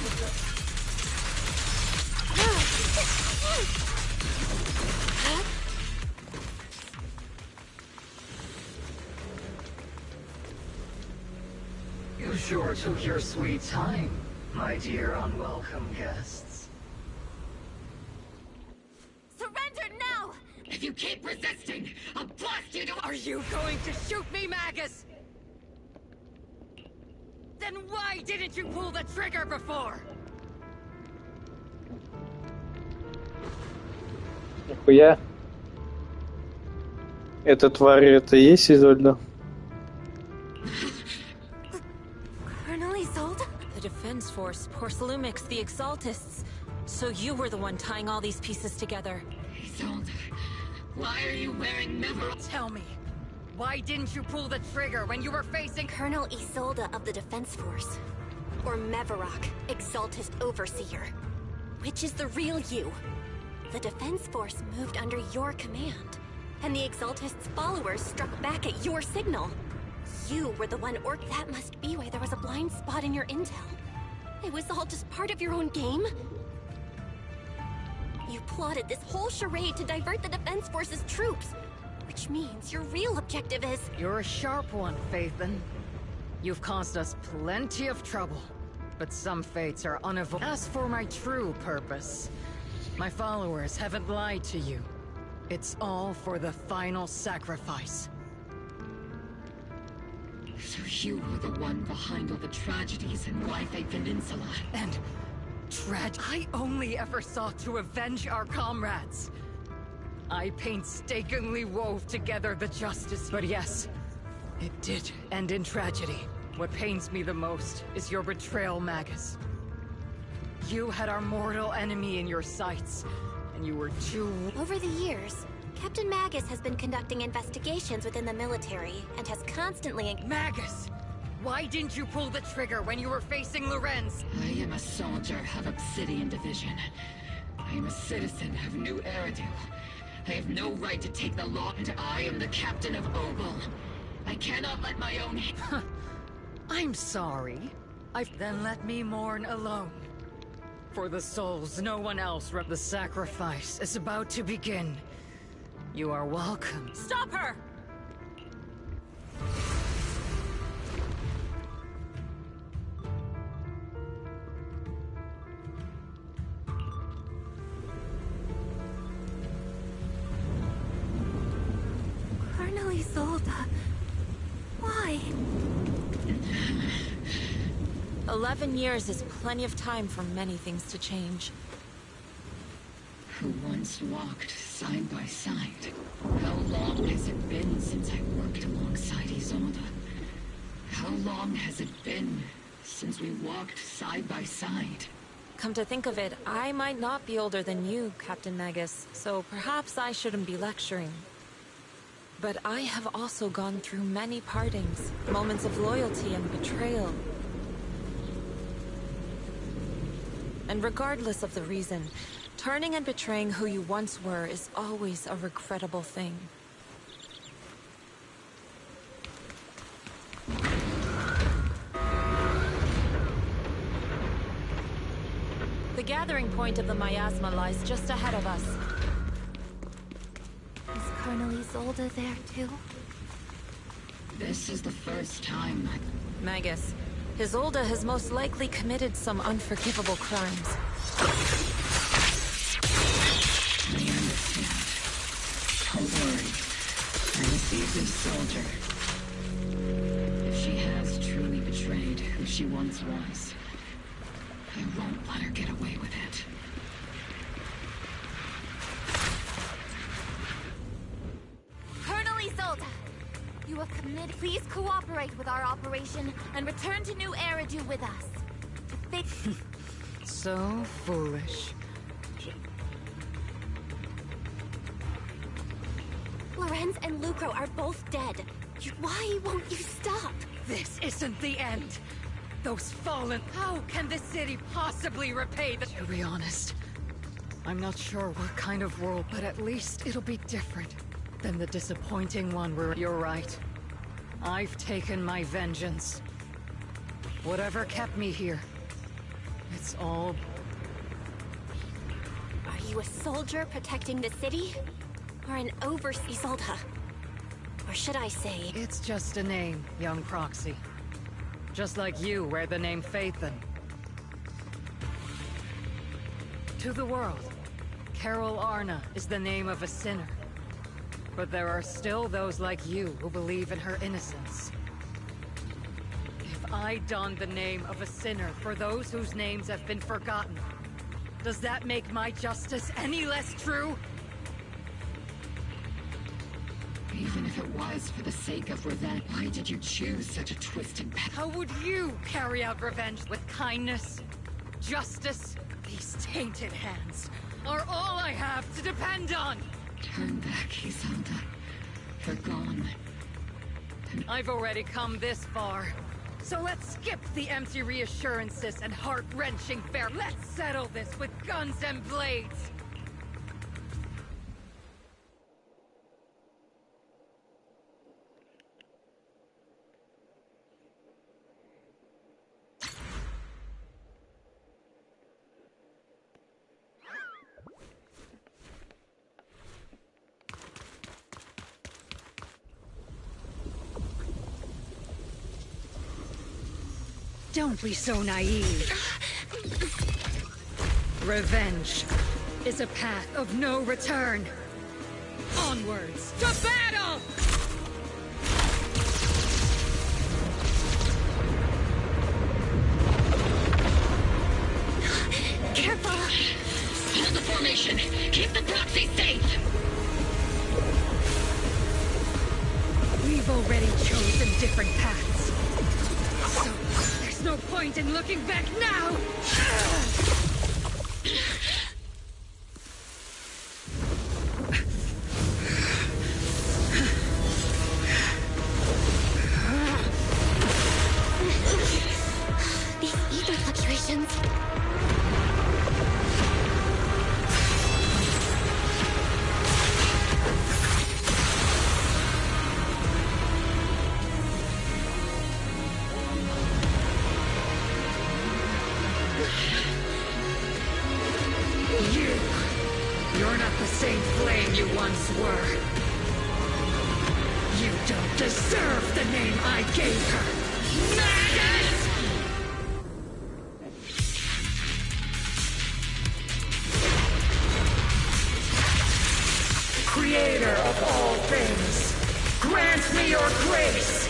You sure took your sweet time, my dear unwelcome guests. Surrender now! If you keep resisting, I'll blast you to— Are you going to shoot me, Magus? Then why didn't you pull the trigger before? Нихуя. Эта тварь, это и есть Изольда? Colonel Isolde? The Defense Force, Porcelumix, the Exaltists. So you were the one tying all these pieces together. Isolde, why are you wearing never— Tell me, why didn't you pull the trigger when you were facing— Colonel Isolde of the Defense Force. Or Mevarok, Exaltist Overseer. Which is the real you? The Defense Force moved under your command, and the Exaltist's followers struck back at your signal. You were the one orc. That must be why there was a blind spot in your intel. It was all just part of your own game? You plotted this whole charade to divert the Defense Force's troops, which means your real objective is— You're a sharp one, Phaethon. You've caused us plenty of trouble, but some fates are unavoidable. As for my true purpose, my followers haven't lied to you. It's all for the final sacrifice. So you were the one behind all the tragedies in Yfei Peninsula. And I only ever sought to avenge our comrades. I painstakingly wove together the justice, but yes, it did end in tragedy. What pains me the most is your betrayal, Magus. You had our mortal enemy in your sights, and you were too— Over the years, Captain Magus has been conducting investigations within the military and has constantly— Magus! Why didn't you pull the trigger when you were facing Lorenz? I am a soldier of Obsidian Division. I am a citizen of New Eridu. I have no right to take the law, and I am the captain of Obel. I cannot let my own— I'm sorry. Then let me mourn alone. For the souls no one else— The sacrifice is about to begin. You are welcome. Stop her! Colonel Isolde. Why? 11 years is plenty of time for many things to change. Who once walked side by side. How long has it been since I worked alongside Isolde? How long has it been since we walked side by side? Come to think of it, I might not be older than you, Captain Magus, so perhaps I shouldn't be lecturing. But I have also gone through many partings, moments of loyalty and betrayal. And regardless of the reason, turning and betraying who you once were is always a regrettable thing. The Gathering centering point of the miasma lies just ahead of us. Is Colonel Isolde there too? This is the first time Magus, Isolde has most likely committed some unforgivable crimes. I understand. Don't worry. I'm a seasoned soldier. If she has truly betrayed who she once was, I won't let her get away with it. Colonel Isolde! You have committed. Please cooperate with our operation and return to New Eridu with us. So foolish. Lorenz and Lucro are both dead. Why won't you stop? This isn't the end. Those fallen... How can the city possibly repay the... To be honest, I'm not sure what kind of world, but at least it'll be different than the disappointing one where... You're right. I've taken my vengeance. Whatever kept me here, it's all... Are you a soldier protecting the city? Or an overseer? Isolde? Or should I say... It's just a name, young Proxy. Just like you wear the name Phaethon. To the world, Carol Arna is the name of a sinner. But there are still those like you who believe in her innocence. If I don the name of a sinner for those whose names have been forgotten, does that make my justice any less true? Even if it was for the sake of revenge, why did you choose such a twisted path? How would you carry out revenge? With kindness? Justice? These tainted hands are all I have to depend on! Turn back, Isolde. They're gone. I've already come this far. So let's skip the empty reassurances and heart-wrenching fare. Let's settle this with guns and blades! Don't be so naive. Revenge is a path of no return. Onwards to battle! Careful! Hold the formation! Keep the proxy safe! We've already chosen different paths. So, there's no point in looking back now! These ether fluctuations. You're not the same flame you once were. You don't deserve the name I gave her. Madness! Creator of all things, grant me your grace!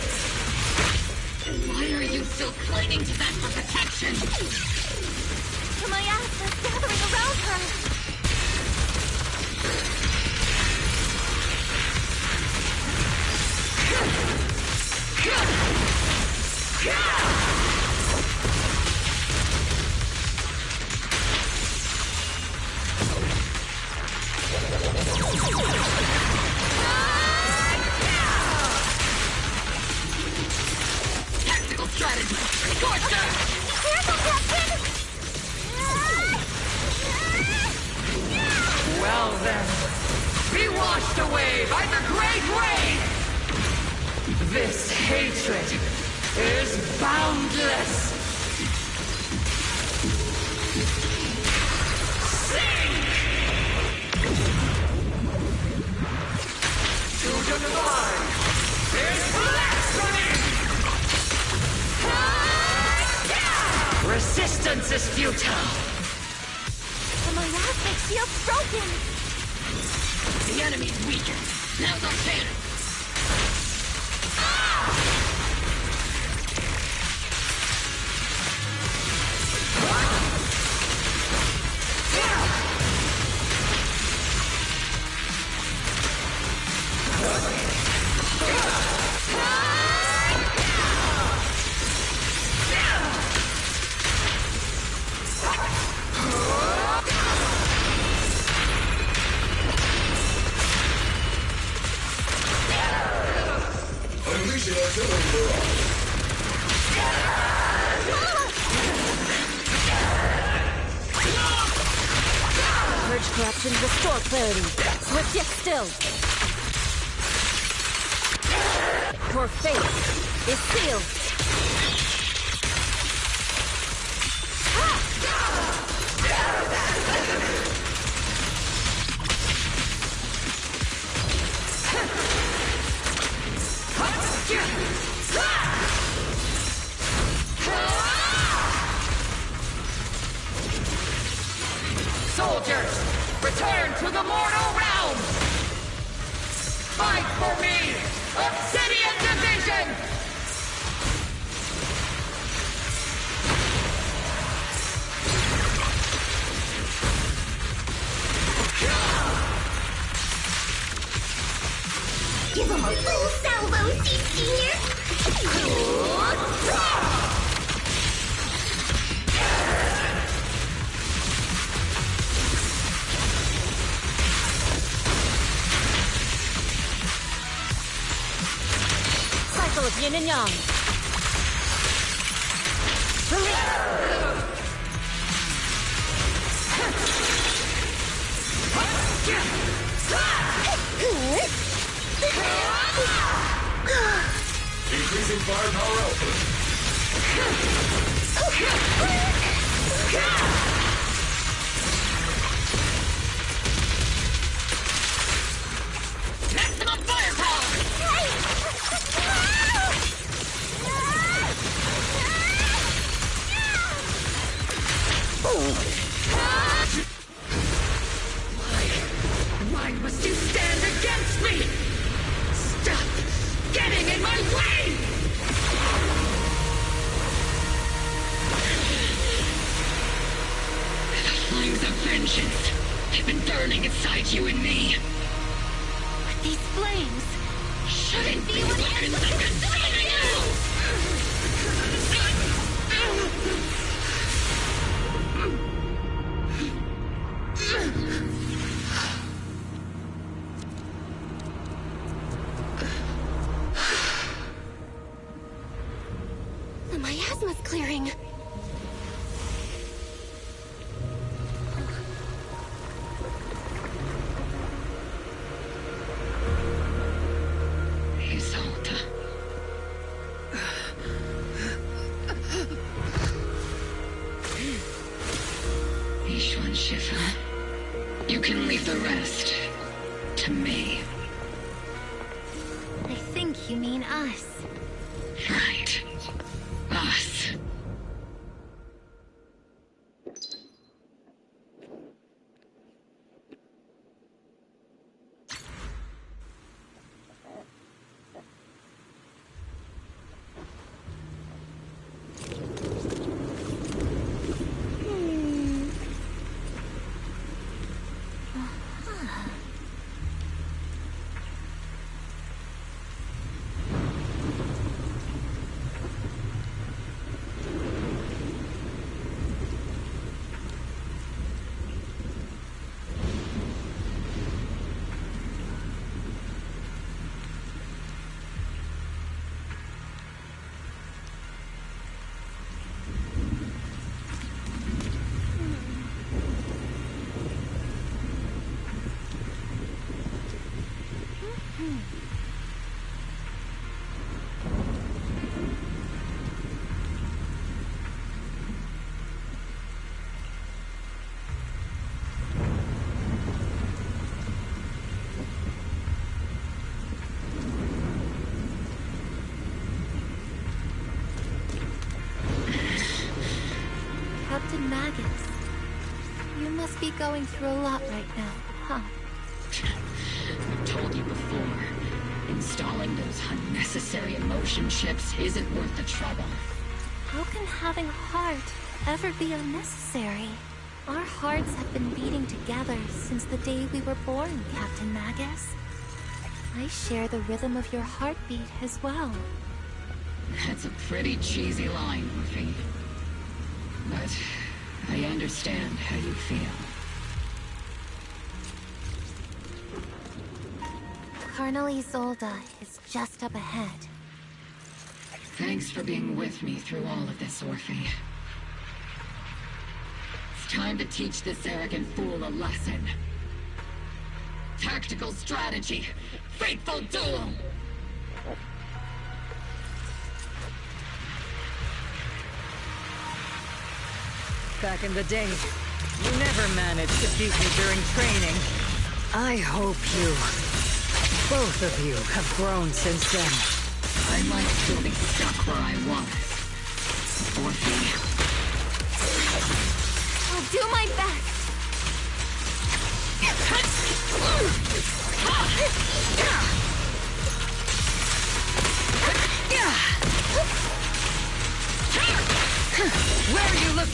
Why are you still clinging to that for protection? The miasma's gathering around her! Tactical strategy! Torture! Careful, Captain! Well then, be washed away by the great rain! This hatred is boundless! Resistance is futile. The miasmic shield's broken. The enemy's weakened. Now's our chance. Unleashing artillery barrage. Purge corruption, restore clarity. Swift yet still. Your fate is sealed. Soldiers, return to the mortal realm! Fight for me! Obsidian Division! Give him a full salvo, Senior! Cycle of yin and yang. Increasing firepower output. Maximum firepower! Why must you stand against me? Stop getting in my way! The flames of vengeance have been burning inside you and me. But these flames Shouldn't be weapons that consume you! The miasma's clearing. Isolde. Ishwan Shiva, you can leave the rest to me. I think you mean us. Right. Us. going through a lot right now, huh? I've told you before, installing those unnecessary emotion chips isn't worth the trouble. How can having a heart ever be unnecessary? Our hearts have been beating together since the day we were born, Captain Magus. I share the rhythm of your heartbeat as well. That's a pretty cheesy line, Murphy. But I understand how you feel. Colonel Isolde is just up ahead. Thanks for being with me through all of this, Orphe. It's time to teach this arrogant fool a lesson. Tactical strategy. Fateful duel. Back in the day, you never managed to beat me during training. I hope you, both of you, have grown since then. I might still be stuck where I was. Orphe. I'll do my best. Where you look.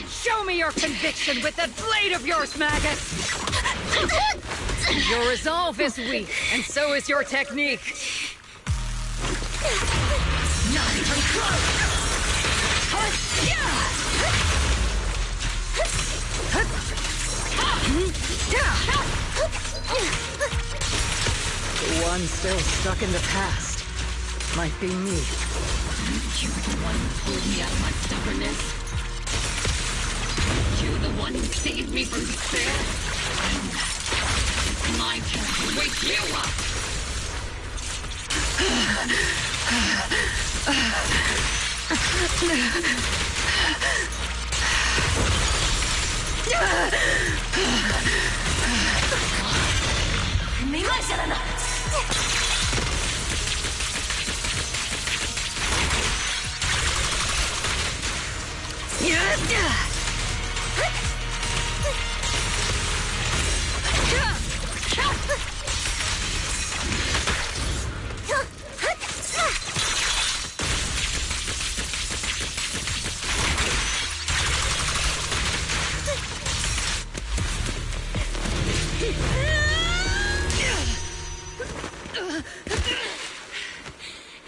Show me your conviction with that blade of yours, Magus! Your resolve is weak, and so is your technique. Not even close! The one still stuck in the past might be me. You're the one who pulled me out of my stubbornness. You're the one who saved me from despair. It's my turn to wake you up!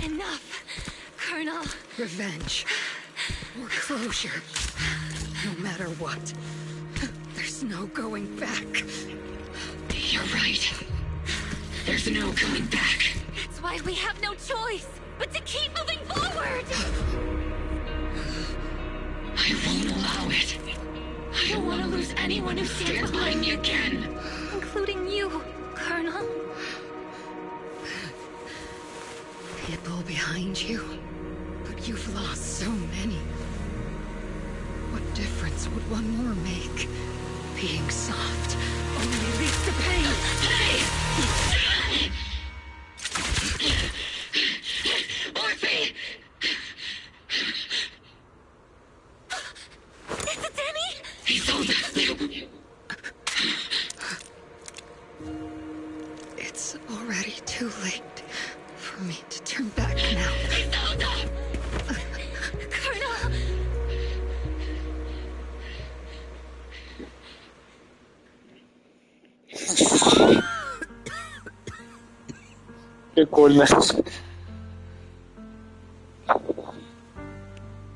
Enough, Colonel. Revenge. Or closure. No matter what. There's no going back. You're right. There's no going back. That's why we have no choice but to keep moving forward! I won't allow it. I don't want to lose anyone who stands behind me again. Including you, Colonel. People behind you, but you've lost so many. What difference would one more make? Being soft only leads to pain. Hey! Orphe! Is it Danny? He's older. It's already too late for me to turn back now. Colonel! Прикольно.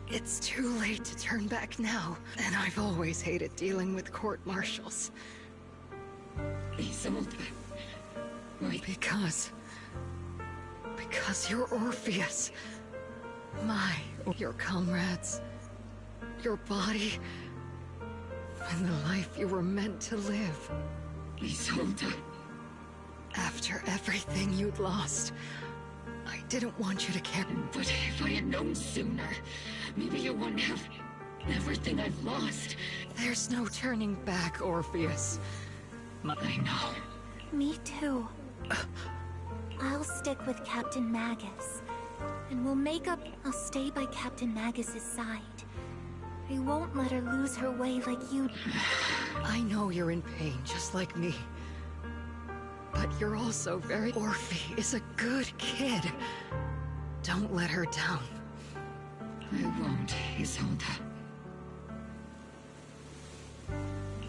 It's too late to turn back now, and I've always hated dealing with court-martials. Because you're Orpheus. Your comrades. Your body. And the life you were meant to live. Isolde. After everything you'd lost, I didn't want you to care. But if I had known sooner, maybe you wouldn't have everything I've lost. There's no turning back, Orpheus. I know. Me too. I'll stick with Captain Magus. And we'll make up. I'll stay by Captain Magus's side. I won't let her lose her way like you. I know you're in pain, just like me. But you're also very... Orphe is a good kid. Don't let her down. I won't, Isolde.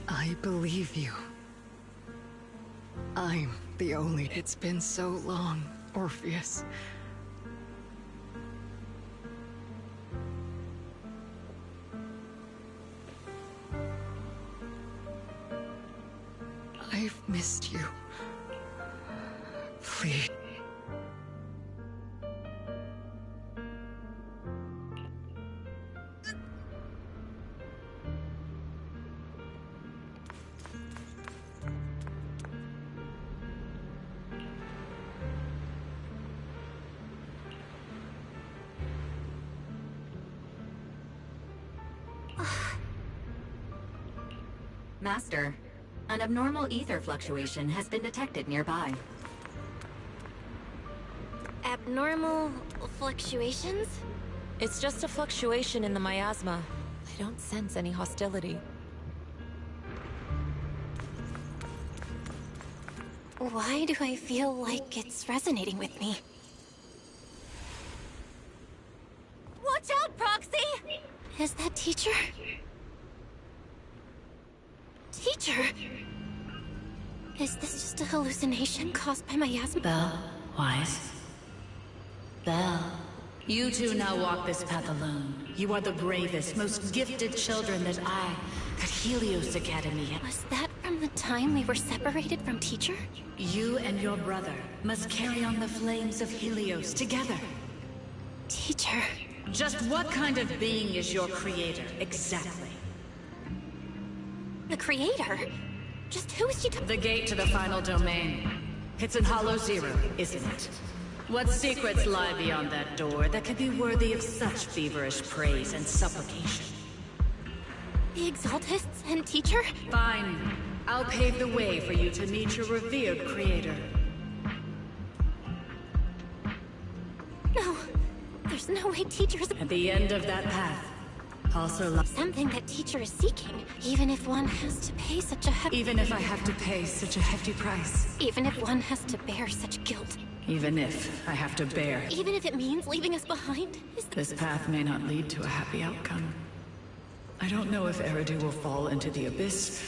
I believe you. I'm the only... It's been so long, Orpheus. I've missed you. Please. Master, an abnormal ether fluctuation has been detected nearby. Abnormal fluctuations? It's just a fluctuation in the miasma. I don't sense any hostility. Why do I feel like it's resonating with me? Watch out, Proxy! Is that teacher? Teacher? Is this just a hallucination caused by miasma? Belle, Wise. Belle, you two now walk this path alone. You are the bravest, most gifted children that I, at Helios Academy. Was that from the time we were separated from teacher? You and your brother must carry on the flames of Helios together. Teacher. Just what kind of being is your creator, exactly? The creator? Just who is she The gate to the final domain. It's in Hollow Zero, isn't it? What secrets lie beyond that door that could be worthy of such feverish praise and supplication? The Exaltists and teacher? Fine. I'll pave the way for you to meet your revered creator. No. There's no way teachers... At the end of that path, also something that teacher is seeking, even if one has to pay such a hefty... Even if I have to pay such a hefty price. Even if one has to bear such guilt. Even if I have to bear. Even if it means leaving us behind. This path may not lead to a happy outcome. I don't know if Eridu will fall into the abyss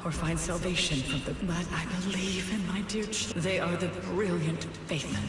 or find salvation from the... But I believe in my dear They are the brilliant faithmen.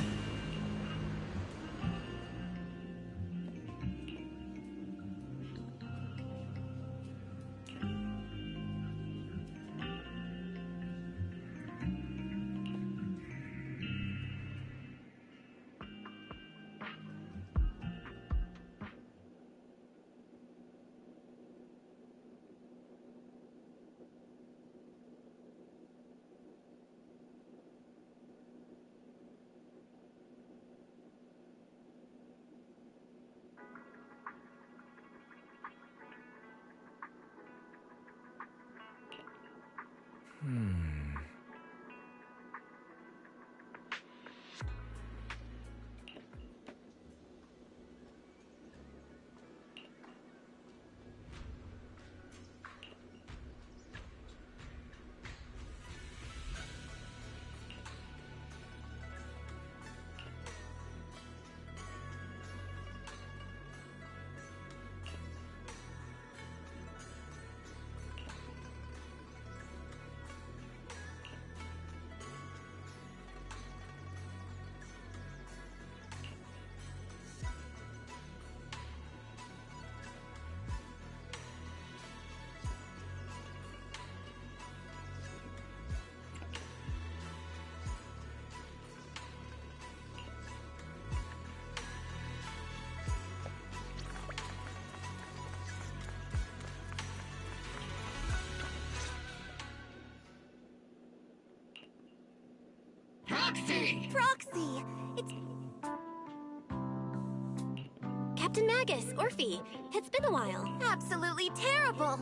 Proxy! Proxy! It's... Captain Magus, Orphe, it's been a while. Absolutely terrible!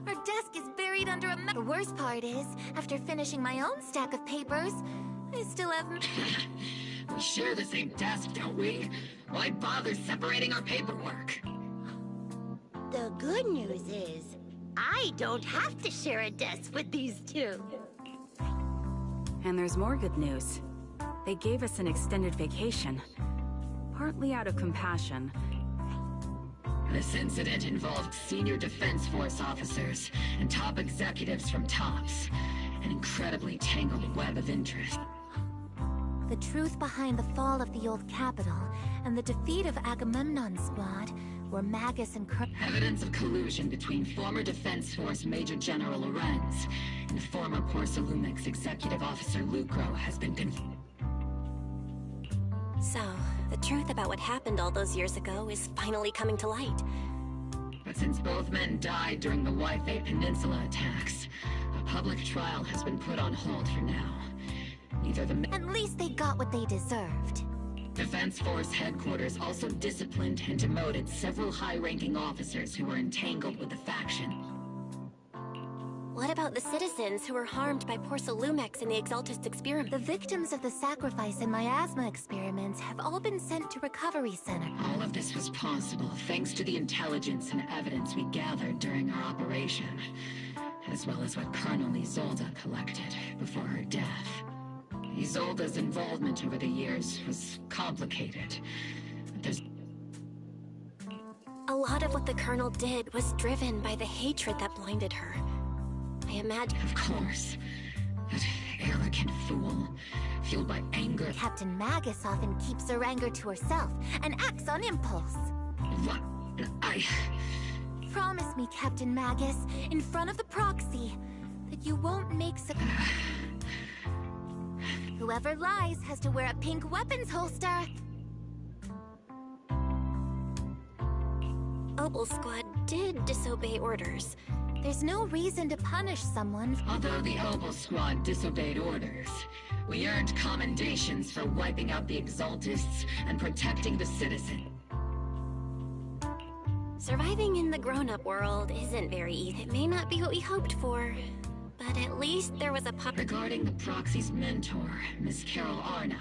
Our desk is buried under a The worst part is, after finishing my own stack of papers, I still have... We share the same desk, don't we? Why bother separating our paperwork? The good news is, I don't have to share a desk with these two. And there's more good news. They gave us an extended vacation. Partly out of compassion. This incident involved senior Defense Force officers and top executives from TOPS. An incredibly tangled web of interest. The truth behind the fall of the old capital and the defeat of Agamemnon's squad were Magus and Evidence of collusion between former Defense Force Major General Lorenz and former Porcelumix Executive Officer Lucro has been confirmed. So, the truth about what happened all those years ago is finally coming to light. But since both men died during the Waifei Peninsula attacks, a public trial has been put on hold for now. Neither the... At least they got what they deserved. Defense Force headquarters also disciplined and demoted several high-ranking officers who were entangled with the faction. What about the citizens who were harmed by Porcelumex in the Exaltist experiment? The victims of the sacrifice in miasma experiments have all been sent to recovery center. All of this was possible thanks to the intelligence and evidence we gathered during our operation, as well as what Colonel Isolde collected before her death. Isolde's involvement over the years was complicated. There's... A lot of what the Colonel did was driven by the hatred that blinded her. I imagine... Of course. That arrogant fool, fueled by anger... Captain Magus often keeps her anger to herself and acts on impulse. What? Promise me, Captain Magus, in front of the proxy, that you won't make such... Whoever lies has to wear a pink weapons holster. Opal Squad did disobey orders. There's no reason to punish someone. Although the Opal Squad disobeyed orders, we earned commendations for wiping out the Exaltists and protecting the citizen. Surviving in the grown-up world isn't very easy. It may not be what we hoped for, but at least there was a Regarding the Proxy's mentor, Miss Carol Arna,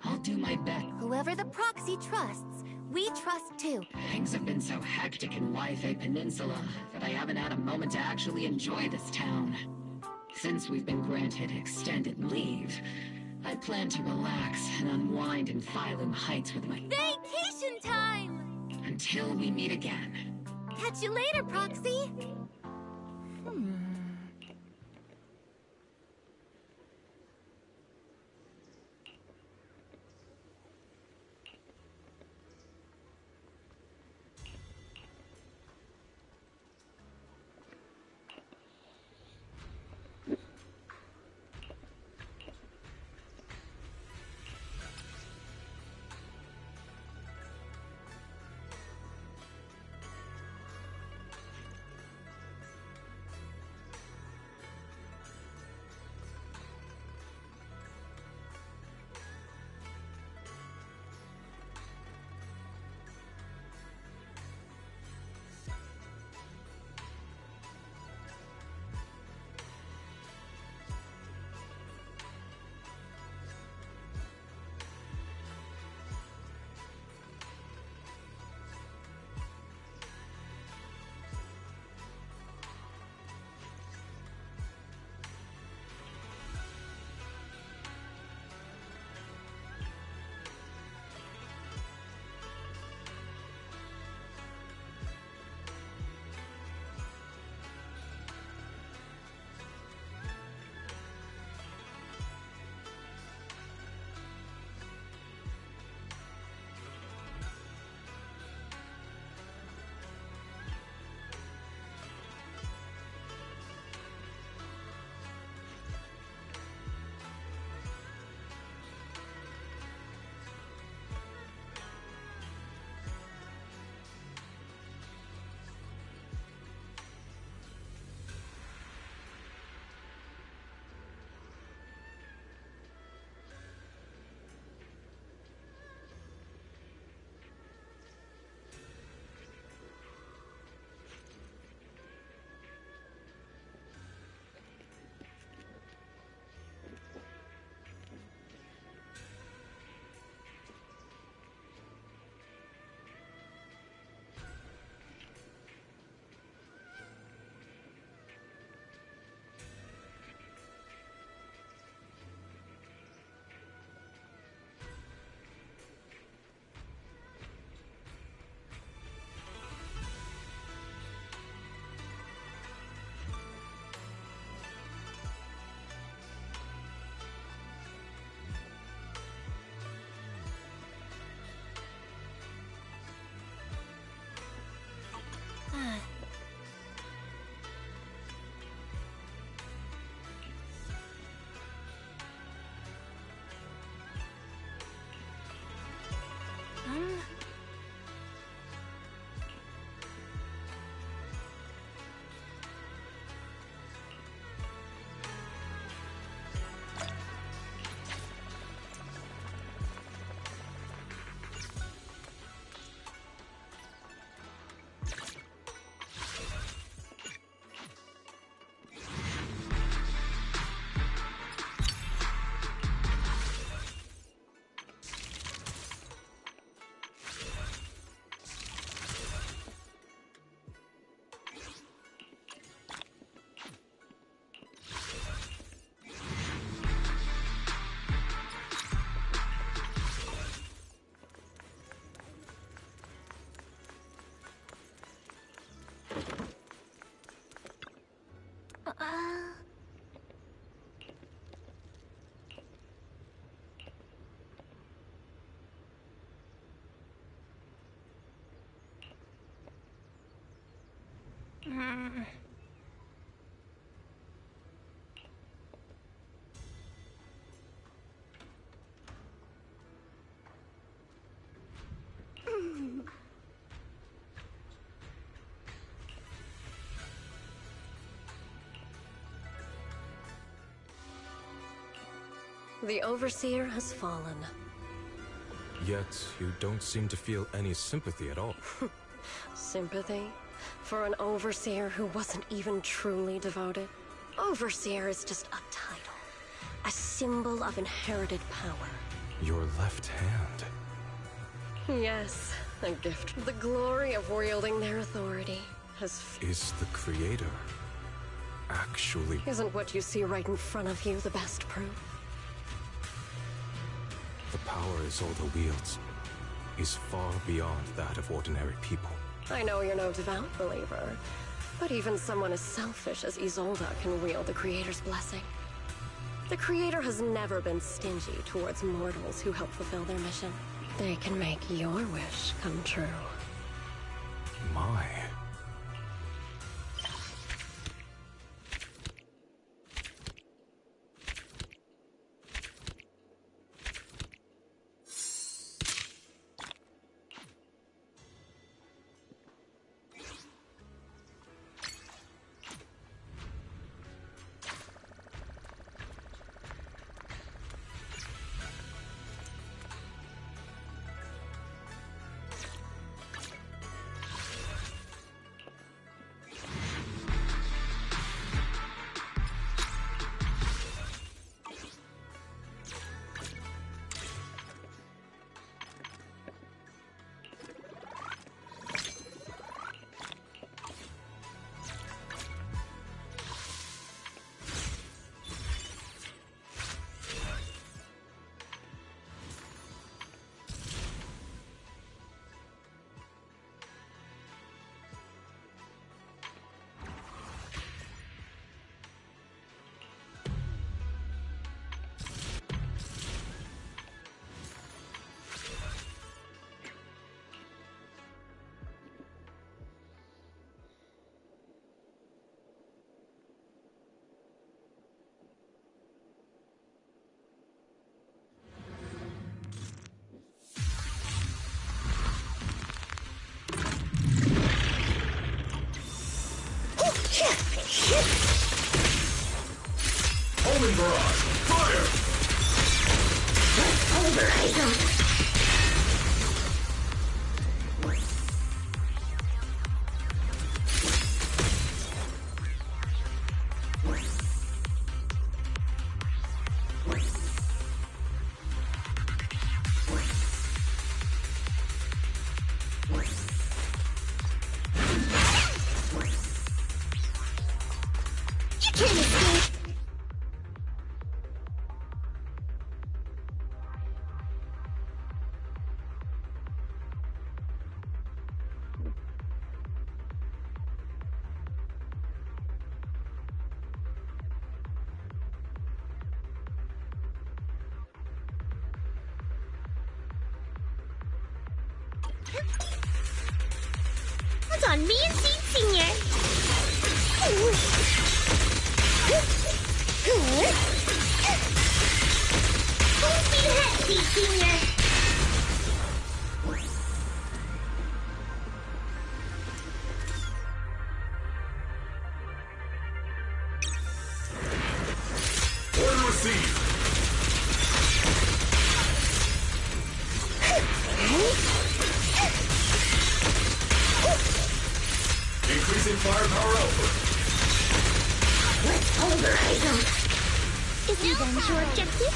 I'll do my best. Whoever the Proxy trusts, we trust too. Things have been so hectic in Waifei Peninsula that I haven't had a moment to actually enjoy this town. Since we've been granted extended leave, I plan to relax and unwind in Phylum Heights with my... Vacation time! Until we meet again. Catch you later, Proxy! The Overseer has fallen. Yet, you don't seem to feel any sympathy at all. Sympathy? For an Overseer who wasn't even truly devoted? Overseer is just a title. A symbol of inherited power. Your left hand. Yes, a gift. The glory of wielding their authority has... Is the Creator actually... Isn't what you see right in front of you the best proof? The power Isolde wields is far beyond that of ordinary people. I know you're no devout believer, but even someone as selfish as Isolde can wield the Creator's blessing. The Creator has never been stingy towards mortals who help fulfill their mission. They can make your wish come true. My... Homing barrage! Fire! That's on me and Seed Senior. Full speed ahead, Seed Senior. Order received. Increasing firepower output. Let's pulverize them. Is revenge your objective?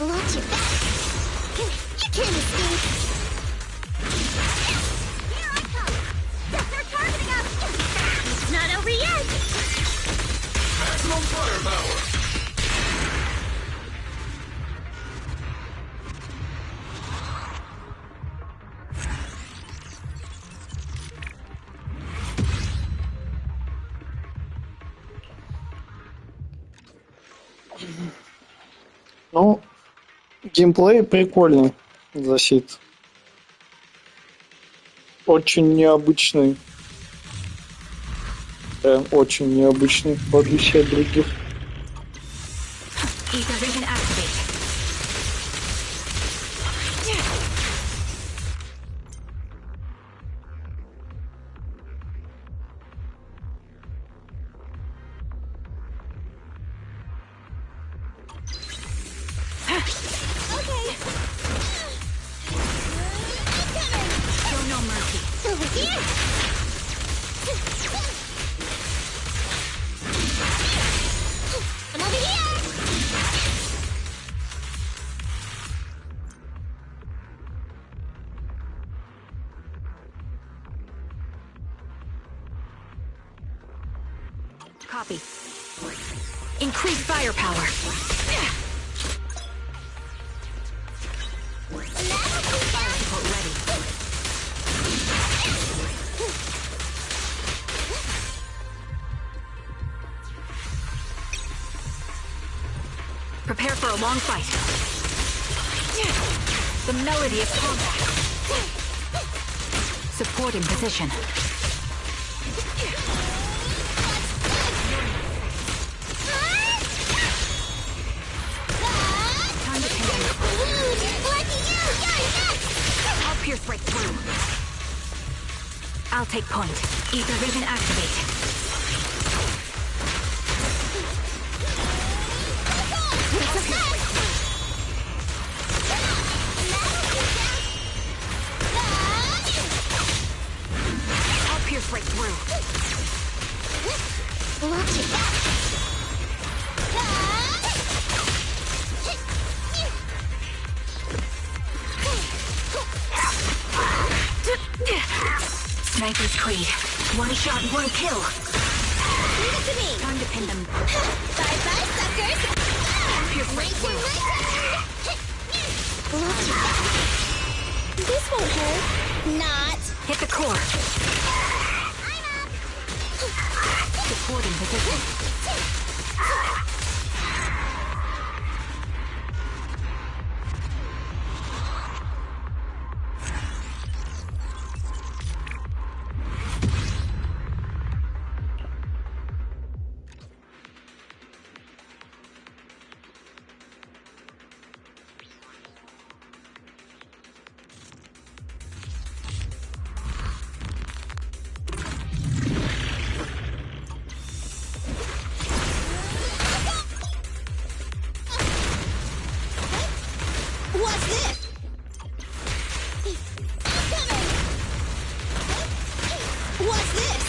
Watch your back. You can't escape. Here I come. They're targeting us. It's not over yet. Maximum firepower. Геймплей прикольный за сид. Очень необычный. Прям очень необычный, в отличие от других. Copy. Increase firepower. Fire support ready. Prepare for a long fight. The melody of combat. Support in position. I'll pierce right through. I'll take point. Ether vision activate. I'll pierce right through. Sniper's Creed. One shot, one kill. Leave it to me. Time to pin them. Bye-bye, suckers. Pierce right through. This won't hurt. Not. Hit the core. Supporting position. What's this? What's this?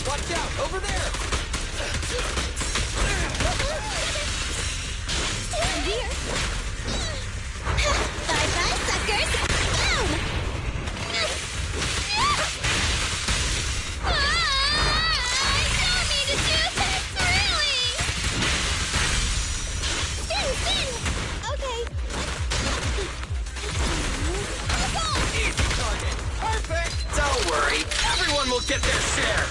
Watch out! Over there! Here. Bye-bye, suckers. Boom! I don't need to do this, really! Spin! Okay. Easy target! Perfect! Don't worry, everyone will get their share!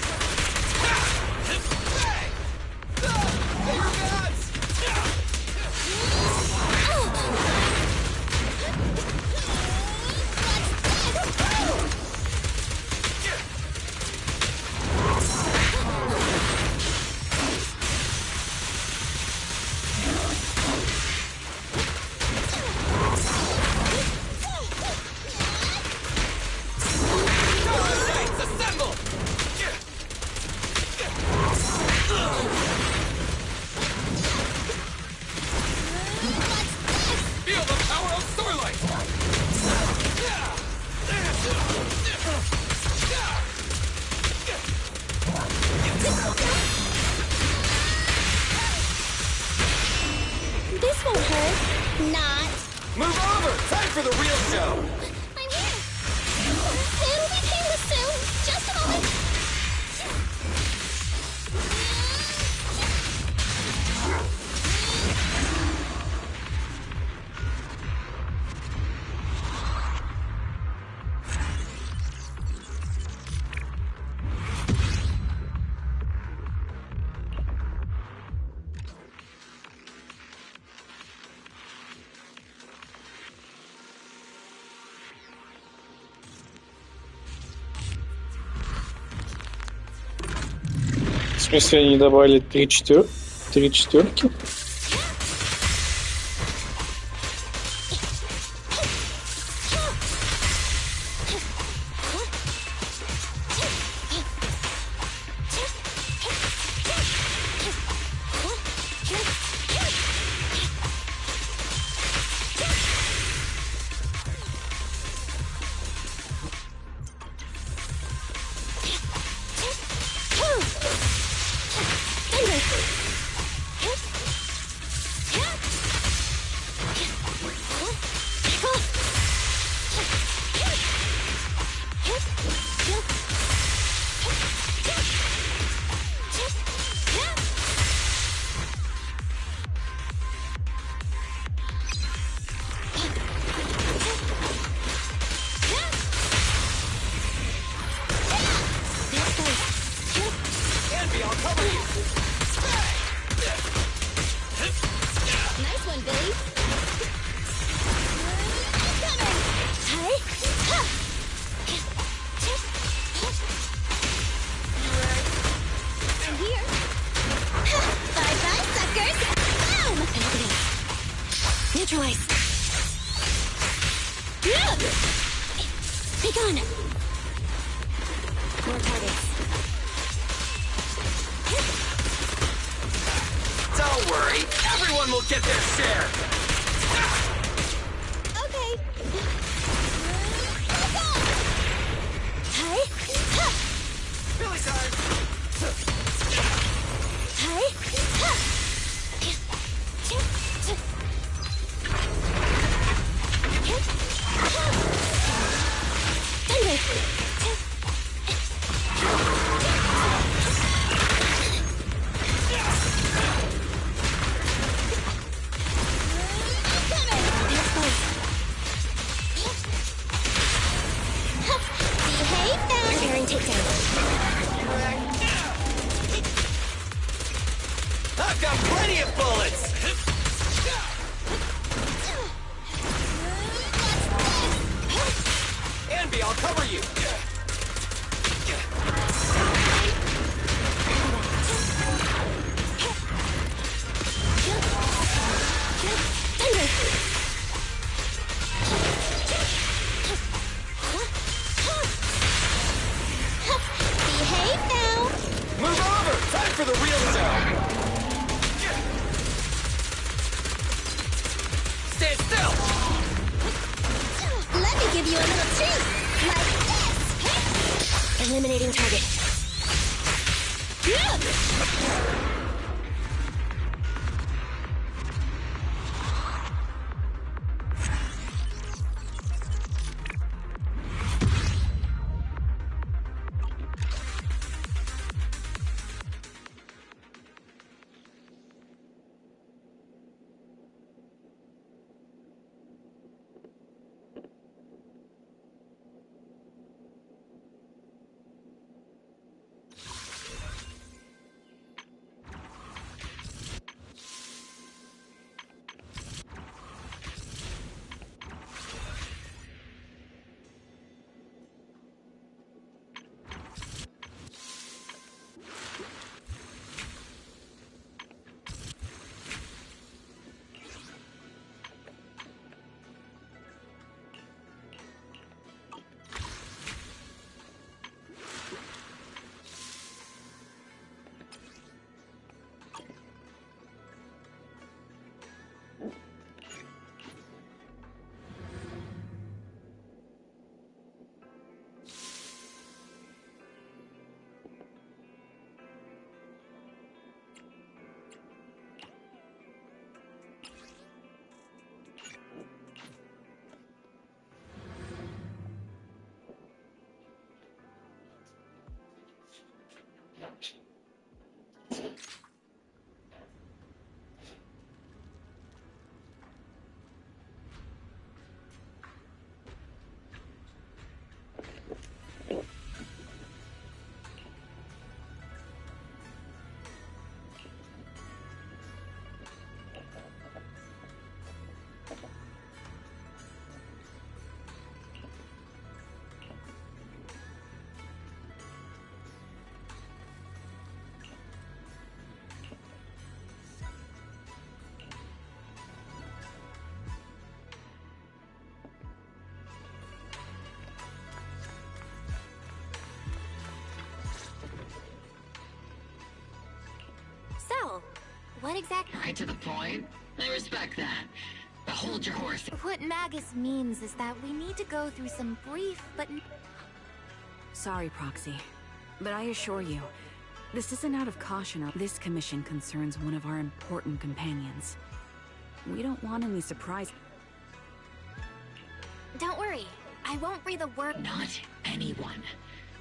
for the real show! I'm here! It'll be painless soon! Just a moment! В смысле, они добавили три четверки? Don't worry, everyone will get their share! Okay. Billy time! Preparing takedown. I've got plenty of bullets! Anby, I'll cover you! Behave now! Move over! Time for the real zone! Stand still! Let me give you a little treat! Like this! Eliminating target. What exactly? Right to the point. I respect that. But hold your horse. What Magus means is that we need to go through some brief but... Sorry, Proxy. But I assure you, this isn't out of caution or... This commission concerns one of our important companions. We don't want any surprise... Don't worry. I won't breathe a word... Not anyone.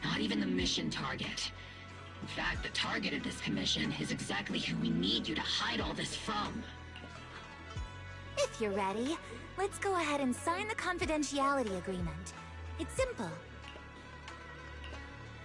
Not even the mission target. In fact, the target of this commission is exactly who we need you to hide all this from. If you're ready, let's go ahead and sign the confidentiality agreement. It's simple.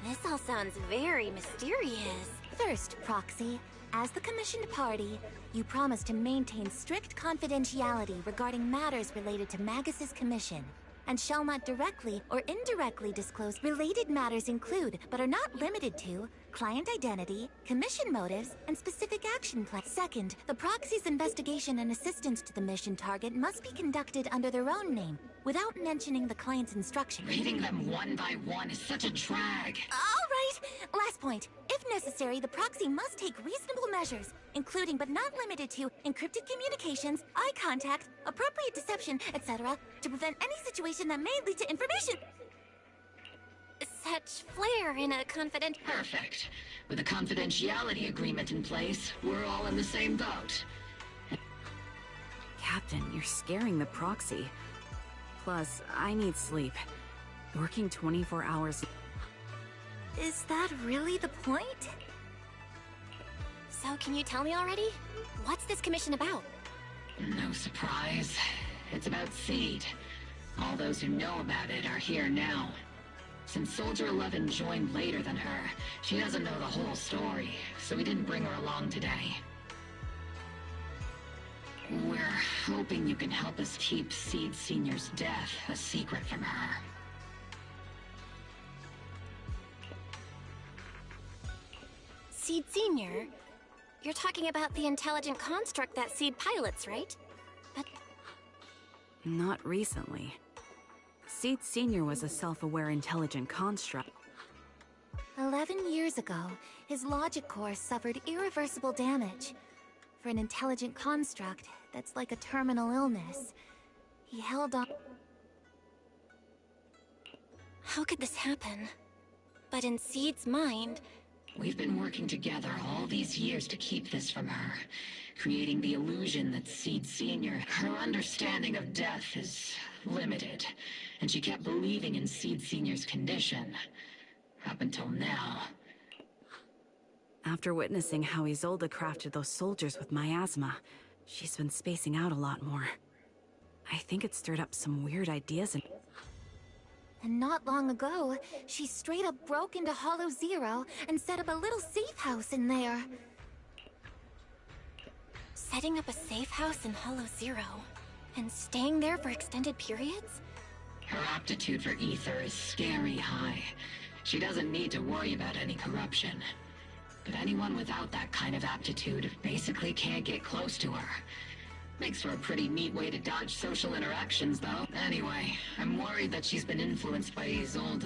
This all sounds very mysterious. First, Proxy, as the commissioned party, you promise to maintain strict confidentiality regarding matters related to Magus's commission, and shall not directly or indirectly disclose. Related matters include, but are not limited to, client identity, commission motives, and specific action plans. Second, the proxy's investigation and assistance to the mission target must be conducted under their own name, without mentioning the client's instructions. Reading them one by one is such a drag. All right! Last point. If necessary, the proxy must take reasonable measures, including but not limited to encrypted communications, eye contact, appropriate deception, etc., to prevent any situation that may lead to information. Such flair in a confident... Perfect. With a confidentiality agreement in place, we're all in the same boat. Captain, you're scaring the Proxy. Plus, I need sleep. Working 24 hours... Is that really the point? So can you tell me already? What's this commission about? No surprise. It's about Seed. All those who know about it are here now. Since Soldier 11 joined later than her, she doesn't know the whole story, so we didn't bring her along today. We're hoping you can help us keep Seed Senior's death a secret from her. Seed Senior? You're talking about the intelligent construct that Seed pilots, right? But... Not recently. Seed Senior was a self-aware intelligent construct. 11 years ago, his logic core suffered irreversible damage. For an intelligent construct, that's like a terminal illness. He held on... How could this happen? But in Seed's mind... We've been working together all these years to keep this from her, creating the illusion that Seed Senior, her understanding of death is limited, and she kept believing in Seed Senior's condition. Up until now. After witnessing how Isolde crafted those soldiers with miasma, she's been spacing out a lot more. I think it stirred up some weird ideas in... And not long ago, she straight up broke into Hollow Zero and set up a little safe house in there. Setting up a safe house in Hollow Zero? And staying there for extended periods? Her aptitude for ether is scary high. She doesn't need to worry about any corruption. But anyone without that kind of aptitude basically can't get close to her. Makes for a pretty neat way to dodge social interactions, though. Anyway, I'm worried that she's been influenced by Isolde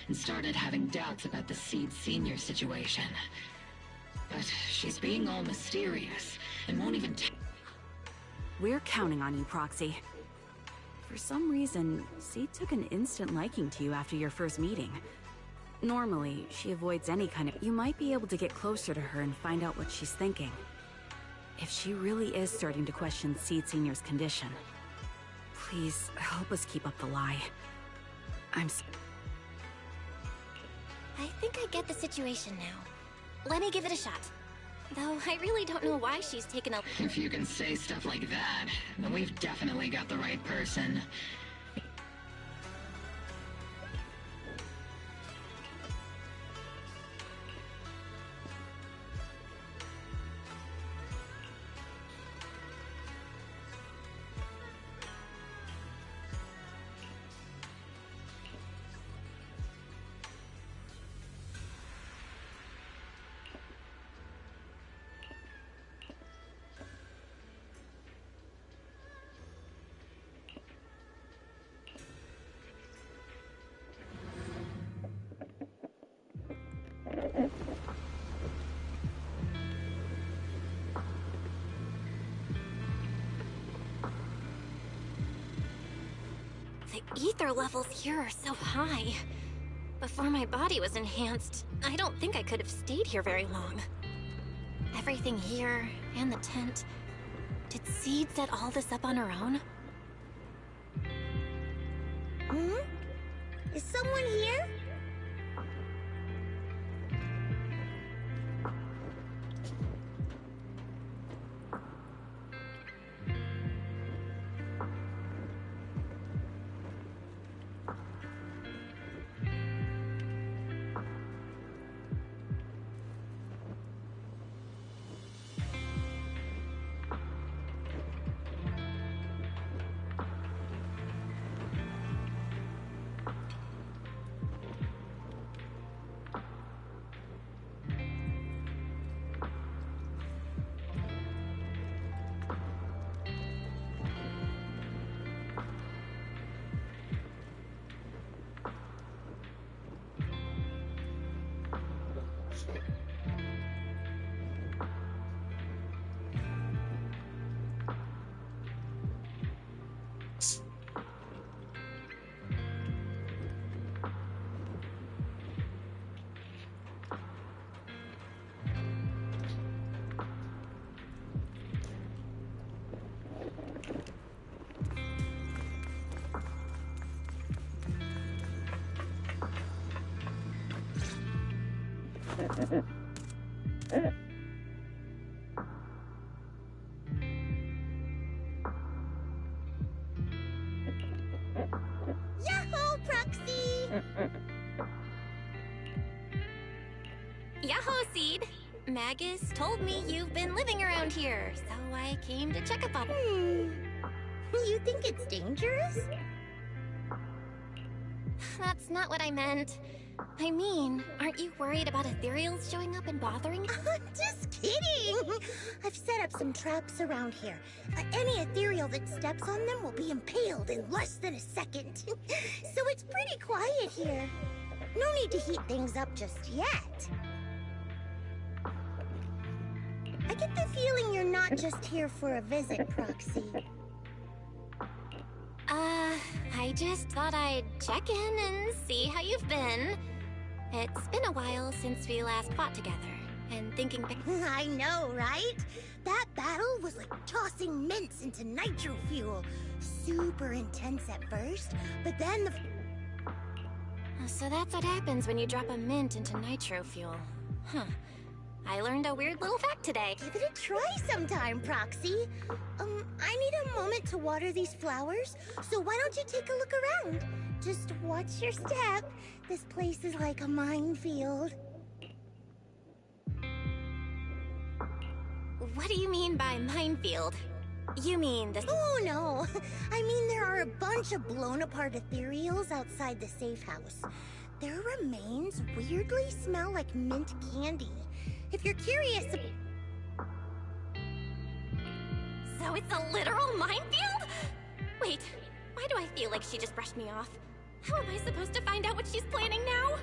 and started having doubts about the Seed Senior situation. But she's being all mysterious and won't even We're counting on you, Proxy. For some reason, Seed took an instant liking to you after your first meeting. Normally, she avoids any kind of... You might be able to get closer to her and find out what she's thinking. If she really is starting to question Seed Senior's condition, please help us keep up the lie. I think I get the situation now. Let me give it a shot. Though I really don't know why she's taken a... If you can say stuff like that, then we've definitely got the right person. The ether levels here are so high. Before my body was enhanced, I don't think I could have stayed here very long. Everything here, and the tent... Did Seed set all this up on her own? Is someone here? Yahoo, Proxy! Yahoo, Seed! Magus told me you've been living around here, so I came to check up on it. You think it's dangerous? That's not what I meant. I mean, aren't you worried about ethereals showing up and bothering you? Just kidding! I've set up some traps around here. Any ethereal that steps on them will be impaled in less than a second. So it's pretty quiet here. No need to heat things up just yet. I get the feeling you're not just here for a visit, Proxy. I just thought I'd check in and see how you've been. It's been a while since we last fought together, and thinking back... I know, right? That battle was like tossing mints into nitro fuel. Super intense at first, but then the... So that's what happens when you drop a mint into nitro fuel. Huh. I learned a weird little fact today. Give it a try sometime, Proxy. I need a moment to water these flowers, so why don't you take a look around? Just watch your step. This place is like a minefield. What do you mean by minefield? You mean the... Oh, no. I mean there are a bunch of blown-apart ethereals outside the safe house. Their remains weirdly smell like mint candy. If you're curious... So it's a literal minefield? Wait, why do I feel like she just brushed me off? How am I supposed to find out what she's planning now?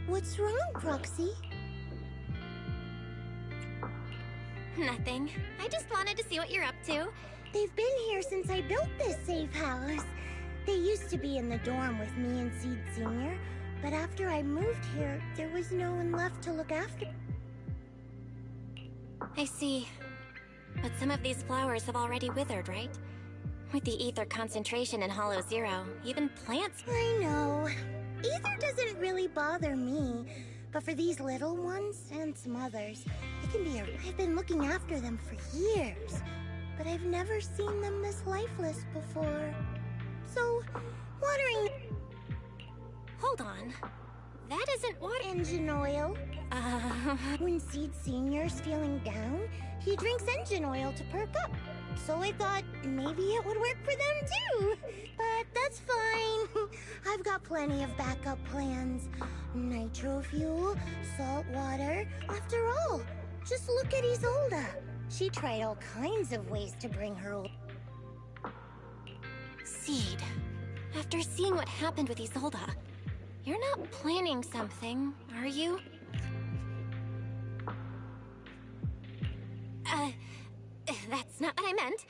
What's wrong, Proxy? Nothing. I just wanted to see what you're up to. They've been here since I built this safe house. They used to be in the dorm with me and Seed Sr., but after I moved here, there was no one left to look after. I see. But some of these flowers have already withered, right? With the ether concentration in Hollow Zero, even plants... I know. Ether doesn't really bother me, but for these little ones and some others, it can be I've been looking after them for years, but I've never seen them this lifeless before. So, watering... Hold on. That isn't water... Engine oil. When Seed Senior's feeling down, he drinks engine oil to perk up. So I thought maybe it would work for them too. But that's fine. I've got plenty of backup plans. Nitro fuel, salt water. After all, just look at Isolda. She tried all kinds of ways to bring her old... Seed, after seeing what happened with Isolda, you're not planning something, are you? That's not what I meant.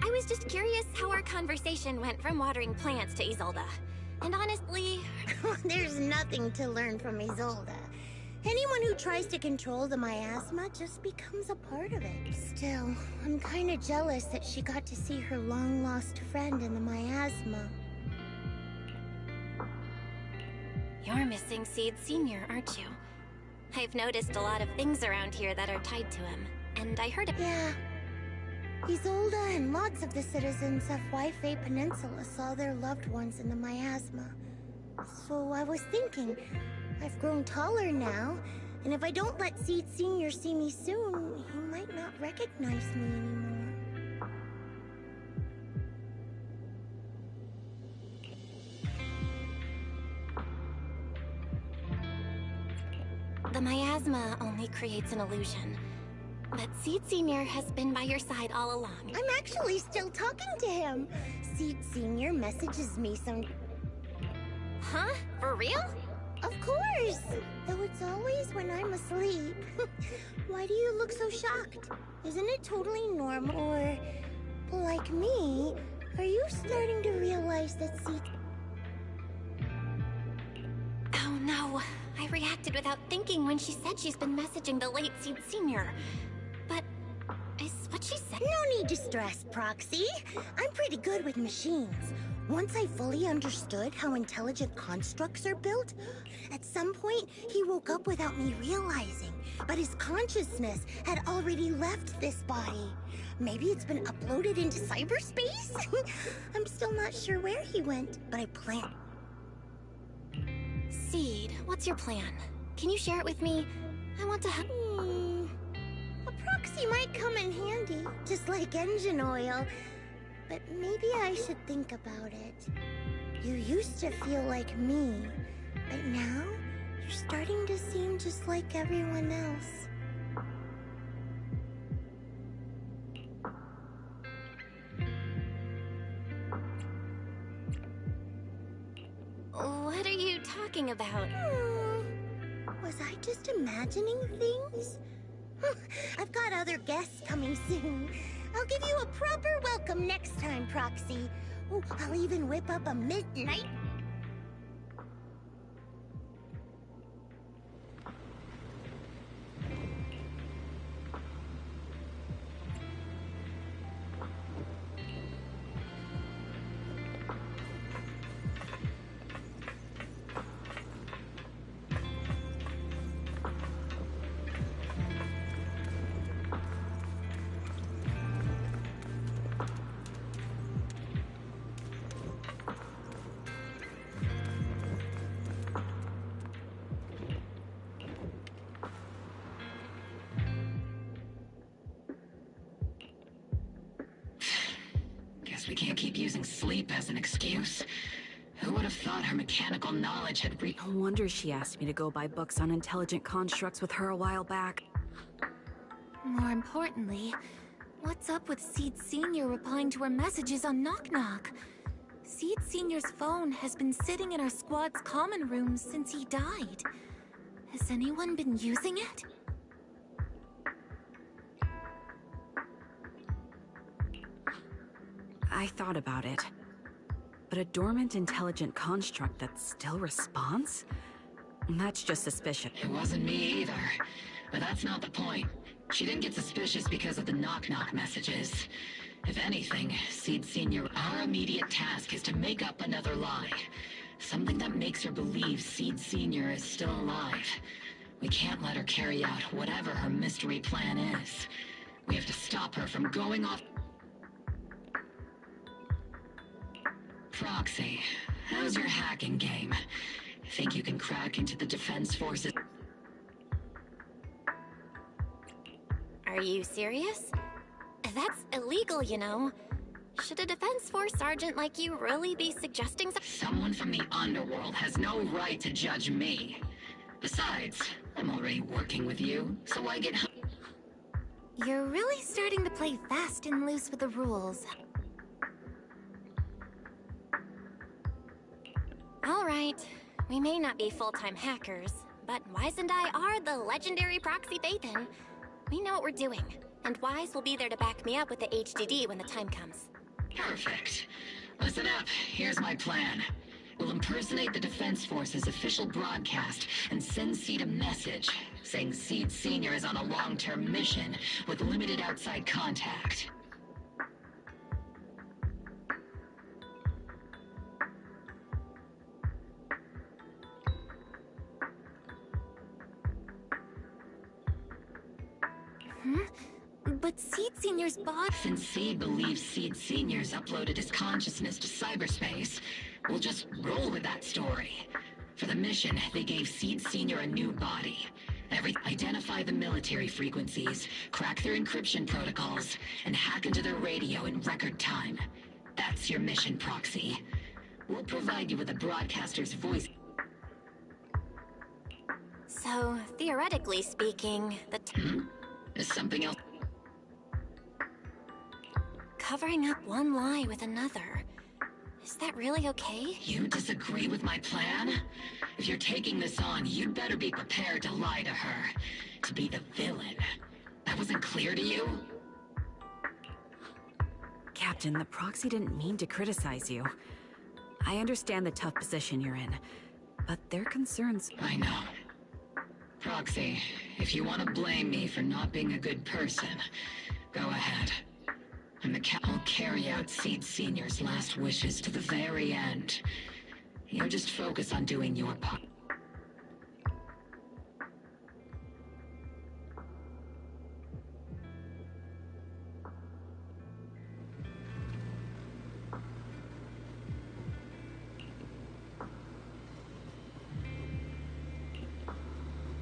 I was just curious how our conversation went from watering plants to Isolda. And honestly... There's nothing to learn from Isolda. Anyone who tries to control the miasma just becomes a part of it. Still, I'm kinda jealous that she got to see her long-lost friend in the miasma. You're missing Seed Senior, aren't you? I've noticed a lot of things around here that are tied to him, and I heard... Yeah. Isolda and lots of the citizens of Waifei Peninsula saw their loved ones in the miasma. So I was thinking, I've grown taller now, and if I don't let Seed Senior see me soon, he might not recognize me anymore. The miasma only creates an illusion. But Seed Senior has been by your side all along. I'm actually still talking to him. Seed Senior messages me some... Huh? For real? Of course! Though it's always when I'm asleep. Why do you look so shocked? Isn't it totally normal? Or, like me, are you starting to realize that Seed... Oh no. I reacted without thinking when she said she's been messaging the late Seed Senior. But is what she said... No need to stress, Proxy. I'm pretty good with machines. Once I fully understood how intelligent constructs are built, at some point he woke up without me realizing, but his consciousness had already left this body. Maybe it's been uploaded into cyberspace? I'm still not sure where he went, but I plan... Seed, what's your plan? Can you share it with me? I want to... A proxy might come in handy, just like engine oil. But maybe I should think about it. You used to feel like me, but now you're starting to seem just like everyone else. What are you talking about? Was I just imagining things? I've got other guests coming soon. I'll give you a proper welcome next time, Proxy. Oh, I'll even whip up a midnight... We can't keep using sleep as an excuse. Who would have thought her mechanical knowledge had No wonder she asked me to go buy books on intelligent constructs with her a while back. More importantly, what's up with Seed Senior replying to her messages on Knock Knock? Seed Senior's phone has been sitting in our squad's common room since he died. Has anyone been using it? I thought about it. But a dormant intelligent construct that still responds? That's just suspicious. It wasn't me either. But that's not the point. She didn't get suspicious because of the knock-knock messages. If anything, Seed Senior, our immediate task is to make up another lie. Something that makes her believe Seed Senior is still alive. We can't let her carry out whatever her mystery plan is. We have to stop her from going off... Proxy, how's your hacking game? Think you can crack into the defense forces? Are you serious? That's illegal, you know. Should a Defense Force sergeant like you really be suggesting Someone from the underworld has no right to judge me. Besides, I'm already working with you, so why get... You're really starting to play fast and loose with the rules. All right. We may not be full-time hackers, but Wise and I are the legendary proxy Phaethon. We know what we're doing, and Wise will be there to back me up with the HDD when the time comes. Perfect. Listen up, here's my plan. We'll impersonate the Defense Force's official broadcast and send Seed a message saying Seed Senior is on a long-term mission with limited outside contact. But Seed Senior's body... Since Seed believes Seed Senior's uploaded his consciousness to cyberspace, we'll just roll with that story. For the mission, they gave Seed Senior a new body. Identify the military frequencies, crack their encryption protocols, and hack into their radio in record time. That's your mission, Proxy. We'll provide you with a broadcaster's voice. So, theoretically speaking, There's something else. Covering up one lie with another. Is that really okay? You disagree with my plan? If you're taking this on, you'd better be prepared to lie to her. To be the villain. That wasn't clear to you? Captain, the Proxy didn't mean to criticize you. I understand the tough position you're in, but their concerns... I know. Proxy, if you want to blame me for not being a good person, go ahead. I'll carry out Seed Senior's last wishes to the very end. You just focus on doing your part.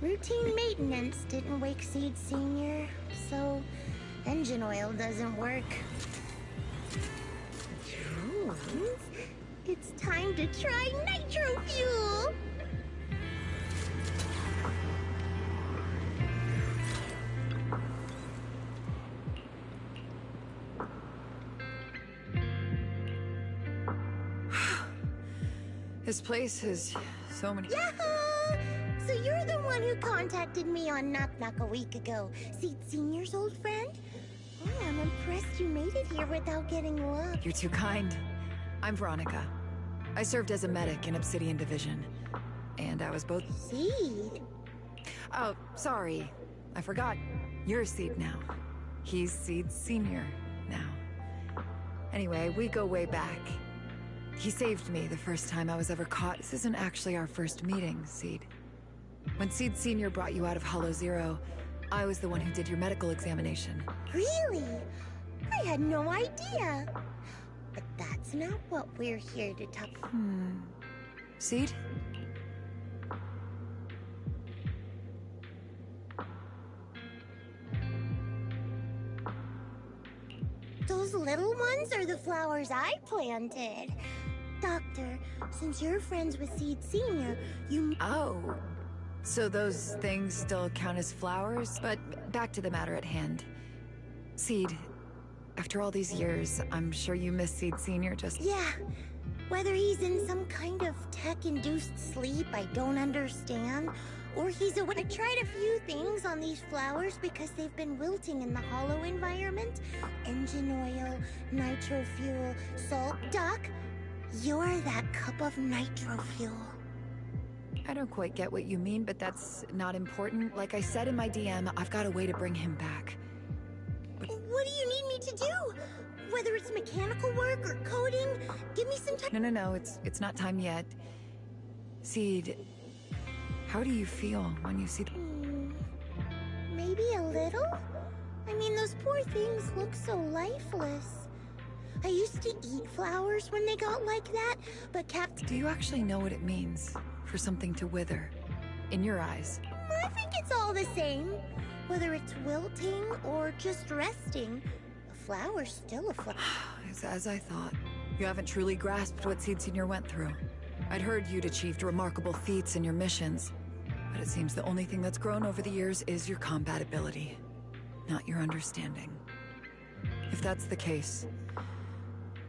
Routine maintenance didn't wake Seed Senior, so engine oil doesn't work. Drones? It's time to try nitro fuel! This place has so many... Yahoo! So you're the one who contacted me on Knock Knock a week ago. Seed Senior's old friend? Oh, I'm impressed you made it here without getting lost. You're too kind. I'm Veronica. I served as a medic in Obsidian Division. And I was both... Seed? Oh, sorry. I forgot. You're Seed now. He's Seed Senior now. Anyway, we go way back. He saved me the first time I was ever caught. This isn't actually our first meeting, Seed. When Seed Senior brought you out of Hollow Zero, I was the one who did your medical examination. Really? I had no idea. But that's not what we're here to talk about. Seed? Those little ones are the flowers I planted. Doctor, since you're friends with Seed Senior, you... Oh. So those things still count as flowers? But back to the matter at hand. Seed, after all these years, I'm sure you miss Seed Senior just... Yeah. Whether he's in some kind of tech-induced sleep I don't understand, or he's away. I tried a few things on these flowers because they've been wilting in the hollow environment. Engine oil, nitro fuel, salt. Doc, you're that cup of nitro fuel. I don't quite get what you mean, but that's not important. Like I said in my DM, I've got a way to bring him back. But what do you need me to do? Whether it's mechanical work or coding, give me some time. No, it's not time yet. Seed, how do you feel when you see Maybe a little? I mean, those poor things look so lifeless. I used to eat flowers when they got like that, but Do you actually know what it means for something to wither? In your eyes? I think it's all the same. Whether it's wilting or just resting, a flower's still a flower. It's as I thought. You haven't truly grasped what Seed Senior went through. I'd heard you'd achieved remarkable feats in your missions, but it seems the only thing that's grown over the years is your combat ability, not your understanding. If that's the case,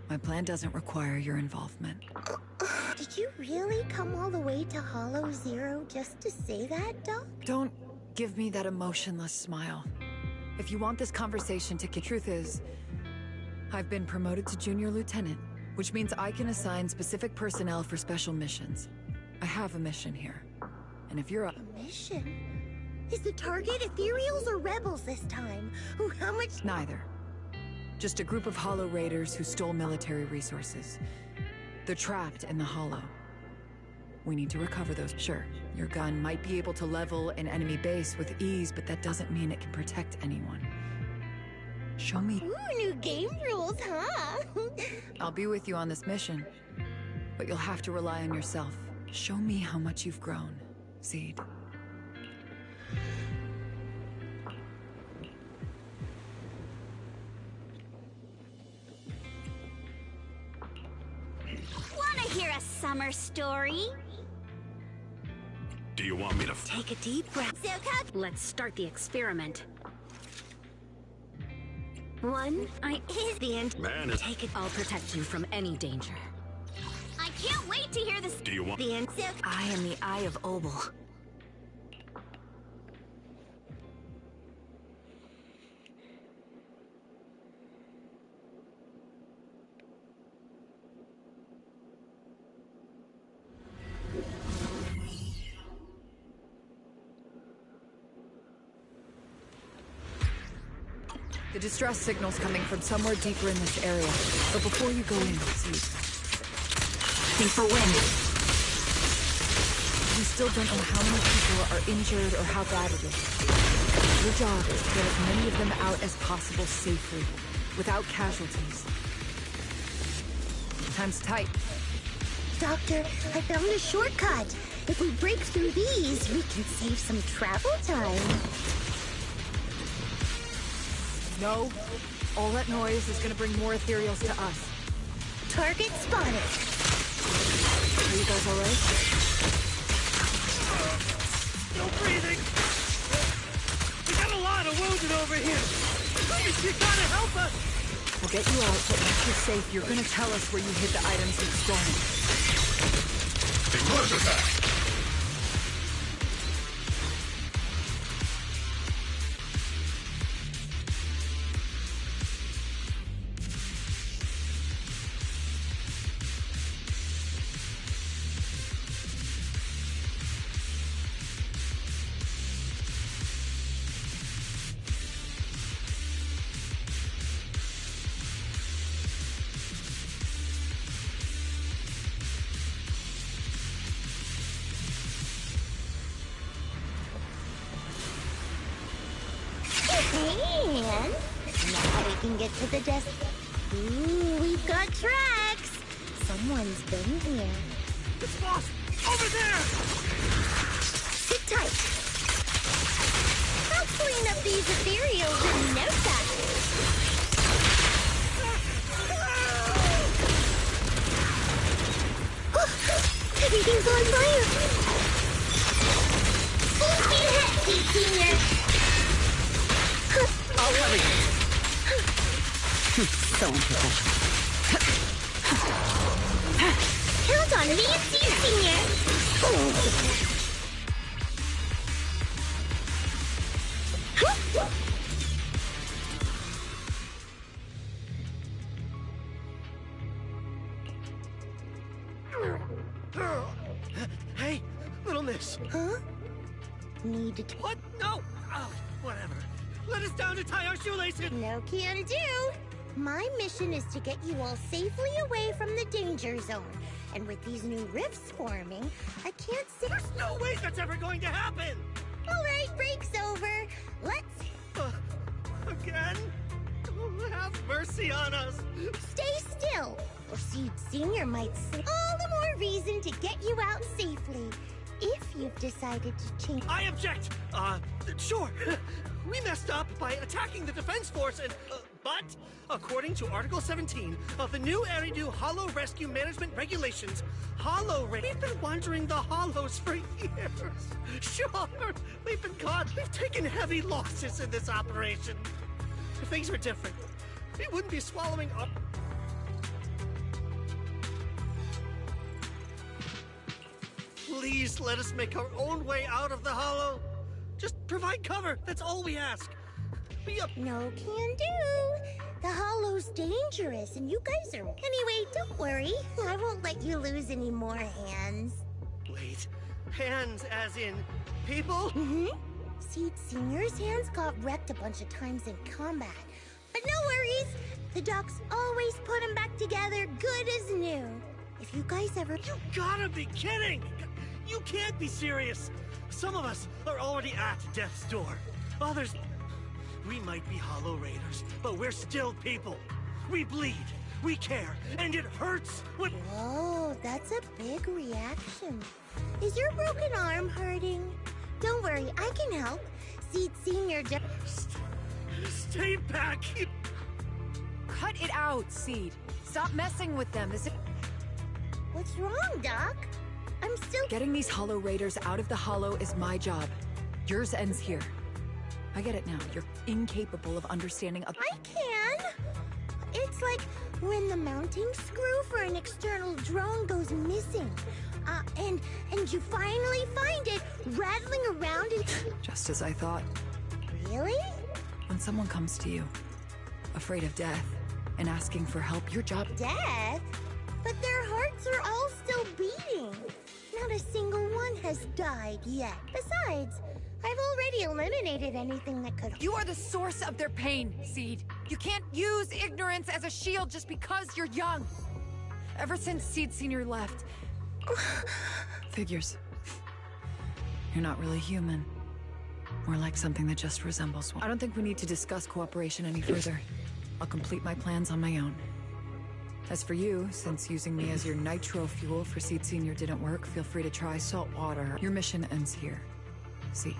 my plan doesn't require your involvement. Did you really come all the way to Hollow Zero just to say that, Doc? Don't give me that emotionless smile. If you want this conversation to get... Truth is, I've been promoted to Junior Lieutenant, which means I can assign specific personnel for special missions. I have a mission here. And if you're a mission? Is the target ethereals or rebels this time? Ooh, how much? Neither. Just a group of Hollow Raiders who stole military resources. They're trapped in the Hollow. We need to recover those. Sure, your gun might be able to level an enemy base with ease, but that doesn't mean it can protect anyone. Show me. Ooh, new game rules, huh? I'll be with you on this mission, but you'll have to rely on yourself. Show me how much you've grown, Seed. Wanna hear a summer story? Do you want me to take a deep breath? Let's start the experiment. Is the end. Man, take it. I'll protect you from any danger. I can't wait to hear this. Do you want the end? I am the Eye of Obel. The distress signal's coming from somewhere deeper in this area. But before you go in, Seed, think for wind. We still don't know how many people are injured or how bad it is. Your job is to get as many of them out as possible safely, without casualties. Time's tight. Doctor, I found a shortcut. If we break through these, we can save some travel time. No. All that noise is gonna bring more ethereals to us. Target spotted. Are you guys alright? Still breathing. We got a lot of wounded over here. Please, you gotta help us. We'll get you out, but once you're safe, you're gonna tell us where you hid the items you've stolen. Emerge attack! And now we can get to the desk. Ooh, we've got tracks. Someone's been here. It's boss! Over there! Sit tight. I'll clean up these ethereals in no time. Everything's on fire. Full speed ahead, Seed Senior. I'll cover you. So unprofessional. Count on me, Seed Senior. Huh? Need to... What? No! Oh, whatever. Let us down to tie our shoelaces! No can do! My mission is to get you all safely away from the danger zone. And with these new rifts forming, I can't see... There's no way that's ever going to happen! Alright, break's over. Let's... Again? Oh, have mercy on us! Stay still, or Seed Senior might say... All the more reason to get you out safely. If you've decided to change... I object! Sure. We messed up by attacking the defense force and... but, according to Article 17 of the new Eridu Hollow Rescue Management Regulations, we've been wandering the Hollows for years. Sure, we've been caught. We've taken heavy losses in this operation. If things were different, we wouldn't be swallowing up. Please let us make our own way out of the Hollow. Just provide cover. That's all we ask. No can do. The Hollow's dangerous, and you guys are... Anyway, don't worry. I won't let you lose any more hands. Wait, hands as in people? Mm-hmm. Seed Senior's hands got wrecked a bunch of times in combat. But no worries. The docs always put them back together good as new. If you guys ever... You gotta be kidding! You can't be serious! Some of us are already at death's door. Others... We might be Hollow Raiders, but we're still people. We bleed, we care, and it hurts when... Whoa, that's a big reaction. Is your broken arm hurting? Don't worry, I can help. Seed Senior... Stay back! Cut it out, Seed. Stop messing with them. What's wrong, Doc? I'm still... Getting these Hollow Raiders out of the Hollow is my job. Yours ends here. I get it now. You're incapable of understanding a... I can! It's like when the mounting screw for an external drone goes missing. And you finally find it rattling around in... Just as I thought. Really? When someone comes to you, afraid of death, and asking for help, your job... Death? But their hearts are all still beating. Not a single one has died yet. Besides, I've already eliminated anything that could... You are the source of their pain, Seed. You can't use ignorance as a shield just because you're young. Ever since Seed Senior left... Figures. You're not really human. More like something that just resembles one. I don't think we need to discuss cooperation any further. I'll complete my plans on my own. As for you, since using me as your nitro fuel for Seed Senior didn't work, feel free to try salt water. Your mission ends here. See.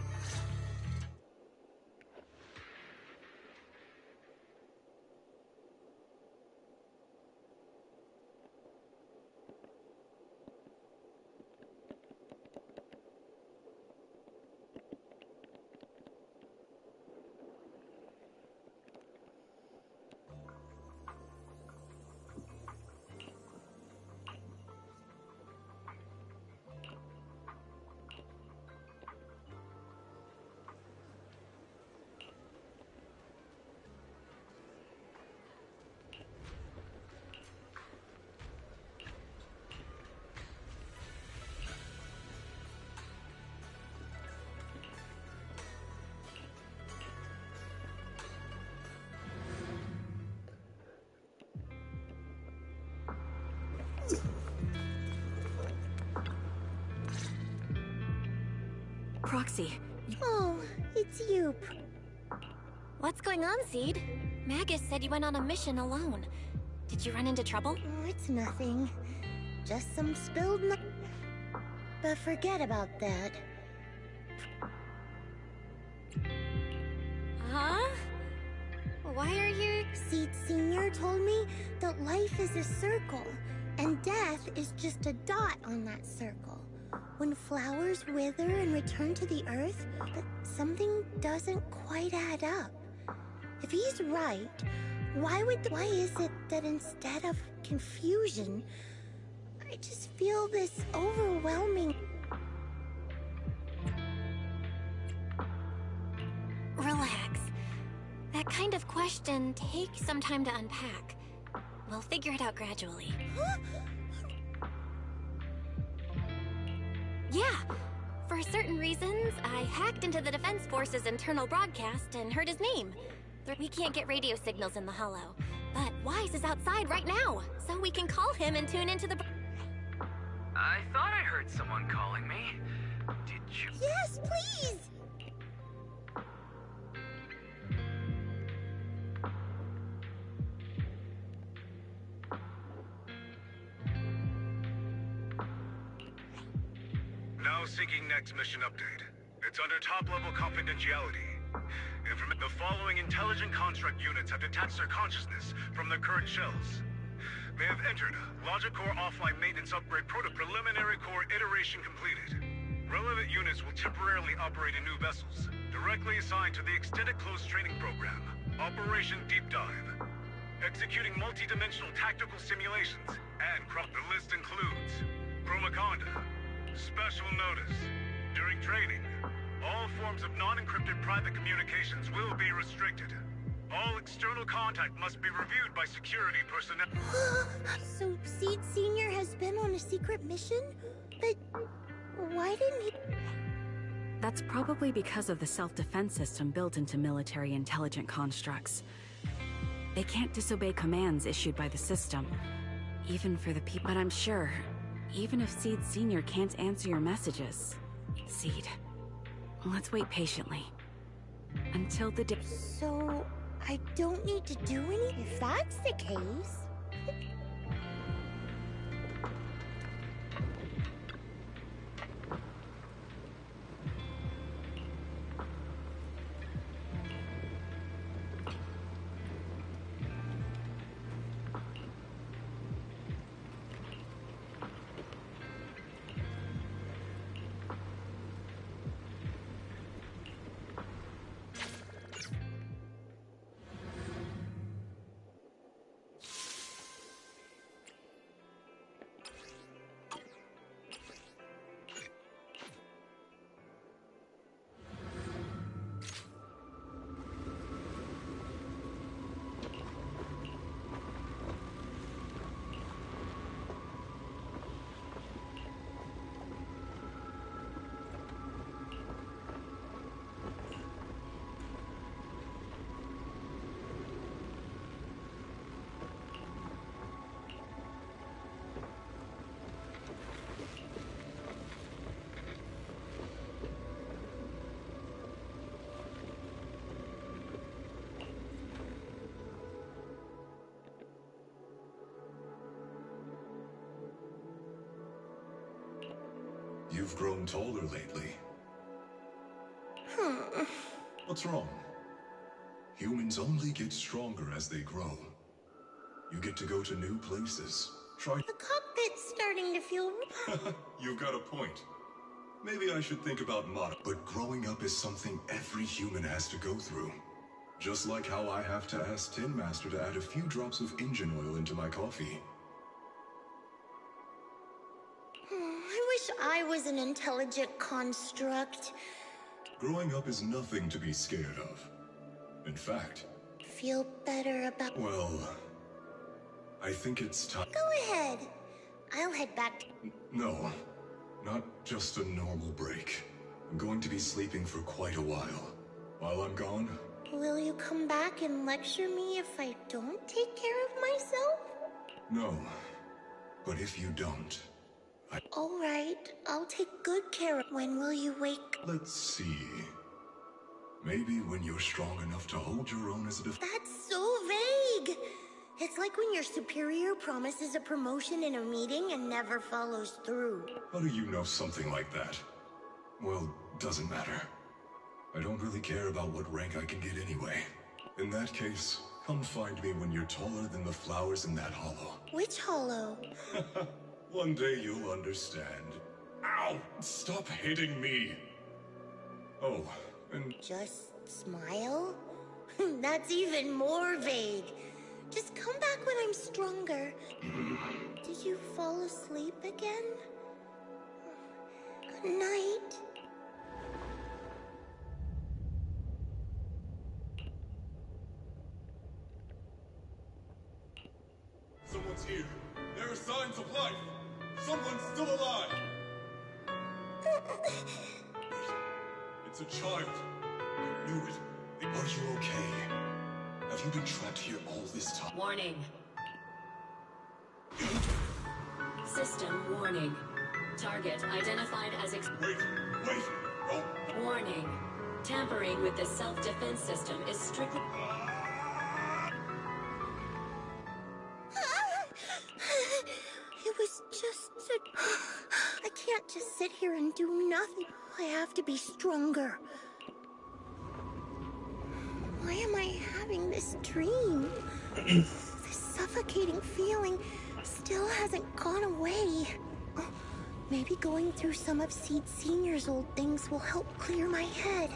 Proxy. Oh, it's you. What's going on, Seed? Magus said you went on a mission alone. Did you run into trouble? Oh, it's nothing. Just some spilled But forget about that. Huh? Why are you... Seed Senior told me that life is a circle, and death is just a dot on that circle. When flowers wither and return to the earth, but something doesn't quite add up. If he's right, why is it that instead of confusion, I just feel this overwhelming... Relax. That kind of question takes some time to unpack. We'll figure it out gradually. Huh? Yeah. For certain reasons, I hacked into the Defense Force's internal broadcast and heard his name. We can't get radio signals in the Hollow, but Wise is outside right now, so we can call him and tune into the... I thought I heard someone calling me. Did you? Yes, please! Now seeking next mission update. It's under top-level confidentiality. The following intelligent construct units have detached their consciousness from their current shells. They have entered Logic Core Offline Maintenance Upgrade Preliminary Core Iteration completed. Relevant units will temporarily operate in new vessels, directly assigned to the Extended Close Training Program, Operation Deep Dive. Executing multi-dimensional tactical simulations, and the list includes Chromaconda. Special notice. During training, all forms of non-encrypted private communications will be restricted. All external contact must be reviewed by security personnel. So Seed Senior has been on a secret mission? But why didn't he... That's probably because of the self-defense system built into military intelligent constructs. They can't disobey commands issued by the system, even for the people. But I'm sure, even if Seed Senior can't answer your messages, Seed, let's wait patiently. Until the day... So, I don't need to do anything? If that's the case... You've grown taller lately. What's wrong? Humans only get stronger as they grow. You get to go to new places. Try... The cockpit's starting to feel... You've got a point. Maybe I should think about but growing up is something every human has to go through. Just like how I have to ask Tin Master to add a few drops of engine oil into my coffee. I wish I was an intelligent construct. Growing up is nothing to be scared of. In fact... Feel better about... Well... I think it's time... Go ahead. I'll head back... No. Not just a normal break. I'm going to be sleeping for quite a while. While I'm gone... Will you come back and lecture me if I don't take care of myself? No. But if you don't... All right, I'll take good care of... When will you wake? Let's see... Maybe when you're strong enough to hold your own as a That's so vague! It's like when your superior promises a promotion in a meeting and never follows through. How do you know something like that? Well, doesn't matter. I don't really care about what rank I can get anyway. In that case, come find me when you're taller than the flowers in that hollow. Which hollow? One day you'll understand. Ow! Stop hitting me! Oh, and... Just smile? That's even more vague. Just come back when I'm stronger. Did you fall asleep again? Good night. Someone's here. There are signs of life. Someone's still alive. It's a child. I knew it. Are you okay? Have you been trapped here all this time? Warning. System warning. Target identified as Wait! Oh! Warning. Tampering with the self-defense system is strictly... It was just I can't just sit here and do nothing. I have to be stronger. Why am I having this dream? This suffocating feeling still hasn't gone away. Maybe going through some of Seed Senior's old things will help clear my head.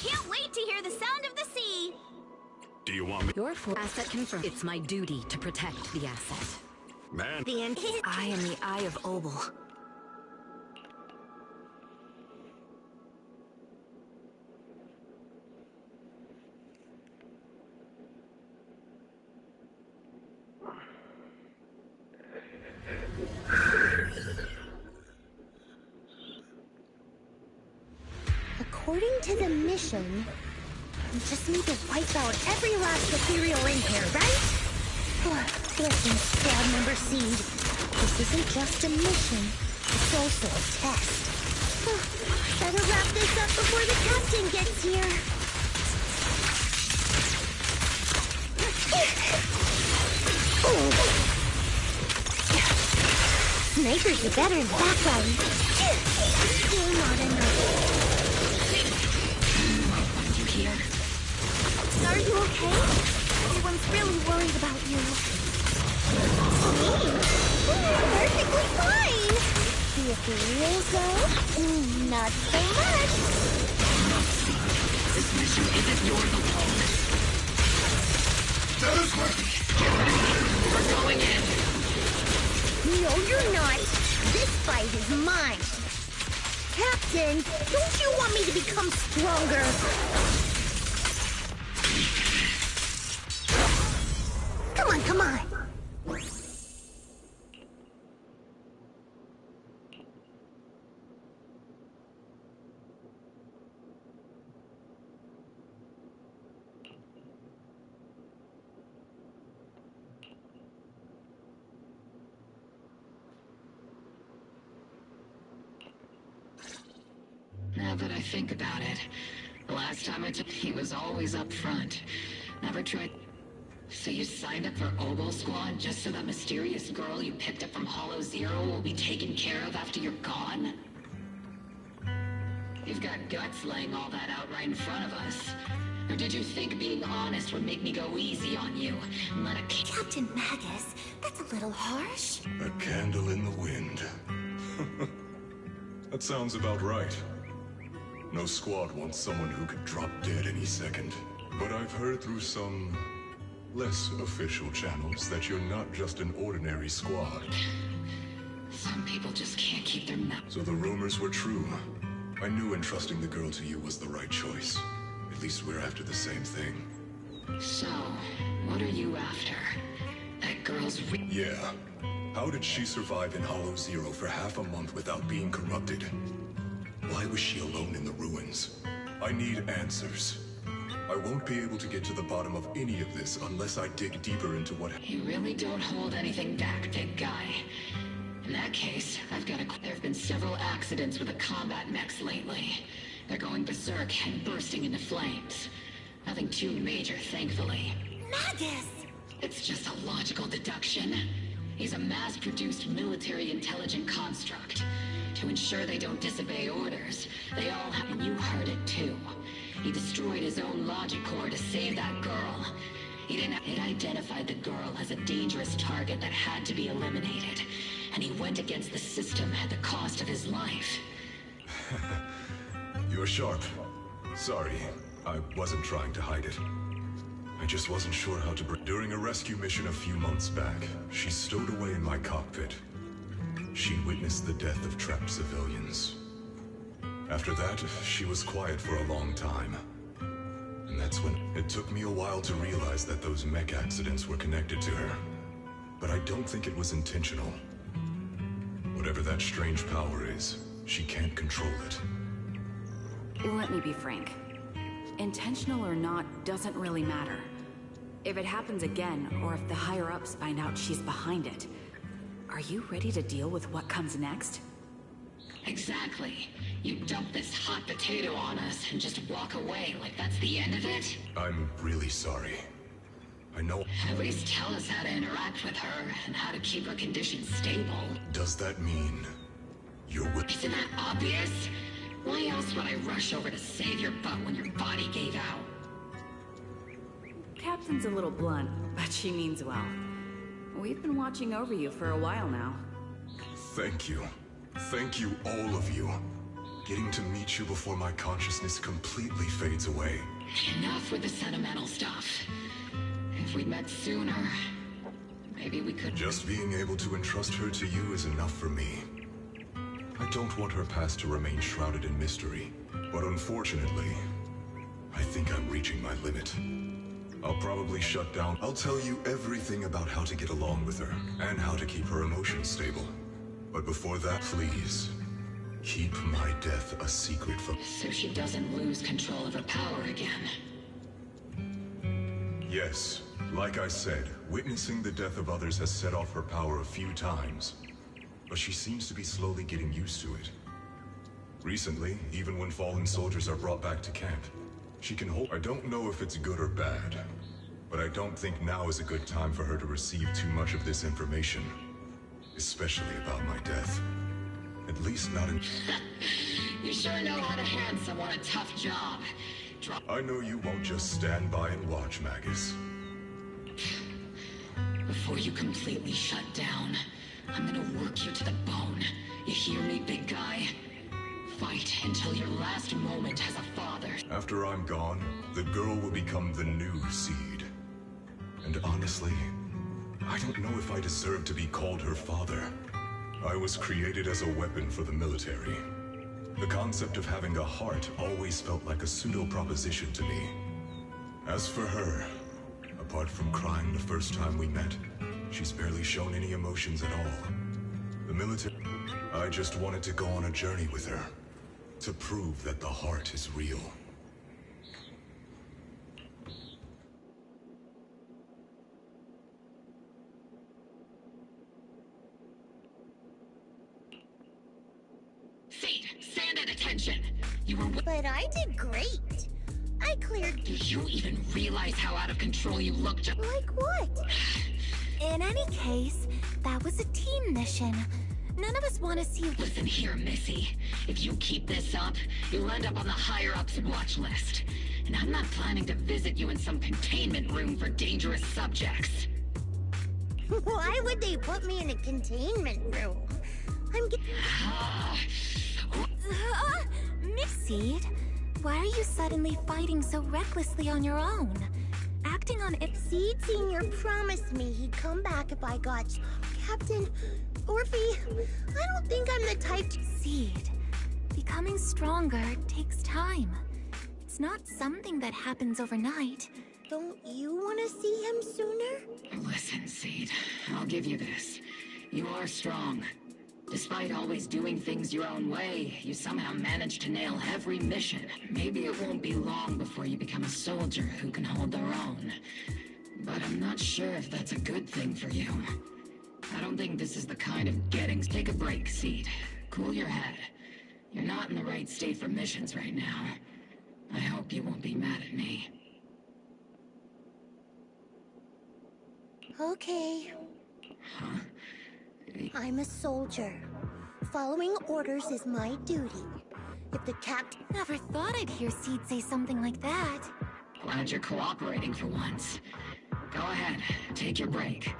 Can't wait to hear the sound of the sea! Do you want me? Your asset confirmed. It's my duty to protect the asset. Man. I am the Eye of Obel. According to the mission, we just need to wipe out every last ethereal in here, right? Listen, Squad Member Seed. This isn't just a mission, it's also a test. Better wrap this up before the captain gets here. Snipers are better in the background. Still not enough. Are you okay? Everyone's really worried about you. Me? Perfectly fine. The ethereals though? Not so much. This mission isn't yours alone. We're going in. No, you're not. This fight is mine. Captain, don't you want me to become stronger? Come on, come on. Now that I think about it, the last time I took, he was always up front. Never tried. So you signed up for Obel Squad just so that mysterious girl you picked up from Hollow Zero will be taken care of after you're gone? You've got guts laying all that out right in front of us. Or did you think being honest would make me go easy on you and let a Captain Magus, that's a little harsh. A candle in the wind. That sounds about right. No squad wants someone who could drop dead any second. But I've heard through some less official channels that you're not just an ordinary squad. Some people just can't keep their mouth. So the rumors were true. I knew entrusting the girl to you was the right choice. At least we're after the same thing. So, what are you after? That girl's Yeah. How did she survive in Hollow Zero for half a month without being corrupted? Why was she alone in the ruins? I need answers. I won't be able to get to the bottom of any of this unless I dig deeper into what... You really don't hold anything back, big guy. In that case, there have been several accidents with the combat mechs lately. They're going berserk and bursting into flames. Nothing too major, thankfully. Magus! It's just a logical deduction. He's a mass-produced military intelligent construct. To ensure they don't disobey orders, they all have... And you heard it too. He destroyed his own logic core to save that girl. It identified the girl as a dangerous target that had to be eliminated. And he went against the system at the cost of his life. You're sharp. Sorry, I wasn't trying to hide it. I just wasn't sure how to... During a rescue mission a few months back, she stowed away in my cockpit. She witnessed the death of trapped civilians. After that, she was quiet for a long time. And that's when it took me a while to realize that those mech accidents were connected to her. But I don't think it was intentional. Whatever that strange power is, she can't control it. Let me be frank. Intentional or not doesn't really matter. If it happens again, or if the higher-ups find out she's behind it, are you ready to deal with what comes next? Exactly. You dump this hot potato on us and just walk away like that's the end of it? I'm really sorry. I know... At least tell us how to interact with her and how to keep her condition stable. Does that mean you're with... Isn't that obvious? Why else would I rush over to save your butt when your body gave out? Captain's a little blunt, but she means well. We've been watching over you for a while now. Thank you. Thank you, all of you. Getting to meet you before my consciousness completely fades away. Enough with the sentimental stuff. If we'd met sooner, maybe we could... Just being able to entrust her to you is enough for me. I don't want her past to remain shrouded in mystery, but unfortunately, I think I'm reaching my limit. I'll probably shut down. I'll tell you everything about how to get along with her, and how to keep her emotions stable. But before that, please, keep my death a secret from... So she doesn't lose control of her power again. Yes, like I said, witnessing the death of others has set off her power a few times. But she seems to be slowly getting used to it. Recently, even when fallen soldiers are brought back to camp, she can hold... I don't know if it's good or bad, but I don't think now is a good time for her to receive too much of this information. Especially about my death. At least not in... You sure know how to hand someone a tough job. I know you won't just stand by and watch, Magus. Before you completely shut down, I'm gonna work you to the bone. You hear me, big guy? Fight until your last moment as a father. After I'm gone, the girl will become the new seed. And honestly, I don't know if I deserve to be called her father. I was created as a weapon for the military. The concept of having a heart always felt like a pseudo-proposition to me. As for her, apart from crying the first time we met, she's barely shown any emotions at all. The military... I just wanted to go on a journey with her, to prove that the heart is real. Stand at attention! You were... But I did great. I cleared... Do you even realize how out of control you looked? Like what? In any case, that was a team mission. None of us want to see you... Listen here, Missy. If you keep this up, you'll end up on the higher-ups watch list. And I'm not planning to visit you in some containment room for dangerous subjects. Why would they put me in a containment room? I'm Mixseed, why are you suddenly fighting so recklessly on your own? Acting on it... Seed Senior promised me he'd come back if I got... Captain... Orphe, I don't think I'm the type to... Seed, becoming stronger takes time. It's not something that happens overnight. Don't you want to see him sooner? Listen, Seed, I'll give you this. You are strong. Despite always doing things your own way, you somehow manage to nail every mission. Maybe it won't be long before you become a soldier who can hold their own. But I'm not sure if that's a good thing for you. I don't think this is the kind of getting... Take a break, Seed. Cool your head. You're not in the right state for missions right now. I hope you won't be mad at me. Okay. Huh? I'm a soldier. Following orders is my duty. If the captain... Never thought I'd hear Seed say something like that. Glad you're cooperating for once. Go ahead, take your break.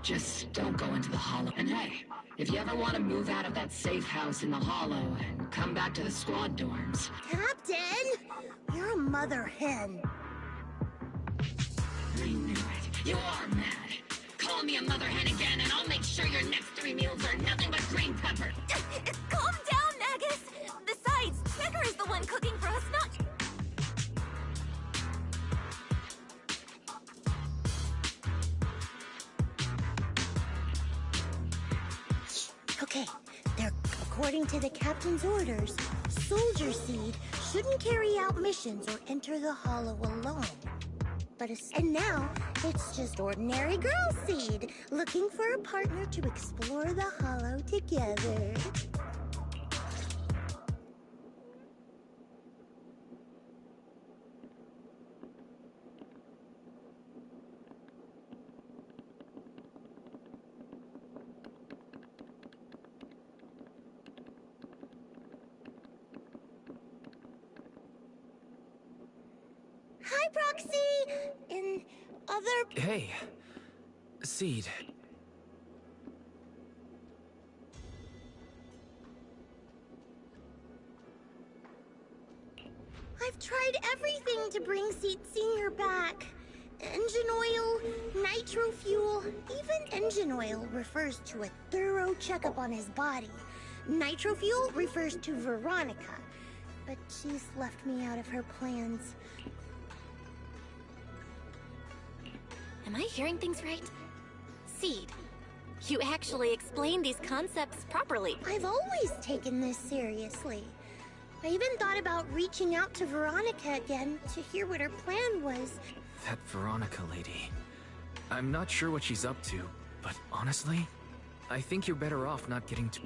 Just don't go into the hollow. And hey, if you ever want to move out of that safe house in the hollow and come back to the squad dorms... Captain! You're a mother hen. I knew it. You are mad. Call me a mother hen again and I'll make sure your next 3 meals are nothing but green pepper. Calm down, Nagus! Besides, Trigger is the one cooking for us, not... Okay, according to the captain's orders, Soldier Seed shouldn't carry out missions or enter the hollow alone. And now, it's just ordinary girl Seed, looking for a partner to explore the hollow together. Hi, Proxy! In other... Hey, Seed. I've tried everything to bring Seed Senior back. Engine oil, nitro fuel, even engine oil refers to a thorough checkup on his body. Nitro fuel refers to Veronica, but she's left me out of her plans. Am I hearing things right? Seed, you actually explained these concepts properly. I've always taken this seriously. I even thought about reaching out to Veronica again to hear what her plan was. That Veronica lady. I'm not sure what she's up to, but honestly, I think you're better off not getting too...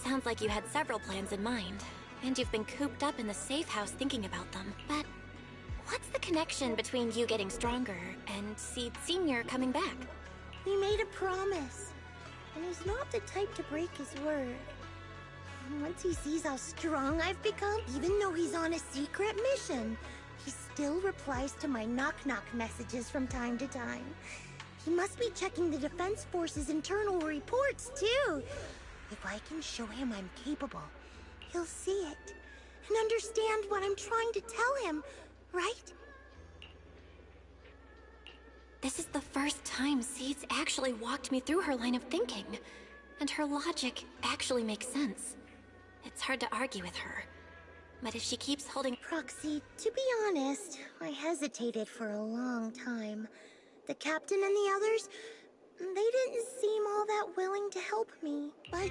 Sounds like you had several plans in mind, and you've been cooped up in the safe house thinking about them. But what's the connection between you getting stronger and Seed Senior coming back? He made a promise, and he's not the type to break his word. Once he sees how strong I've become, even though he's on a secret mission, he still replies to my knock-knock messages from time to time. He must be checking the Defense Force's internal reports, too. If I can show him I'm capable, he'll see it and understand what I'm trying to tell him, right? This is the first time Seed's actually walked me through her line of thinking, and her logic actually makes sense. It's hard to argue with her, but if she keeps holding... Proxy, to be honest, I hesitated for a long time. The captain and the others... they didn't seem all that willing to help me, but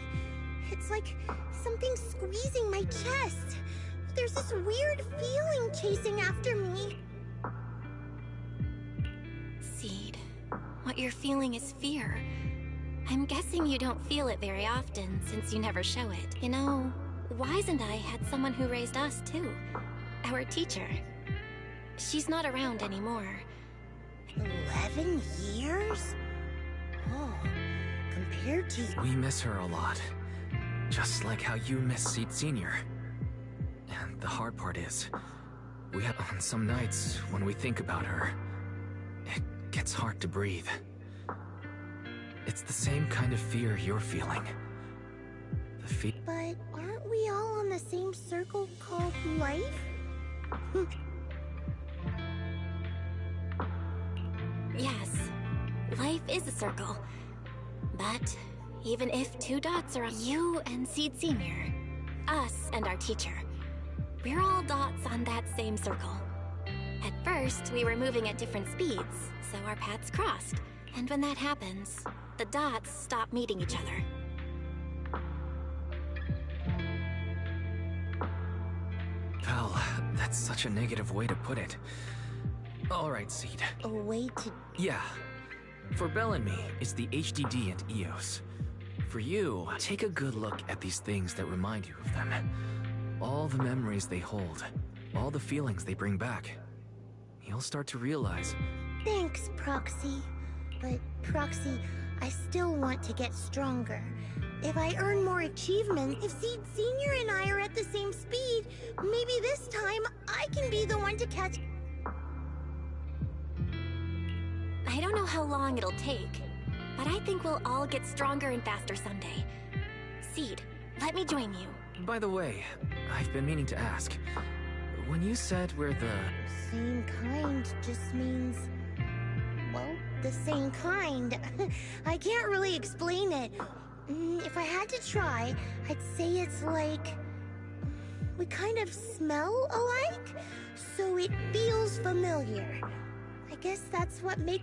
it's like something squeezing my chest. There's this weird feeling chasing after me. Seed, what you're feeling is fear. I'm guessing you don't feel it very often since you never show it. You know, Wise and I had someone who raised us too. Our teacher. She's not around anymore. 11 years? Oh, compared to... We miss her a lot. Just like how you miss Seed Senior. And the hard part is, we have on some nights when we think about her, it gets hard to breathe. It's the same kind of fear you're feeling. But aren't we all on the same circle called life? Yes, life is a circle. But even if 2 dots are you and Seed Senior, us and our teacher, we're all dots on that same circle. At first, we were moving at different speeds, so our paths crossed. And when that happens, the dots stop meeting each other. Well, that's such a negative way to put it. Alright, Seed. A way to... Yeah. For Belle and me, it's the HDD and EOS. For you, take a good look at these things that remind you of them. All the memories they hold, all the feelings they bring back. You'll start to realize... Thanks, Proxy. But, Proxy, I still want to get stronger. If I earn more achievements, if Seed Senior and I are at the same speed, maybe this time I can be the one to catch... I don't know how long it'll take, but I think we'll all get stronger and faster someday. Seed, let me join you. By the way, I've been meaning to ask. When you said we're the... Same kind just means... well, the same kind. I can't really explain it. If I had to try, I'd say it's like... we kind of smell alike, so it feels familiar. I guess that's what makes...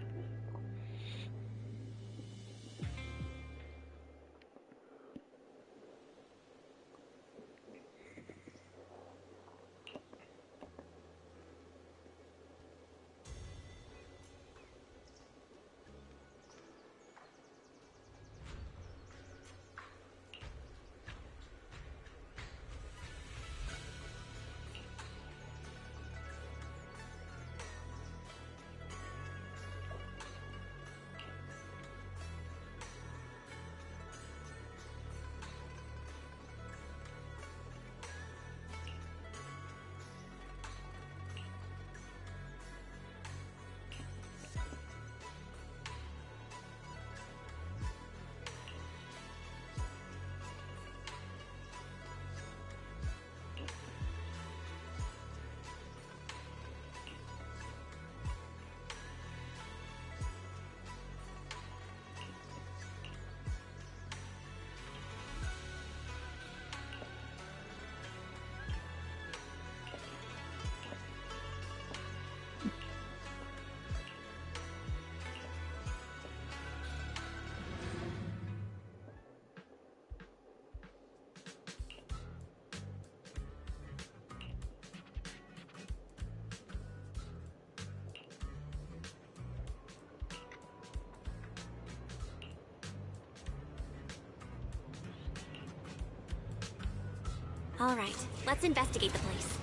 All right, let's investigate the place.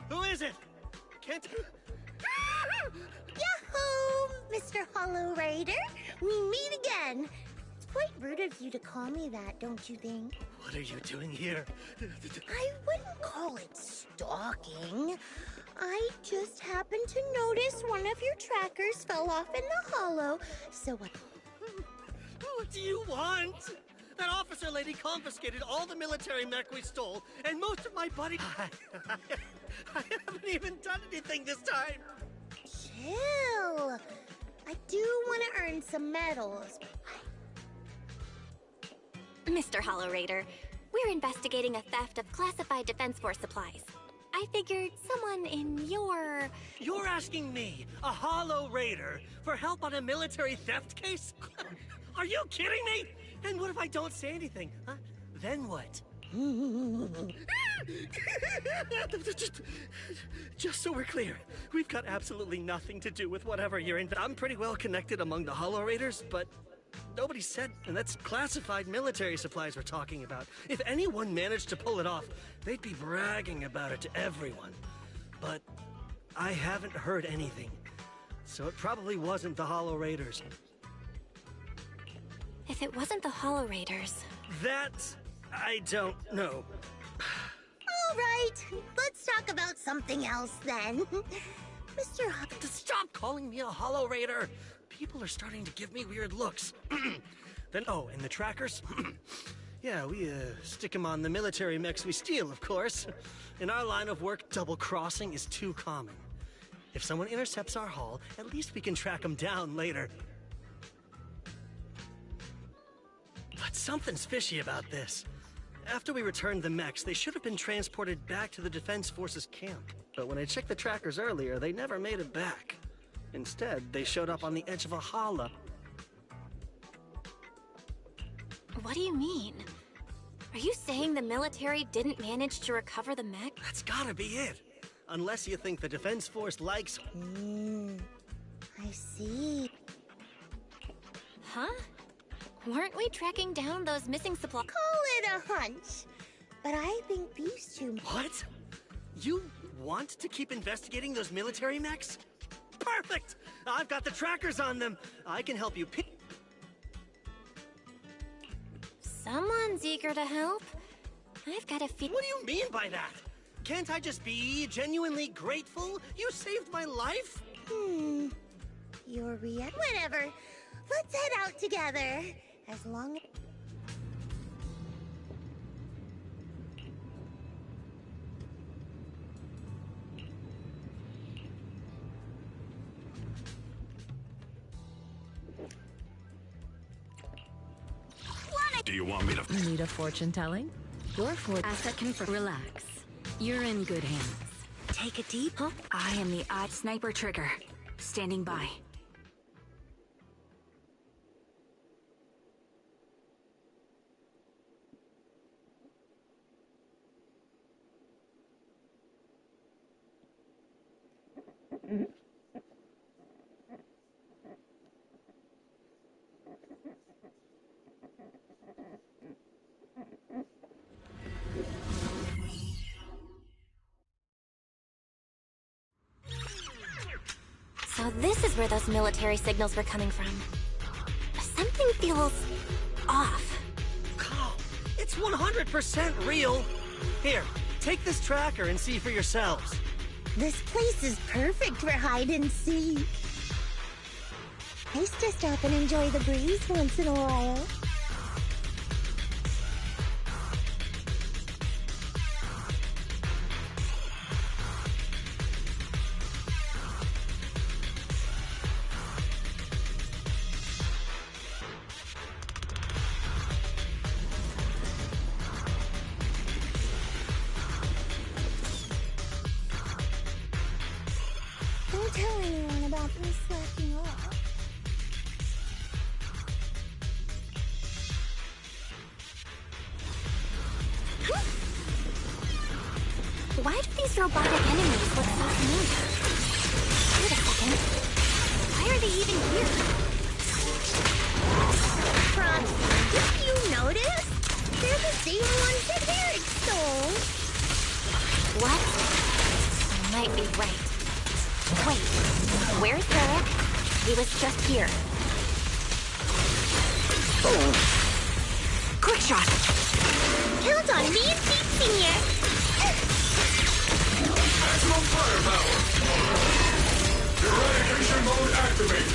Who is it? Can't... Yahoo! Mr. Hollow Raider! We meet again! It's quite rude of you to call me that, don't you think? What are you doing here? I wouldn't call it stalking. I just happened to notice one of your trackers fell off in the hollow, so I... What do you want? That officer lady confiscated all the military mech we stole, and most of my buddy... I haven't even done anything this time! Chill. I do want to earn some medals. Mr. Hollow Raider, we're investigating a theft of classified Defense Force supplies. I figured someone in your... You're asking me, a Hollow Raider, for help on a military theft case? Are you kidding me? And what if I don't say anything? Huh? Then what? Just so we're clear, we've got absolutely nothing to do with whatever you're in. I'm pretty well connected among the Hollow Raiders, but nobody said, and that's classified military supplies we're talking about. If anyone managed to pull it off, they'd be bragging about it to everyone. But I haven't heard anything, so it probably wasn't the Hollow Raiders. If it wasn't the Hollow Raiders... That... I don't know. All right, let's talk about something else then. Mr. Stop calling me a Hollow Raider! People are starting to give me weird looks. Then, oh, and the trackers? Yeah, we stick them on the military mechs we steal, of course. In our line of work, double-crossing is too common. If someone intercepts our haul, at least we can track them down later. But something's fishy about this. After we returned the mechs, they should have been transported back to the Defense Forces camp. But when I checked the trackers earlier, they never made it back. Instead, they showed up on the edge of a hollow. What do you mean? Are you saying the military didn't manage to recover the mech? That's gotta be it. Unless you think the Defense Force likes... I see. Huh? Weren't we tracking down those missing supplies? Call it a hunch. But I think these two... What? You want to keep investigating those military mechs? Perfect! I've got the trackers on them. I can help you pick... Someone's eager to help. I've got a feeling... What do you mean by that? Can't I just be genuinely grateful? You saved my life? Your whatever. Let's head out together. As long as... Do you want me to... Need a fortune telling? Your asset confirmed. Relax. You're in good hands. Take a deep... Huh? I am the odd sniper trigger. Standing by. So this is where those military signals were coming from. Something feels... off. Oh, it's 100% real. Here, take this tracker and see for yourselves. This place is perfect for hide and seek. Nice to stop and enjoy the breeze once in a while. Don't tell anyone about me slacking off. Why do these robotic enemies look so familiar? Wait a second. Why are they even here? Proxy, did you notice? They're the same ones that Eric stole. What? might be right. Wait, where's Eric? He was just here. Quick shot! Count on me and Pete Senior! Maximum firepower! Eradication mode activated!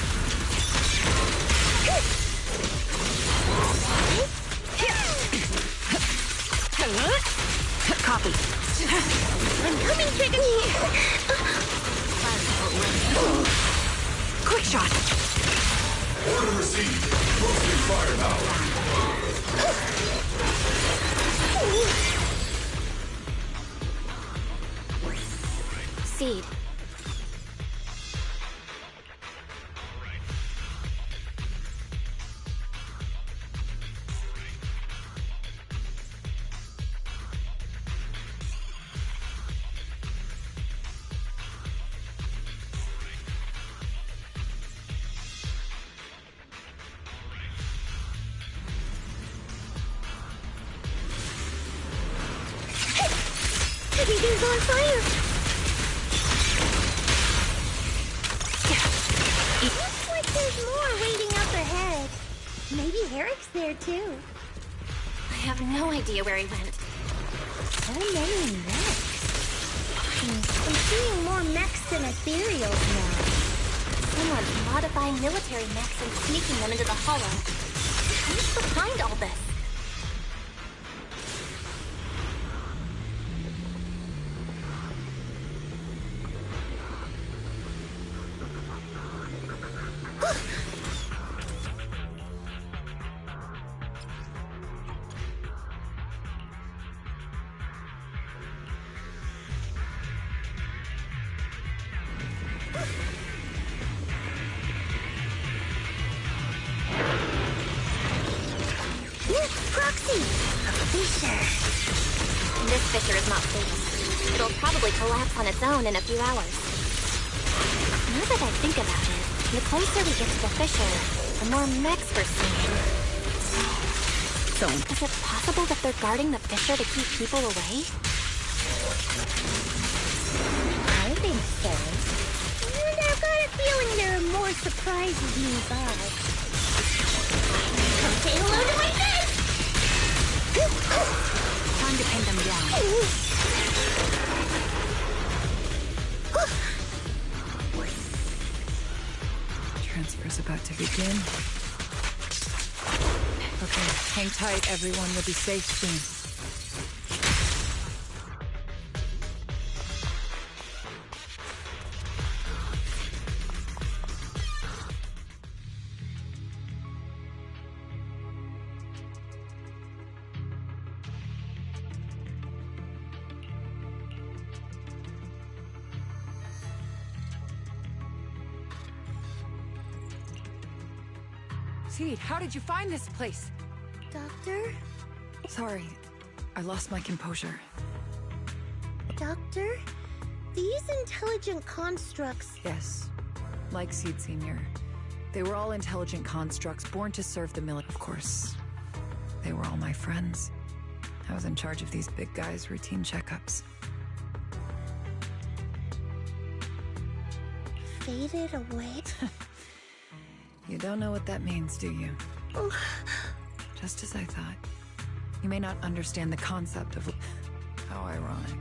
Copy. I'm coming, Trigger! Quick shot! Order received. Boosting firepower. Seed. Everything's on fire! Looks like there's more waiting up ahead. Maybe Eric's there too. I have no idea where he went. So many mechs. I'm seeing more mechs than ethereals now. Someone's modifying military mechs and sneaking them into the hollow. Who's behind all this? Look, Proxy! A fissure. This fissure is not safe. It'll probably collapse on its own in a few hours. Now that I think about it, the closer we get to the fissure, the more mechs we're seeing. So, is it possible that they're guarding the fissure to keep people away? I think so. And I've got a feeling there are more surprises nearby. Come say hello to my bed! time to pin them down. Transfer's about to begin. Okay, hang tight, everyone. You'll be safe soon. Seed, how did you find this place? Doctor? Sorry, I lost my composure. Doctor? These intelligent constructs... Yes, like Seed Senior. They were all intelligent constructs born to serve the military. Of course, they were all my friends. I was in charge of these big guys' routine checkups. Faded away? You don't know what that means, do you? Just as I thought. You may not understand the concept of... How ironic.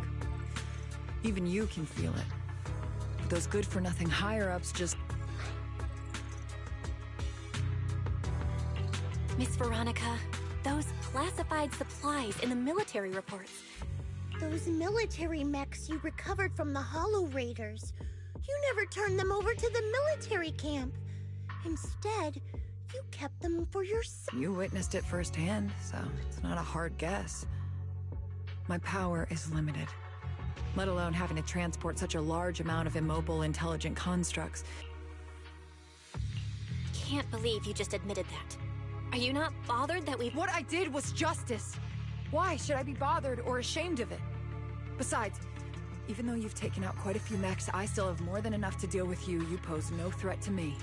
Even you can feel it. But those good-for-nothing higher-ups just... Miss Veronica, those classified supplies in the military reports. Those military mechs you recovered from the Hollow Raiders. You never turned them over to the military camp. Instead, you kept them for yourself. You witnessed it firsthand, so it's not a hard guess. My power is limited, let alone having to transport such a large amount of immobile, intelligent constructs. Can't believe you just admitted that. Are you not bothered that we... What I did was justice. Why should I be bothered or ashamed of it? Besides, even though you've taken out quite a few mechs, I still have more than enough to deal with you. You pose no threat to me.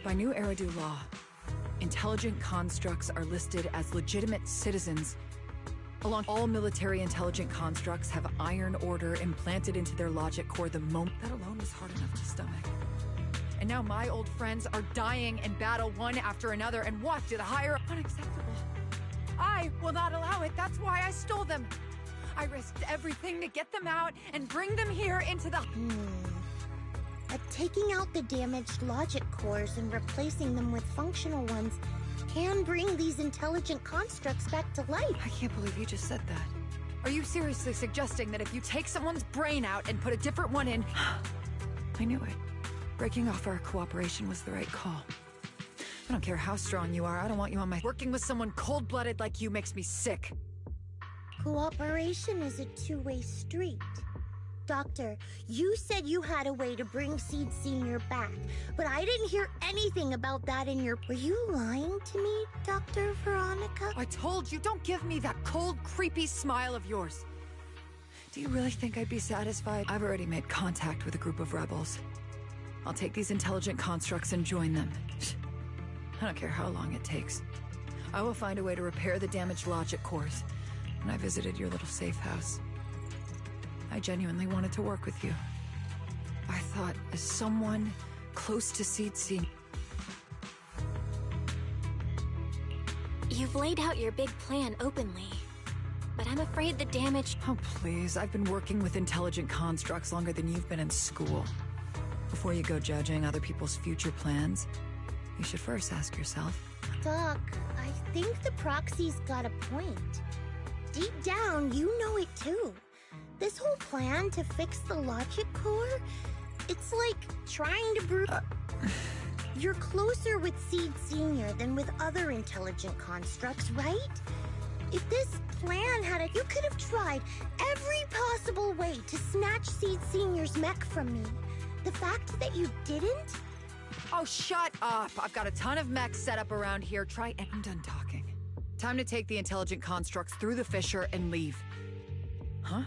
By new Eridu law, Intelligent constructs are listed as legitimate citizens. Along all military intelligent constructs have iron order implanted into their logic core the moment. That alone was hard enough to stomach. And now my old friends are dying in battle one after another, and what did higher? Unacceptable. I will not allow it. That's why I stole them. I risked everything to get them out and bring them here into the... But taking out the damaged logic cores and replacing them with functional ones can bring these intelligent constructs back to life. I can't believe you just said that. Are you seriously suggesting that if you take someone's brain out and put a different one in... I knew it. Breaking off our cooperation was the right call. I don't care how strong you are, I don't want you on my... Working with someone cold-blooded like you makes me sick. Cooperation is a two-way street. Doctor, you said you had a way to bring Seed Senior back, but I didn't hear anything about that in your... Were you lying to me, Dr. Veronica? I told you, don't give me that cold, creepy smile of yours. Do you really think I'd be satisfied? I've already made contact with a group of rebels. I'll take these intelligent constructs and join them. I don't care how long it takes. I will find a way to repair the damaged logic cores. And I visited your little safe house. I genuinely wanted to work with you. I thought, as someone close to Seed Senior... You've laid out your big plan openly, but I'm afraid the damage... Oh, please. I've been working with intelligent constructs longer than you've been in school. Before you go judging other people's future plans, you should first ask yourself... Doc, I think the proxy's got a point. Deep down, you know it too. This whole plan to fix the logic core, it's like trying to brew... You're closer with Seed Senior than with other intelligent constructs, right? If this plan had you could have tried every possible way to snatch Seed Senior's mech from me. The fact that you didn't? Oh, shut up! I've got a ton of mechs set up around here. I'm done talking. Time to take the intelligent constructs through the fissure and leave. Huh?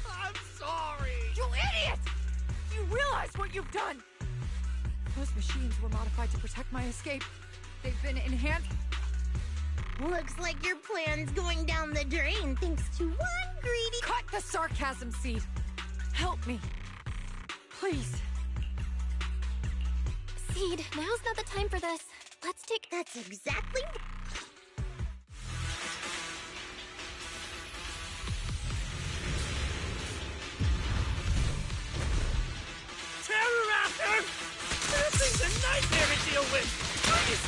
I'm sorry! You idiot! Do you realize what you've done? Those machines were modified to protect my escape. They've been enhanced. Looks like your plan's going down the drain thanks to one greedy... Cut the sarcasm, Seed! Help me. Please. Seed, now's not the time for this. Let's take... That's exactly... Terror Raptor! This thing's a nightmare to deal with! Please,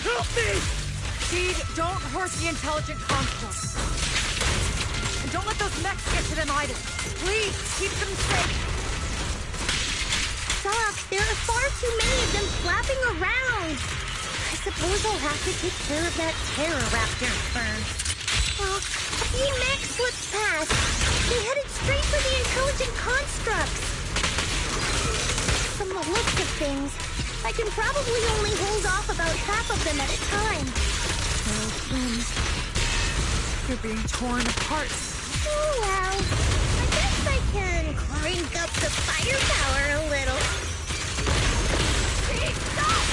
help me! Seed, don't hurt the intelligent constructs. And don't let those mechs get to them either. Please, keep them safe. Doc, there are far too many of them flapping around. I suppose I'll have to take care of that Terror Raptor first. Well, a few mechs slipped past. They headed straight for the intelligent constructs. From the looks of things, I can probably only hold off about half of them at a time. Oh, twins. They're being torn apart. Oh, well. I guess I can crank up the firepower a little. Hey, stop!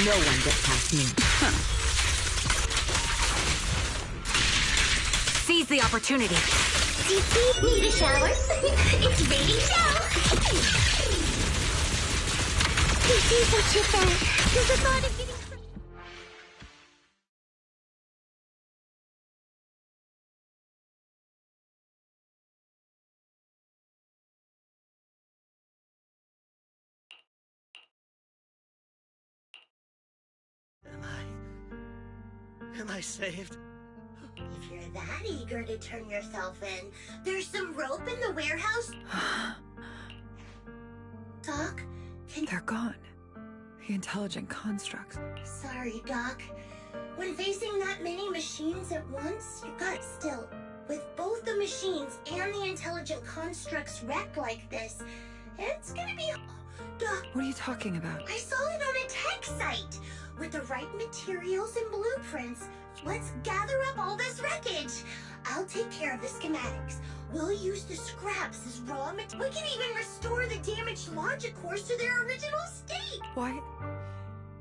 No one gets past me. Huh. Seize the opportunity. Need a shower? It's baby shower! You see so chipper. There's a thought of getting... Am I saved? If you're that eager to turn yourself in, there's some rope in the warehouse. Doc, They're gone. The intelligent constructs. Sorry, Doc. When facing that many machines at once, you got still. With both the machines and the intelligent constructs wrecked like this, it's gonna be... What are you talking about? I saw it on a tech site! With the right materials and blueprints, let's gather up all this wreckage! I'll take care of the schematics. We'll use the scraps as raw material. We can even restore the damaged logic cores to their original state! Why?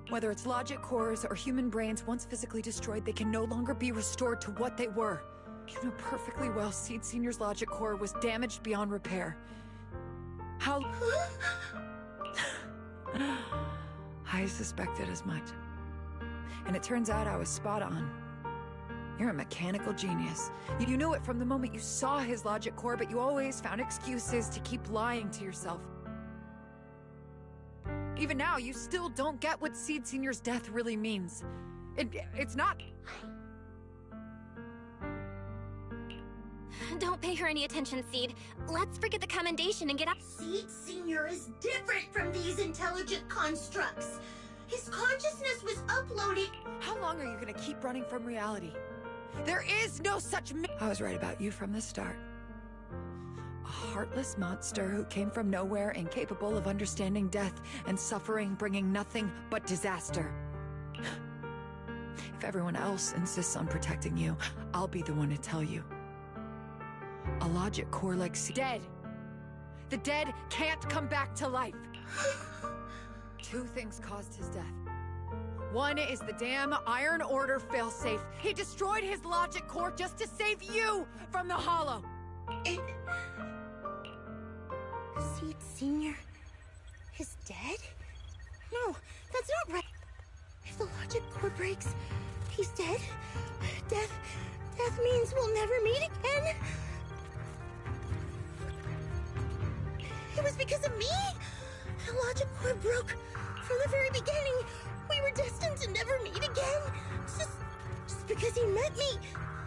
Whether it's logic cores or human brains, once physically destroyed, they can no longer be restored to what they were. You know perfectly well Seed Senior's logic core was damaged beyond repair. How... I suspected as much. And it turns out I was spot on. You're a mechanical genius. You knew it from the moment you saw his logic core, but you always found excuses to keep lying to yourself. Even now, you still don't get what Seed Senior's death really means. It's not... Don't pay her any attention, Seed. Let's forget the commendation and get up. Seed Senior is different from these intelligent constructs. His consciousness was uploaded. How long are you gonna keep running from reality? There is no such... I was right about you from the start. A heartless monster who came from nowhere, incapable of understanding death and suffering, bringing nothing but disaster. If everyone else insists on protecting you, I'll be the one to tell you. A logic core like dead. The dead can't come back to life. Two things caused his death. One is the damn Iron Order failsafe. He destroyed his logic core just to save you from the Hollow. Seed Senior is dead? No, that's not right. If the logic core breaks, he's dead. Death means we'll never meet again. It was because of me. The logic core broke from the very beginning. We were destined to never meet again. Just because he met me,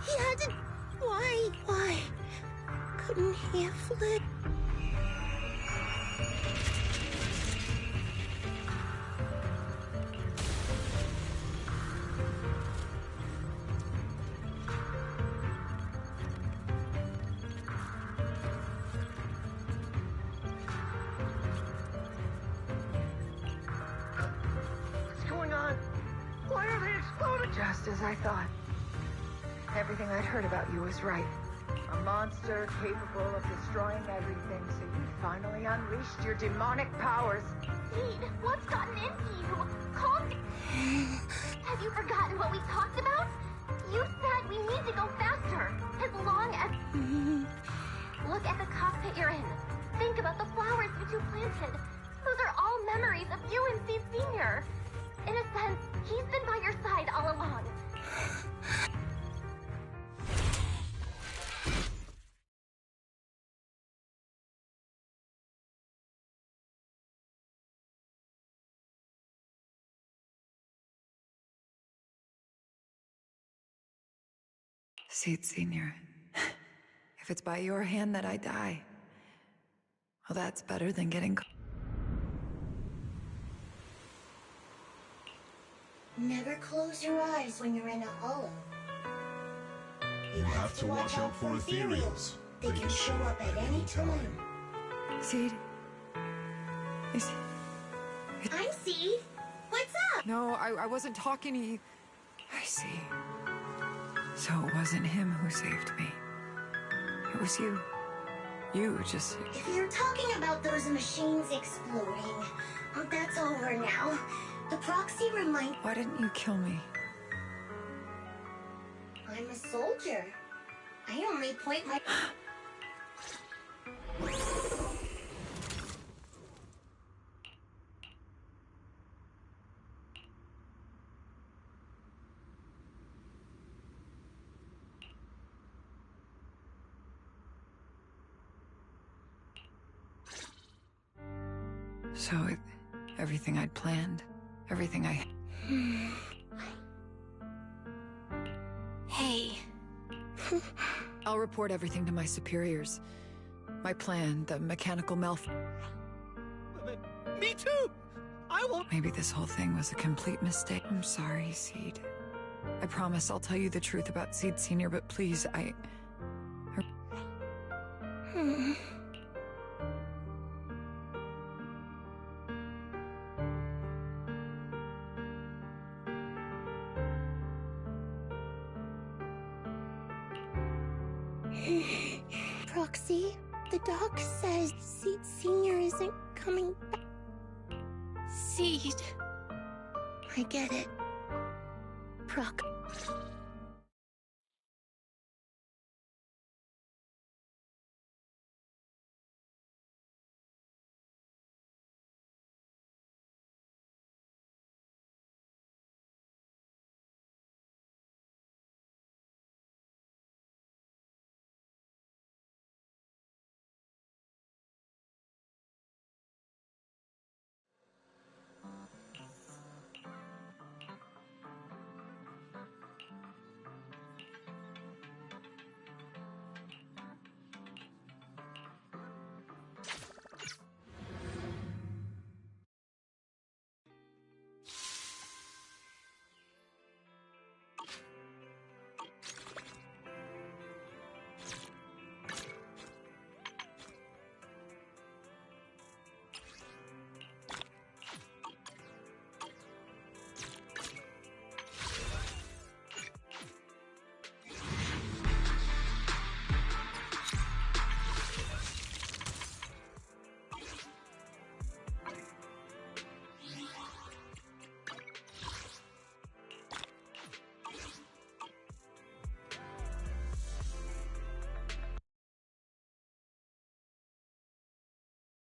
he had to... Why? Couldn't he have lived? Just as I thought. Everything I'd heard about you was right. A monster capable of destroying everything, so you finally unleashed your demonic powers. Seed, what's gotten into you? Calm. Have you forgotten what we talked about? You said we need to go faster, as long as... Look at the cockpit you're in. Think about the flowers you two planted. Those are all memories of you and Seed Senior. In a sense, he's been by your side all along. Seed Senior, if it's by your hand that I die, well, that's better than getting... Never close your eyes when you're in a hollow. You have to watch out for ethereals. They can show up at any time. Seed? I'm Seed. What's up? No, I wasn't talking to you. I see. So it wasn't him who saved me. It was you. You just... If you're talking about those machines exploding, that's over now. The proxy reminds... Why didn't you kill me? I'm a soldier. I only point my... So everything I'd planned, everything I... Hey. I'll report everything to my superiors. My plan, the mechanical Me too! I won't... Maybe this whole thing was a complete mistake. I'm sorry, Seed. I promise I'll tell you the truth about Seed Senior, but please, Proxy, the doc says Seed Senior isn't coming back. Seed. I get it.